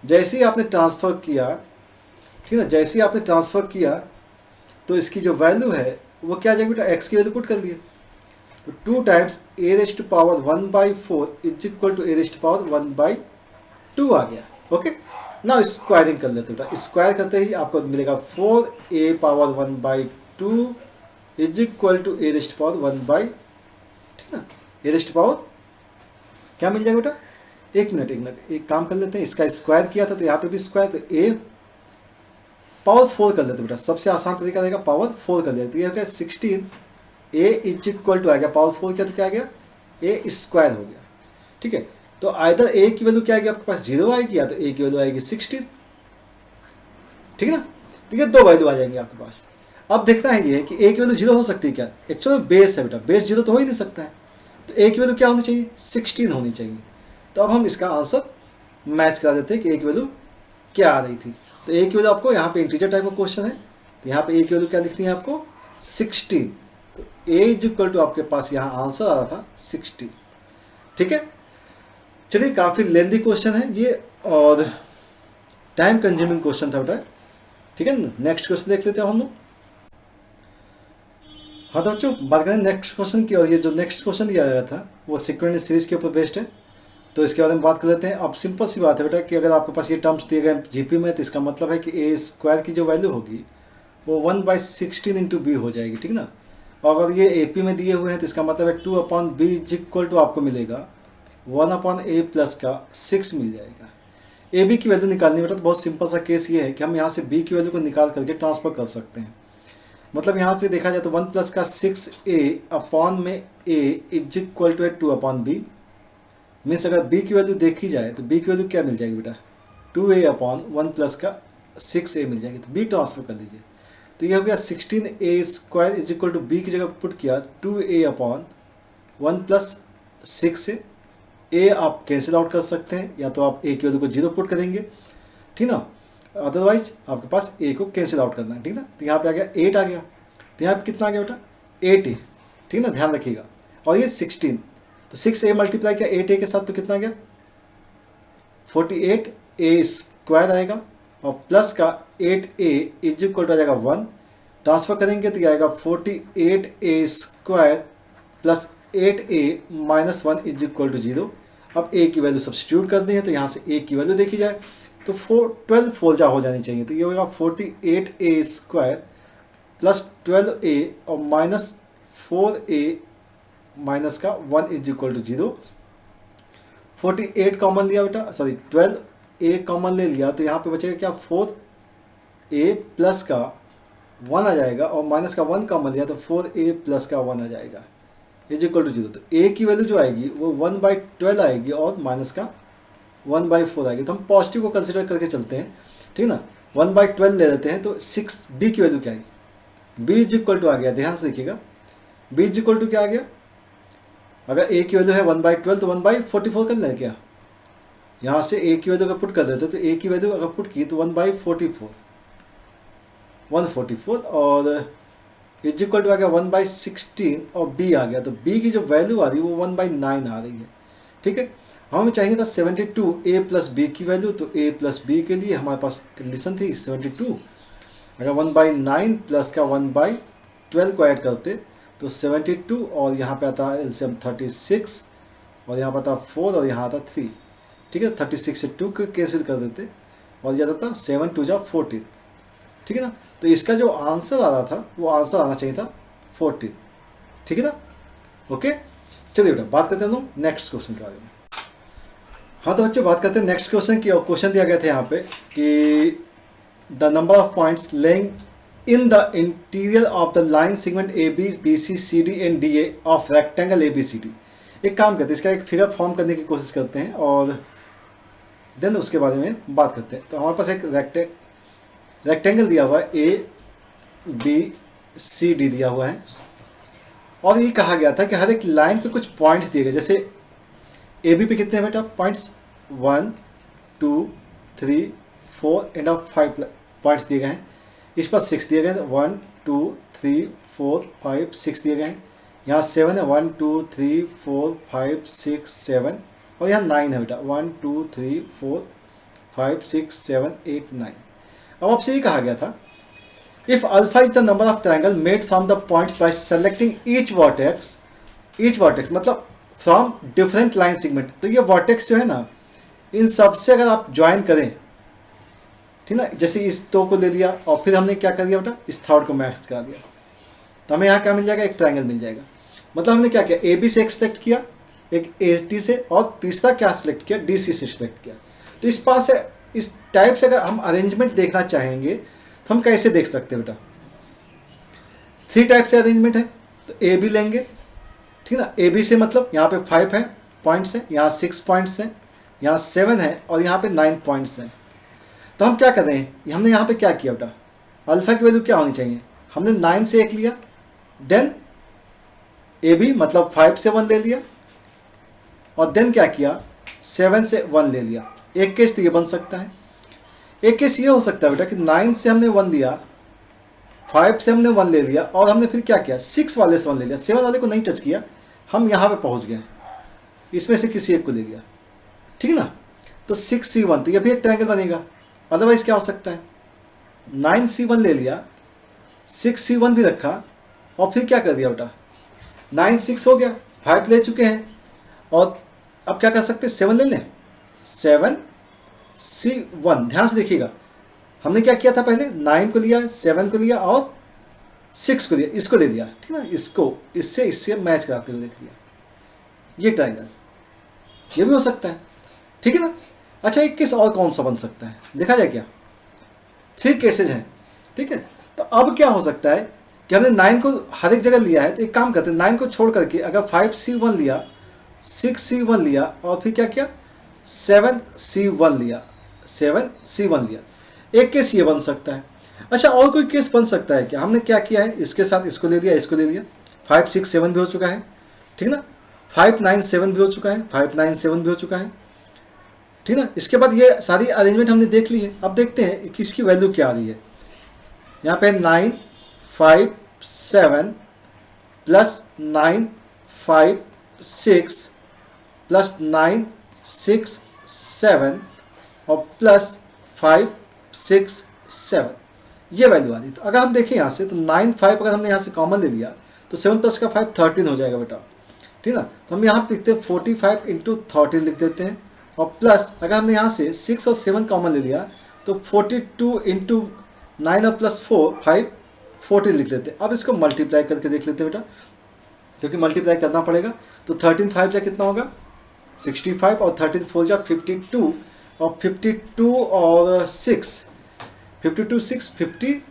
Speaker 1: जैसे ही आपने ट्रांसफ़र किया, ठीक है ना, जैसे ही आपने ट्रांसफ़र किया तो इसकी जो वैल्यू है वो क्या आ जाएगी बेटा, x की वैल्यू पुट कर दिए, तो 2 times a⁴ is equal to a⁴ आ गया। ओके, ना स्क्वायरिंग कर लेते बेटा, स्क्वायर करते ही आपको मिलेगा 4a⁴ is equal to a⁴, ठीक है ना, a⁴ क्या मिल जाएगा बेटा, एक मिनट एक काम कर लेते हैं, इसका स्क्वायर किया था तो यहाँ पे भी स्क्वायर, तो a⁴ कर लेते बेटा, सबसे आसान तरीका रहेगा पावर 4 कर लेते, तो ये हो गया 16, a इज इक्वल टू आ गया पावर 4 किया तो क्या आ गया a स्क्वायर हो गया, ठीक है, तो आइदर a की वैल्यू क्या आएगी आपके पास 0 आएगी, या तो a की वैल्यू आएगी 16, ठीक है ना, तो ये 2 वैल्यू आ जाएंगे आपके पास। अब देखना है ये कि a की वैल्यू 0 हो सकती है क्या, एक्चुअली बेस है बेटा, बेस 0 तो हो ही नहीं सकता है, तो a की वैल्यू क्या होनी चाहिए 16 होनी चाहिए, तो अब हम इसका आंसर मैच करा देते हैं कि a की वैल्यू क्या आ रही थी, तो a की वैल्यू आपको यहाँ पे इंटीजर टाइप का क्वेश्चन है, तो यहाँ पे a की वैल्यू क्या लिखनी है आपको 16, तो a इज इक्वल टू आपके पास यहाँ आंसर आ रहा था 16, ठीक है। चलिए काफ़ी लेंदी क्वेश्चन है ये और टाइम कंज्यूमिंग क्वेश्चन था बेटा, ठीक है ना, नेक्स्ट क्वेश्चन देख लेते हैं हम लोग। हाँ तो बच्चों बात करें नेक्स्ट क्वेश्चन की, और ये जो नेक्स्ट क्वेश्चन दिया गया था वो सीक्वेंट सीरीज के ऊपर बेस्ड है, तो इसके बारे में बात कर लेते हैं। अब सिंपल सी बात है बेटा कि अगर आपके पास ये टर्म्स दिए गए जीपी में, तो इसका मतलब है कि a² की जो वैल्यू होगी वो 1/16 इंटू बी हो जाएगी, ठीक ना, और अगर ये AP में दिए हुए हैं तो इसका मतलब है 2/b इज इक्वल टू आपको मिलेगा 1/a प्लस का 6 मिल जाएगा। AB की वैल्यू निकालनी बेटा, तो बहुत सिंपल सा केस ये है कि हम यहाँ से B की वैल्यू को निकाल करके ट्रांसफर कर सकते हैं, मतलब यहाँ पे देखा जाए तो 1 प्लस का 6a अपॉन में a is equal to 2/b, means अगर b की वैल्यू देखी जाए तो b की वैल्यू क्या मिल जाएगी बेटा 2a अपॉन 1 प्लस का 6a मिल जाएगी, तो b ट्रांसफर कर दीजिए, तो ये हो गया 16a² is equal to b की जगह पुट किया 2a upon 1 plus 6a, a आप कैंसिल आउट कर सकते हैं, या तो आप a की वैल्यू को 0 पुट करेंगे, ठीक ना, अदरवाइज आपके पास a को कैंसिल आउट करना है, ठीक ना, तो यहाँ पे आ गया 8 आ गया, तो यहाँ पे कितना आ गया बेटा 8a, ठीक ना, ध्यान रखिएगा, और ये 16, तो 6a मल्टीप्लाई किया 8a के साथ तो कितना आ गया 48a² आएगा, और प्लस का 8a इज इक्वल टू आ जाएगा 1, ट्रांसफर करेंगे तो क्या आएगा 48a² plus 48a minus 1 is equal to 0। अब a की वैल्यू सब्स्टिट्यूट करनी है, तो यहाँ से a की वैल्यू देखी जाए तो 12 फोर जा हो जानी चाहिए, तो ये होगा 48a स्क्वायर प्लस 12a और माइनस 4a माइनस का 1 इज इक्वल टू 0। 48 कॉमन लिया बेटा, सॉरी 12a कॉमन ले लिया, तो यहाँ पे बचेगा क्या 4a प्लस का 1 आ जाएगा, और माइनस का 1 कॉमन लिया तो 4a प्लस का 1 आ जाएगा इज इक्वल टू 0। तो a की वैल्यू जो आएगी वो 1/12 आएगी और माइनस का 1/4 आएगी। तो हम पॉजिटिव को कंसिडर करके चलते हैं, ठीक है ना। 1/12 ले लेते हैं, तो 6b की वैल्यू क्या आएगी, b इज इक्वल टू आ गया, ध्यान से देखिएगा b इज इक्वल टू क्या आ गया, अगर a की वैल्यू है 1/12 तो 1/44 कर लें क्या, यहाँ से a की वैल्यू अगर पुट कर देते तो a की वैल्यू अगर पुट की तो 1/44 और इज इक्वल टू आ गया 1/16 और b आ गया, तो b की जो वैल्यू आ रही है वो 1/9 आ रही है, ठीक है। हमें चाहिए था 72a प्लस b की वैल्यू, तो a प्लस b के लिए हमारे पास कंडीशन थी 72, अगर 1/9 प्लस का 1/12 को ऐड करते तो 72, और यहाँ पे आता है एलसीएम 36, और यहाँ पर आता 4 और यहाँ आता 3, ठीक है। 36 से 2 को कैंसिल कर देते और यह आता 7 2 जा 14, ठीक है ना। तो इसका जो आंसर आ रहा था वो आंसर आना चाहिए था 14, ठीक है ना। ओके, चलिए बेटा बात करते हैं हम नेक्स्ट क्वेश्चन के बारे में। हाँ तो बच्चों बात करते हैं नेक्स्ट क्वेश्चन की, और क्वेश्चन दिया गया था यहाँ पे कि the number of points lying in the interior of the line segment A B B C C D and D A of rectangle A B C D. एक काम करते हैं, इसका एक फिगर फॉर्म करने की कोशिश करते हैं और देन उसके बारे में बात करते हैं। तो हमारे पास एक रेक्टेंगल दिया हुआ है ए बी सी डी दिया हुआ है, और ये कहा गया था कि हर एक लाइन पे कुछ पॉइंट्स दिए गए, जैसे ए बी पे कितने हैं बेटा पॉइंट्स, 1 2 3 4 एंड 5 पॉइंट्स दिए गए हैं। इस पर 6 दिए गए हैं, 1 2 3 4 5 6 दिए गए हैं। यहाँ 7 है, 1 2 3 4 5 6 7, और यहाँ 9 है बेटा, 1 2 3 4 5 6 7 8 9। अब आपसे ये कहा गया था if alpha is the number of triangle made from the points bye selecting each vertex मतलब फ्रॉम डिफरेंट लाइन सेगमेंट। तो ये वर्टेक्स जो है ना, इन सब से अगर आप ज्वाइन करें, ठीक ना, जैसे इस 2 को ले लिया और फिर हमने क्या कर दिया बेटा, इस थर्ड को मैच करा दिया, तो हमें यहाँ क्या मिल जाएगा, एक ट्रायंगल मिल जाएगा। मतलब हमने क्या किया, ए बी से एक सेलेक्ट किया, एक एच डी से, और तीसरा क्या सेलेक्ट किया, डी सी से सेलेक्ट किया। तो इस पास से इस टाइप से अगर हम अरेंजमेंट देखना चाहेंगे तो हम कैसे देख सकते हैं बेटा, 3 टाइप से अरेंजमेंट है। तो ए बी लेंगे, ठीक ना, ए बी से मतलब यहाँ पे 5 है पॉइंट्स हैं, यहाँ 6 पॉइंट्स हैं, यहाँ 7 है, और यहाँ पे 9 पॉइंट्स हैं। तो हम क्या कर रहे हैं, हमने यहाँ पे क्या किया बेटा, अल्फा की वैल्यू क्या होनी चाहिए, हमने 9 से 1 लिया, देन ए बी मतलब 5 से 1 ले लिया, और देन क्या किया 7 से 1 ले लिया। एक केस तो ये बन सकता है, एक केस ये हो सकता है बेटा कि 9 से हमने 1 लिया, 5 से हमने 1 ले लिया, और हमने फिर क्या किया 6 वाले से 1 ले लिया, 7 वाले को नहीं टच किया, हम यहाँ पे पहुँच गए, इसमें से किसी एक को ले लिया, ठीक है ना। तो 6C1, तो ये भी एक ट्रायंगल बनेगा। अदरवाइज क्या हो सकता है, 9C1 ले लिया, 6C1 भी रखा, और फिर क्या कर दिया बेटा 9 6 हो गया, 5 ले चुके हैं, और अब क्या कर सकते हैं 7 ले लें, 7C1। ध्यान से देखिएगा, हमने क्या किया था, पहले 9 को लिया, 7 को लिया और 6 को लिया, इसको ले लिया, ठीक है ना, इसको इससे मैच कराते हुए देख लिया, ये ट्रायंगल, ये भी हो सकता है, ठीक है ना। अच्छा एक केस और कौन सा बन सकता है, देखा जाए क्या, 3 केसेज हैं, ठीक है। तो अब क्या हो सकता है कि हमने 9 को हर एक जगह लिया है, तो एक काम करते हैं 9 को छोड़ करके अगर 5C1 लिया, 6C1 लिया, और फिर क्या किया 7C1 लिया, 7C1 लिया, एक केस ये बन सकता है। अच्छा और कोई केस बन सकता है क्या, हमने क्या किया है, इसके साथ इसको ले लिया, इसको ले लिया, 5 6 7 भी हो चुका है, ठीक ना, 5 9 7 भी हो चुका है, 5 9 7 भी हो चुका है, ठीक ना। इसके बाद ये सारी अरेंजमेंट हमने देख ली है। अब देखते हैं कि इसकी वैल्यू क्या आ रही है। यहाँ पे 9 5 7 प्लस 9 5 6 प्लस 9 6 7 और प्लस 5 6 7, ये वैल्यू आ रही। तो अगर हम देखें यहाँ से तो 9 5 अगर हमने यहाँ से कॉमन ले लिया तो 7 प्लस का 5 13 हो जाएगा बेटा, ठीक ना। तो हम यहाँ पे लिखते हैं 45 इंटू 13 लिख देते हैं, और प्लस अगर हमने यहाँ से 6 और 7 कॉमन ले लिया तो 42 इंटू 9 और प्लस 4 5 14 लिख लेते हैं। अब इसको मल्टीप्लाई करके देख लेते हैं बेटा, क्योंकि मल्टीप्लाई करना पड़ेगा। तो 13 5 जा कितना होगा 65, और 13 4 जा 52, और 52 और 6 52 6 50,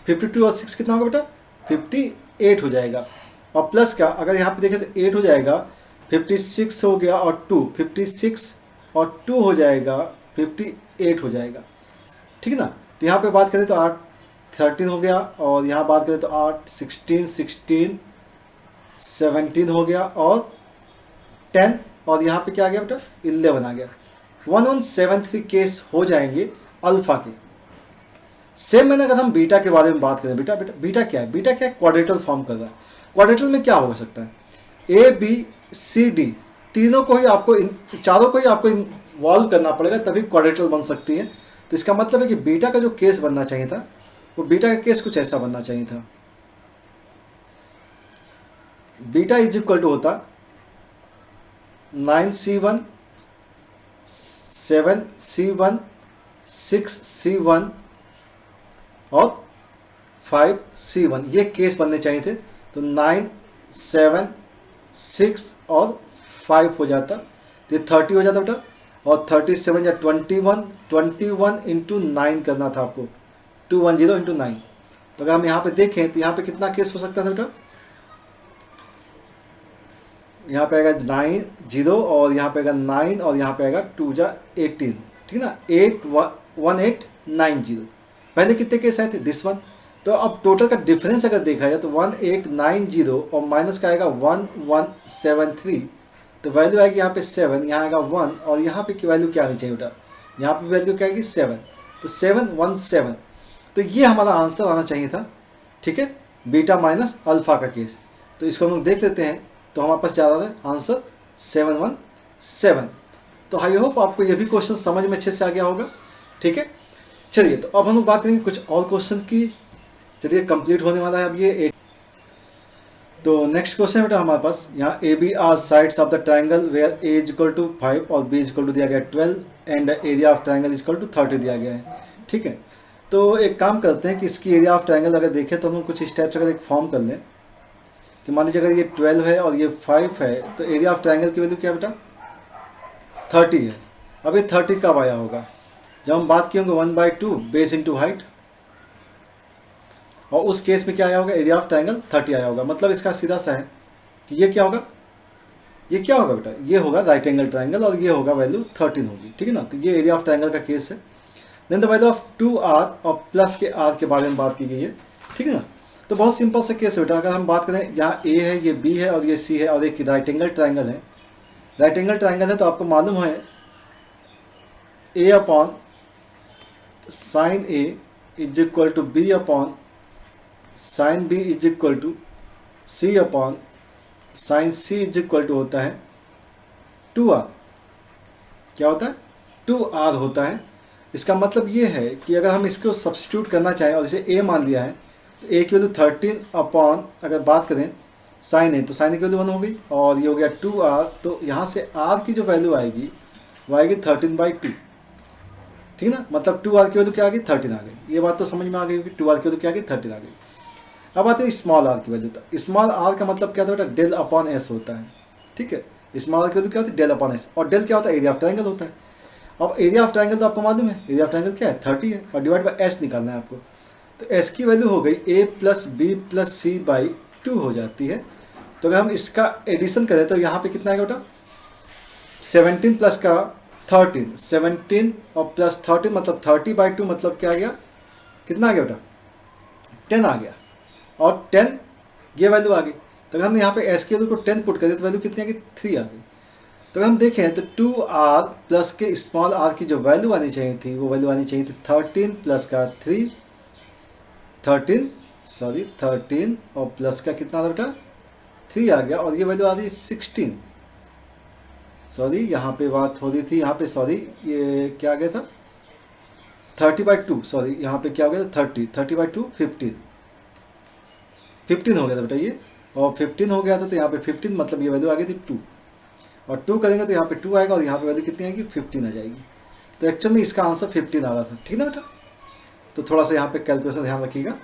Speaker 1: 52 और 6 कितना होगा बेटा 58 हो जाएगा। और प्लस का अगर यहाँ पे देखें तो 8 हो जाएगा, 56 हो गया और 2 56 और 2 हो जाएगा 58 हो जाएगा, ठीक है ना। तो यहाँ पे बात करें तो 8 13 हो गया, और यहाँ बात करें तो 8 16 16 17 हो गया, और 10, और यहाँ पे क्या आ गया बेटा 11 आ गया। 1173 केस हो जाएंगे अल्फ़ा के। सेम मैंने अगर हम बीटा के बारे में बात करें, बीटा क्या है, क्वाड्रेटल फॉर्म कर रहा है। क्वाड्रेटल में क्या हो सकता है, ए बी सी डी तीनों को ही आपको चारों को ही आपको इन्वॉल्व करना पड़ेगा, तभी क्वाड्रेटल बन सकती है। तो इसका मतलब है कि बीटा का जो केस बनना चाहिए था वो बीटा का केस कुछ ऐसा बनना चाहिए था। बीटा इज इक्वल टू होता 9c1 7c1 6c1 और 5c1, ये केस बनने चाहिए थे। तो 9 7 6 और 5 हो जाता, तो ये 30 हो जाता बेटा, और 37 या 21 इंटू 9 करना था आपको, 210 इंटू 9। तो अगर हम यहाँ पे देखें तो यहाँ पे कितना केस हो सकता था बेटा, यहाँ पे आएगा 9 0, और यहाँ पे आएगा 9, और यहाँ पे आएगा 2 जा 18, ठीक ना, 1890। पहले कितने केस आए थे, दिस वन। तो अब टोटल का डिफरेंस अगर देखा जाए तो 1890 और माइनस का आएगा 1173, तो वैल्यू आएगी यहाँ पे 7, यहाँ आएगा 1, और यहाँ पे की वैल्यू क्या आनी चाहिए बेटा, यहाँ पे वैल्यू क्या आएगी 7, तो 717। तो ये हमारा आंसर आना चाहिए था, ठीक है, बीटा माइनस अल्फ़ा का केस। तो इसको हम लोग देख लेते हैं, तो हमारे पास जा रहा है आंसर 717। तो आई होप आपको ये भी क्वेश्चन समझ में अच्छे से आ गया होगा, ठीक है। चलिए, तो अब हम लोग बात करेंगे कुछ और क्वेश्चन की। चलिए, कंप्लीट होने वाला है अब ये 8। तो नेक्स्ट क्वेश्चन बेटा हमारे पास यहाँ A B are sides of the triangle where A is equal to 5 और बी इज इक्वल टू दिया गया 12 and area of triangle is equal to 30 दिया गया है, ठीक है। तो एक काम करते हैं कि इसकी एरिया ऑफ ट्राइंगल अगर देखें तो हम कुछ इस टाइप से अगर एक फॉर्म कर लें कि मान लीजिए अगर ये 12 है और ये 5 है, तो एरिया ऑफ ट्राइंगल की वैल्यू क्या बेटा 30 है। अब ये 30 कब आया होगा, जब हम बात किए होंगे 1/2 बेस इंटू हाइट, और उस केस में क्या आया होगा, एरिया ऑफ ट्राइंगल 30 आया होगा। मतलब इसका सीधा सा है कि ये क्या होगा, ये क्या होगा बेटा, ये होगा राइट एंगल ट्राइंगल, और ये होगा वैल्यू 13 होगी, ठीक है ना। तो ये एरिया ऑफ ट्राइंगल का केस है। Then the value of 2r और प्लस के r के बारे में बात की गई है, ठीक है ना। तो बहुत सिंपल सा केस है बेटा। अगर हम बात करें यहाँ a है, ये b है और ये c है, और एक राइट एंगल ट्राइंगल है। राइट एंगल ट्राइंगल है तो आपको मालूम है a upon sine a is equal to b upon sine b is equal to c upon sine c is equal to होता है 2r। क्या होता है, 2r होता है। इसका मतलब ये है कि अगर हम इसको सब्स्टिट्यूट करना चाहें और इसे a मान लिया है, तो a की वैल्यू 13 अपॉन अगर बात करें साइन a, तो साइन a की वैल्यू 1 हो गई, और ये हो गया 2r। तो यहाँ से r की जो वैल्यू आएगी वो आएगी 13/2, ठीक है ना। मतलब 2r की वैल्यू क्या आ गई 13 आ गई। ये बात तो समझ में आ गई कि 2r की वैल्यू क्या आ गई 13 आ गई। अब आते हैं स्मॉल r की वैल्यू। तो स्मॉल r का मतलब क्या था बेटा, डेल अपॉन s होता है, ठीक है। स्मॉल r की वैल्यू क्या होती है, डेल अपॉन s, और डेल क्या होता है, एरिया ऑफ ट्राइंगल होता है। अब एरिया ऑफ ट्राइंगल तो आपको मालूम है, एरिया ऑफ ट्राइंगल क्या है 30 है, और डिवाइड बाय s निकालना है आपको। तो s की वैल्यू हो गई a plus b plus c/2 हो जाती है। तो अगर हम इसका एडिशन करें तो यहाँ पे कितना आएगा बेटा 17 प्लस का 13, 17 और प्लस 13 मतलब 30/2, मतलब क्या आ गया, कितना आ गया बेटा 10 आ गया, और 10 ये वैल्यू आ गई। तो अगर हम यहाँ पे s की वैल्यू को 10 पुट करें तो वैल्यू कितनी आ गई 3 आ गई। तो अगर हम देखें तो 2r प्लस के स्मॉल r की जो वैल्यू आनी चाहिए थी वो वैल्यू आनी चाहिए थी 13 प्लस का 13 और प्लस का कितना था बेटा 3 आ गया, और ये वैल्यू आ रही 16। सॉरी यहाँ पे बात हो रही थी, यहाँ पे सॉरी ये क्या आ गया था 30/2, सॉरी यहाँ पे क्या हो गया था 30/2 15 हो गया था बेटा ये, और 15 हो गया था, तो यहाँ पे 15 मतलब ये वैल्यू आ गई थी 2, और 2 करेंगे तो यहाँ पे 2 आएगा और यहाँ पे वैल्यू कितनी आएगी 15 आ जाएगी। तो एक्चुअल में इसका आंसर 15 आ रहा था, ठीक है ना बेटा। तो थोड़ा सा यहाँ पे कैलकुलेशन ध्यान रखिएगा,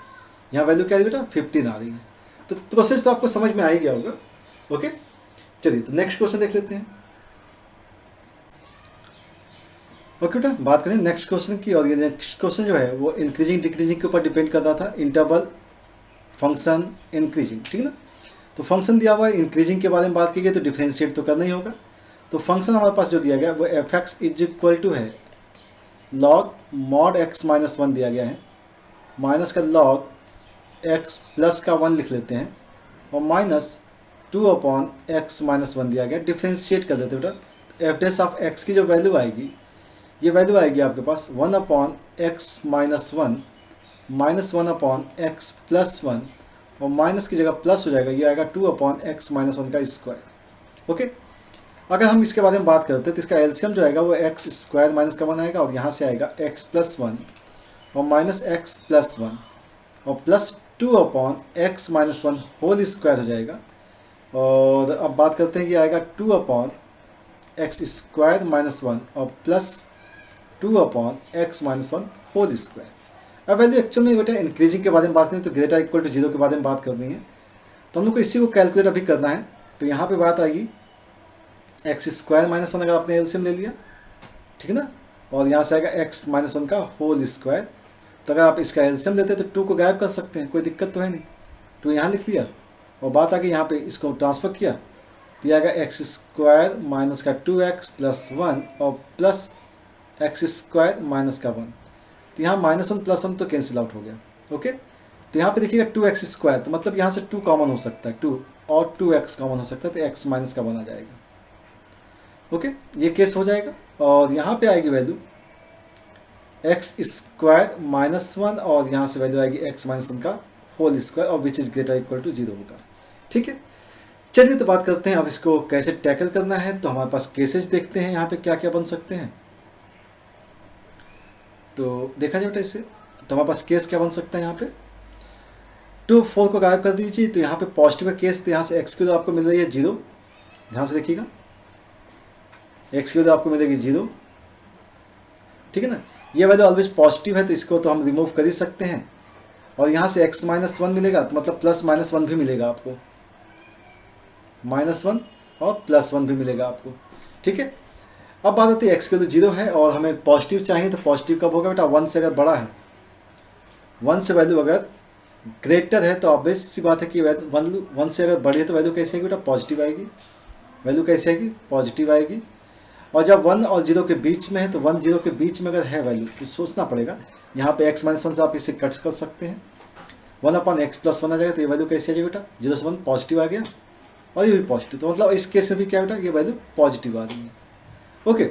Speaker 1: यहाँ वैल्यू क्या है बेटा 15 आ रही है। तो प्रोसेस तो आपको समझ में आ ही गया होगा। ओके, चलिए तो नेक्स्ट क्वेश्चन देख लेते हैं। ओके बेटा, बात करें नेक्स्ट क्वेश्चन की, और ये नेक्स्ट क्वेश्चन जो है वो इंक्रीजिंग डिक्रीजिंग के ऊपर डिपेंड कर रहा था, इंटरवल फंक्शन इंक्रीजिंग, ठीक है ना। तो फंक्शन दिया हुआ है, इंक्रीजिंग के बारे में बात की गई तो डिफ्रेंशिएट तो करना ही होगा। तो फंक्शन हमारे पास जो दिया गया है वो f x is equal to है लॉग मॉड एक्स माइनस 1 दिया गया है, माइनस का लॉग एक्स प्लस का 1 लिख लेते हैं, और माइनस 2 अपॉन एक्स माइनस 1 दिया गया। डिफ्रेंशिएट कर देते बेटा। एफ डैश ऑफ एक्स की जो वैल्यू आएगी, ये वैल्यू आएगी आपके पास 1 upon x minus 1 minus 1 upon x plus 1, और माइनस की जगह प्लस हो जाएगा, ये आएगा 2 अपॉन एक्स माइनस 1 का स्क्वायर। ओके, अगर हम इसके बारे में बात करते हैं तो इसका एलसीएम जो आएगा वो एक्स स्क्वायर माइनस का 1 आएगा, और यहाँ से आएगा एक्स प्लस 1 और माइनस एक्स प्लस 1 और plus 2 upon x minus 1 whole square हो जाएगा। और अब बात करते हैं कि आएगा 2 अपॉन एक्स स्क्वायर माइनस 1 और plus 2 upon x minus 1 whole square. अब वैल्यू एक्चुअल में बेटा इंक्रीजिंग के बारे में बात करें तो ग्रेटर इक्वल टू 0 के बारे में बात करनी है, तो हम लोग को इसी को कैलकुलेट अभी करना है। तो यहाँ पे बात आएगी एक्स स्क्वायर माइनस 1 अगर आपने एलसीएम ले लिया, ठीक है ना, और यहाँ से आएगा एक्स माइनस 1 का होल स्क्वायर। तो अगर आप इसका एलसीएम लेते हैं तो 2 को गायब कर सकते हैं, कोई दिक्कत तो है नहीं, 2 यहाँ लिख लिया, और बात आगे यहाँ पे इसको ट्रांसफर किया तो ये आएगा एक्स स्क्वायर माइनस का 2x प्लस 1 और प्लस एक्स स्क्वायर माइनस का 1। तो यहाँ माइनस 1 प्लस 1 तो कैंसिल आउट हो गया। ओके, तो यहाँ पे देखिएगा 2x स्क्वायर, तो मतलब यहाँ से 2 कॉमन हो सकता है, 2 और 2x कॉमन हो सकता है, तो x माइनस का 1 आ जाएगा। ओके, ये केस हो जाएगा, और यहाँ पे आएगी वैल्यू एक्स स्क्वायर माइनस 1 और यहाँ से वैल्यू आएगी एक्स माइनस 1 का होल स्क्वायर, और which is greater equal to 0 होगा। ठीक है, चलिए तो बात करते हैं अब इसको कैसे टैकल करना है। तो हमारे पास केसेस देखते हैं यहाँ पे क्या क्या बन सकते हैं। तो देखा जाए बेटा इससे, तो हमारे पास केस क्या बन सकता है यहाँ पे 2 4 को गायब कर दीजिए। तो यहाँ पे पॉजिटिव केस, तो यहाँ से एक्स की वैल्यू आपको मिल रही है 0, ध्यान से देखिएगा, एक्स की वैल्यू आपको मिलेगी 0, ठीक है ना। ये वैल्यू ऑलवेज पॉजिटिव है तो इसको तो हम रिमूव कर ही सकते हैं, और यहाँ से x माइनस 1 मिलेगा तो मतलब प्लस माइनस 1 भी मिलेगा आपको, -1 और +1 भी मिलेगा आपको। ठीक है, अब बात आती है x की वैल्यू 0 है और हमें पॉजिटिव चाहिए, तो पॉजिटिव कब होगा बेटा 1 से अगर बड़ा है, 1 से वैल्यू अगर ग्रेटर है तो ऑब्वियस सी बात है कि 1 से अगर बड़ी है तो वैल्यू कैसे आएगी बेटा पॉजिटिव आएगी, वैल्यू कैसे आएगी पॉजिटिव आएगी। और जब 1 और 0 के बीच में है तो 1 0 के बीच में अगर है वैल्यू तो सोचना पड़ेगा, यहाँ पे x माइनस 1 से आप इसे कट कर सकते हैं, 1 अपॉन एक्स प्लस 1 आ जाएगा, तो ये वैल्यू कैसे आ जाएगी बेटा 0 से 1 पॉजिटिव आ गया, और ये भी पॉजिटिव, तो मतलब इस केस में भी क्या बेटा ये वैल्यू पॉजिटिव आ रही है। ओके,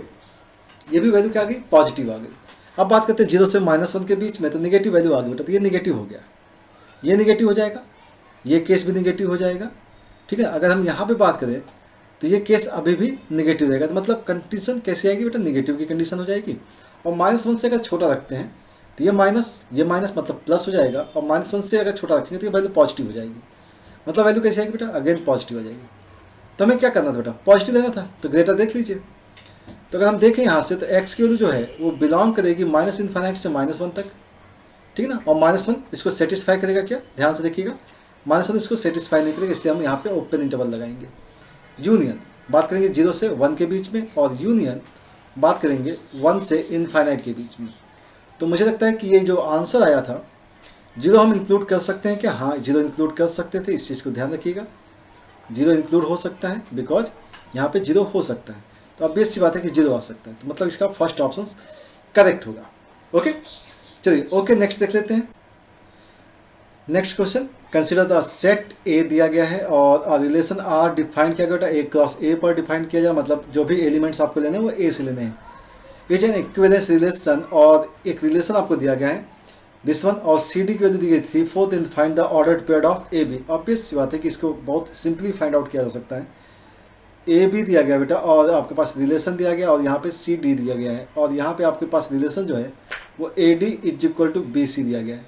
Speaker 1: ये भी वैल्यू क्या आ गई पॉजिटिव आ गई। अब बात करते हैं 0 से -1 के बीच में, तो निगेटिव वैल्यू आ गई बेटा, तो ये निगेटिव हो गया, ये निगेटिव हो जाएगा, ये केस भी निगेटिव हो जाएगा। ठीक है, अगर हम यहाँ पे बात करें तो ये केस अभी भी निगेटिव रहेगा, तो मतलब कंडीशन कैसे आएगी बेटा निगेटिव की कंडीशन हो जाएगी। और -1 से अगर छोटा रखते हैं तो ये माइनस मतलब प्लस हो जाएगा, और -1 से अगर छोटा रखेंगे तो ये वैल्यू पॉजिटिव हो जाएगी, मतलब वैल्यू कैसे आएगी बेटा अगेन पॉजिटिव हो जाएगी। तो हमें क्या करना था बेटा पॉजिटिव लेना था, तो ग्रेटर देख लीजिए। तो अगर हम देखें यहाँ से तो x की वैल्यू जो है वो बिलोंग करेगी -∞ से -1 तक, ठीक है ना, और -1 इसको सेटिस्फाई करेगा क्या, ध्यान से देखिएगा, -1 इसको सेटिस्फाई नहीं करेगा, इसलिए हम यहाँ पे ओपन इंटरवल लगाएंगे। यूनियन बात करेंगे 0 से 1 के बीच में, और यूनियन बात करेंगे 1 से इनफाइनाइट के बीच में। तो मुझे लगता है कि ये जो आंसर आया था 0 हम इंक्लूड कर सकते हैं क्या, हाँ 0 इंक्लूड कर सकते थे, इस चीज़ को ध्यान रखिएगा, 0 इंक्लूड हो सकता है, बिकॉज यहाँ पे 0 हो सकता है, तो ऑब्वियस सी बात है कि 0 आ सकता है, तो मतलब इसका फर्स्ट ऑप्शन करेक्ट होगा। ओके, चलिए ओके नेक्स्ट देख लेते हैं। Next question, consider the set ए दिया गया है और रिलेशन आर डिफाइन किया गया बेटा ए क्रॉस ए पर डिफाइन किया जाए, मतलब जो भी एलिमेंट्स आपको लेने हैं वो ए से लेने हैं। इज एन इक्विवेलेंस रिलेशन, और एक रिलेशन आपको दिया गया है दिस वन, और सी डी की वैल्यू दी गई 3/4 in find the ordered pair of a b. Obvious सी बात है कि इसको बहुत सिंपली फाइंड आउट किया जा सकता है। ए बी दिया गया बेटा, और आपके पास रिलेशन दिया गया, और यहाँ पे सी डी दिया गया है, और यहाँ पे आपके पास रिलेशन जो है वो A D is equal to B C दिया गया है,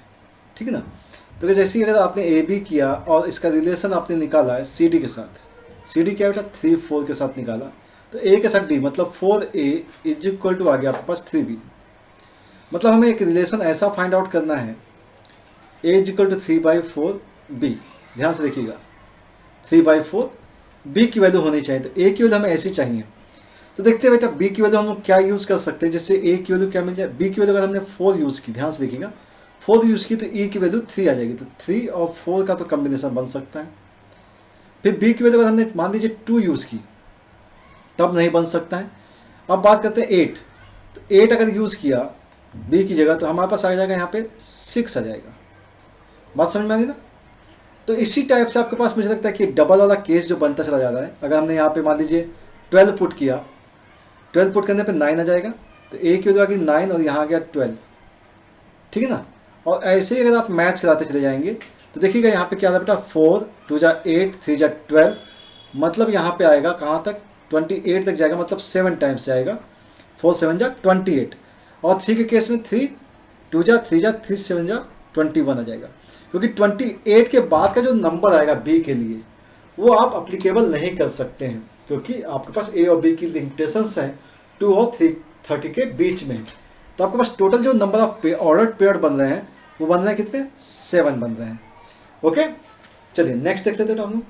Speaker 1: ठीक है ना। तो जैसे अगर आपने ए बी किया और इसका रिलेशन आपने निकाला है सी डी के साथ, सी डी क्या बेटा 3 4 के साथ निकाला, तो ए के साथ डी मतलब 4a इज इक्वल टू आ गया आपके पास 3b। मतलब हमें एक रिलेशन ऐसा फाइंड आउट करना है a is equal to 3/4b। ध्यान से देखिएगा 3/4 b की वैल्यू होनी चाहिए, तो a की वैल्यू हमें ऐसी चाहिए। तो देखते हैं बेटा b की वैल्यू हम लोग क्या यूज़ कर सकते हैं जिससे a की वैल्यू क्या मिल जाए। b की वैल्यू अगर हमने 4 यूज़ की, ध्यान से देखिएगा 4 यूज़ की तो e की वैल्यू 3 आ जाएगी, तो 3 और 4 का तो कॉम्बिनेशन बन सकता है। फिर b की वैल्यू अगर हमने मान लीजिए 2 यूज़ की तब नहीं बन सकता है। अब बात करते हैं 8, तो 8 अगर यूज़ किया b की जगह तो हमारे पास आ जाएगा यहाँ पे 6 आ जाएगा। बात समझ में आ रही ना। तो इसी टाइप से आपके पास मुझे लगता है कि डबल वाला केस जो बनता चला जा रहा है, अगर हमने यहाँ पे मान लीजिए 12 पुट किया, 12 पुट करने पे 9 आ जाएगा, तो a की वैल्यू आ गई 9 और यहाँ आ गया 12, ठीक है ना। और ऐसे ही अगर आप मैच कराते चले जाएंगे तो देखिएगा यहाँ पे क्या आता है बेटा 4 2 जा 8 3 जा 12, मतलब यहाँ पे आएगा कहाँ तक 28 तक जाएगा, मतलब 7 टाइम्स से आएगा, 4 7 जा 28। और 3 के केस में 3 2 जा 3 जा 3 7 जा 21 आ जाएगा, क्योंकि 28 के बाद का जो नंबर आएगा b के लिए वो आप अप्लीकेबल नहीं कर सकते हैं, क्योंकि आपके पास a और b की लिमिटेशंस हैं 2 और 30 के बीच में। तो आपके पास टोटल जो नंबर ऑफ ऑर्डर पेयर बन रहे हैं वो बन रहे हैं कितने, 7 बन रहे हैं। ओके, चलिए नेक्स्ट देख लेते हैं हम लोग।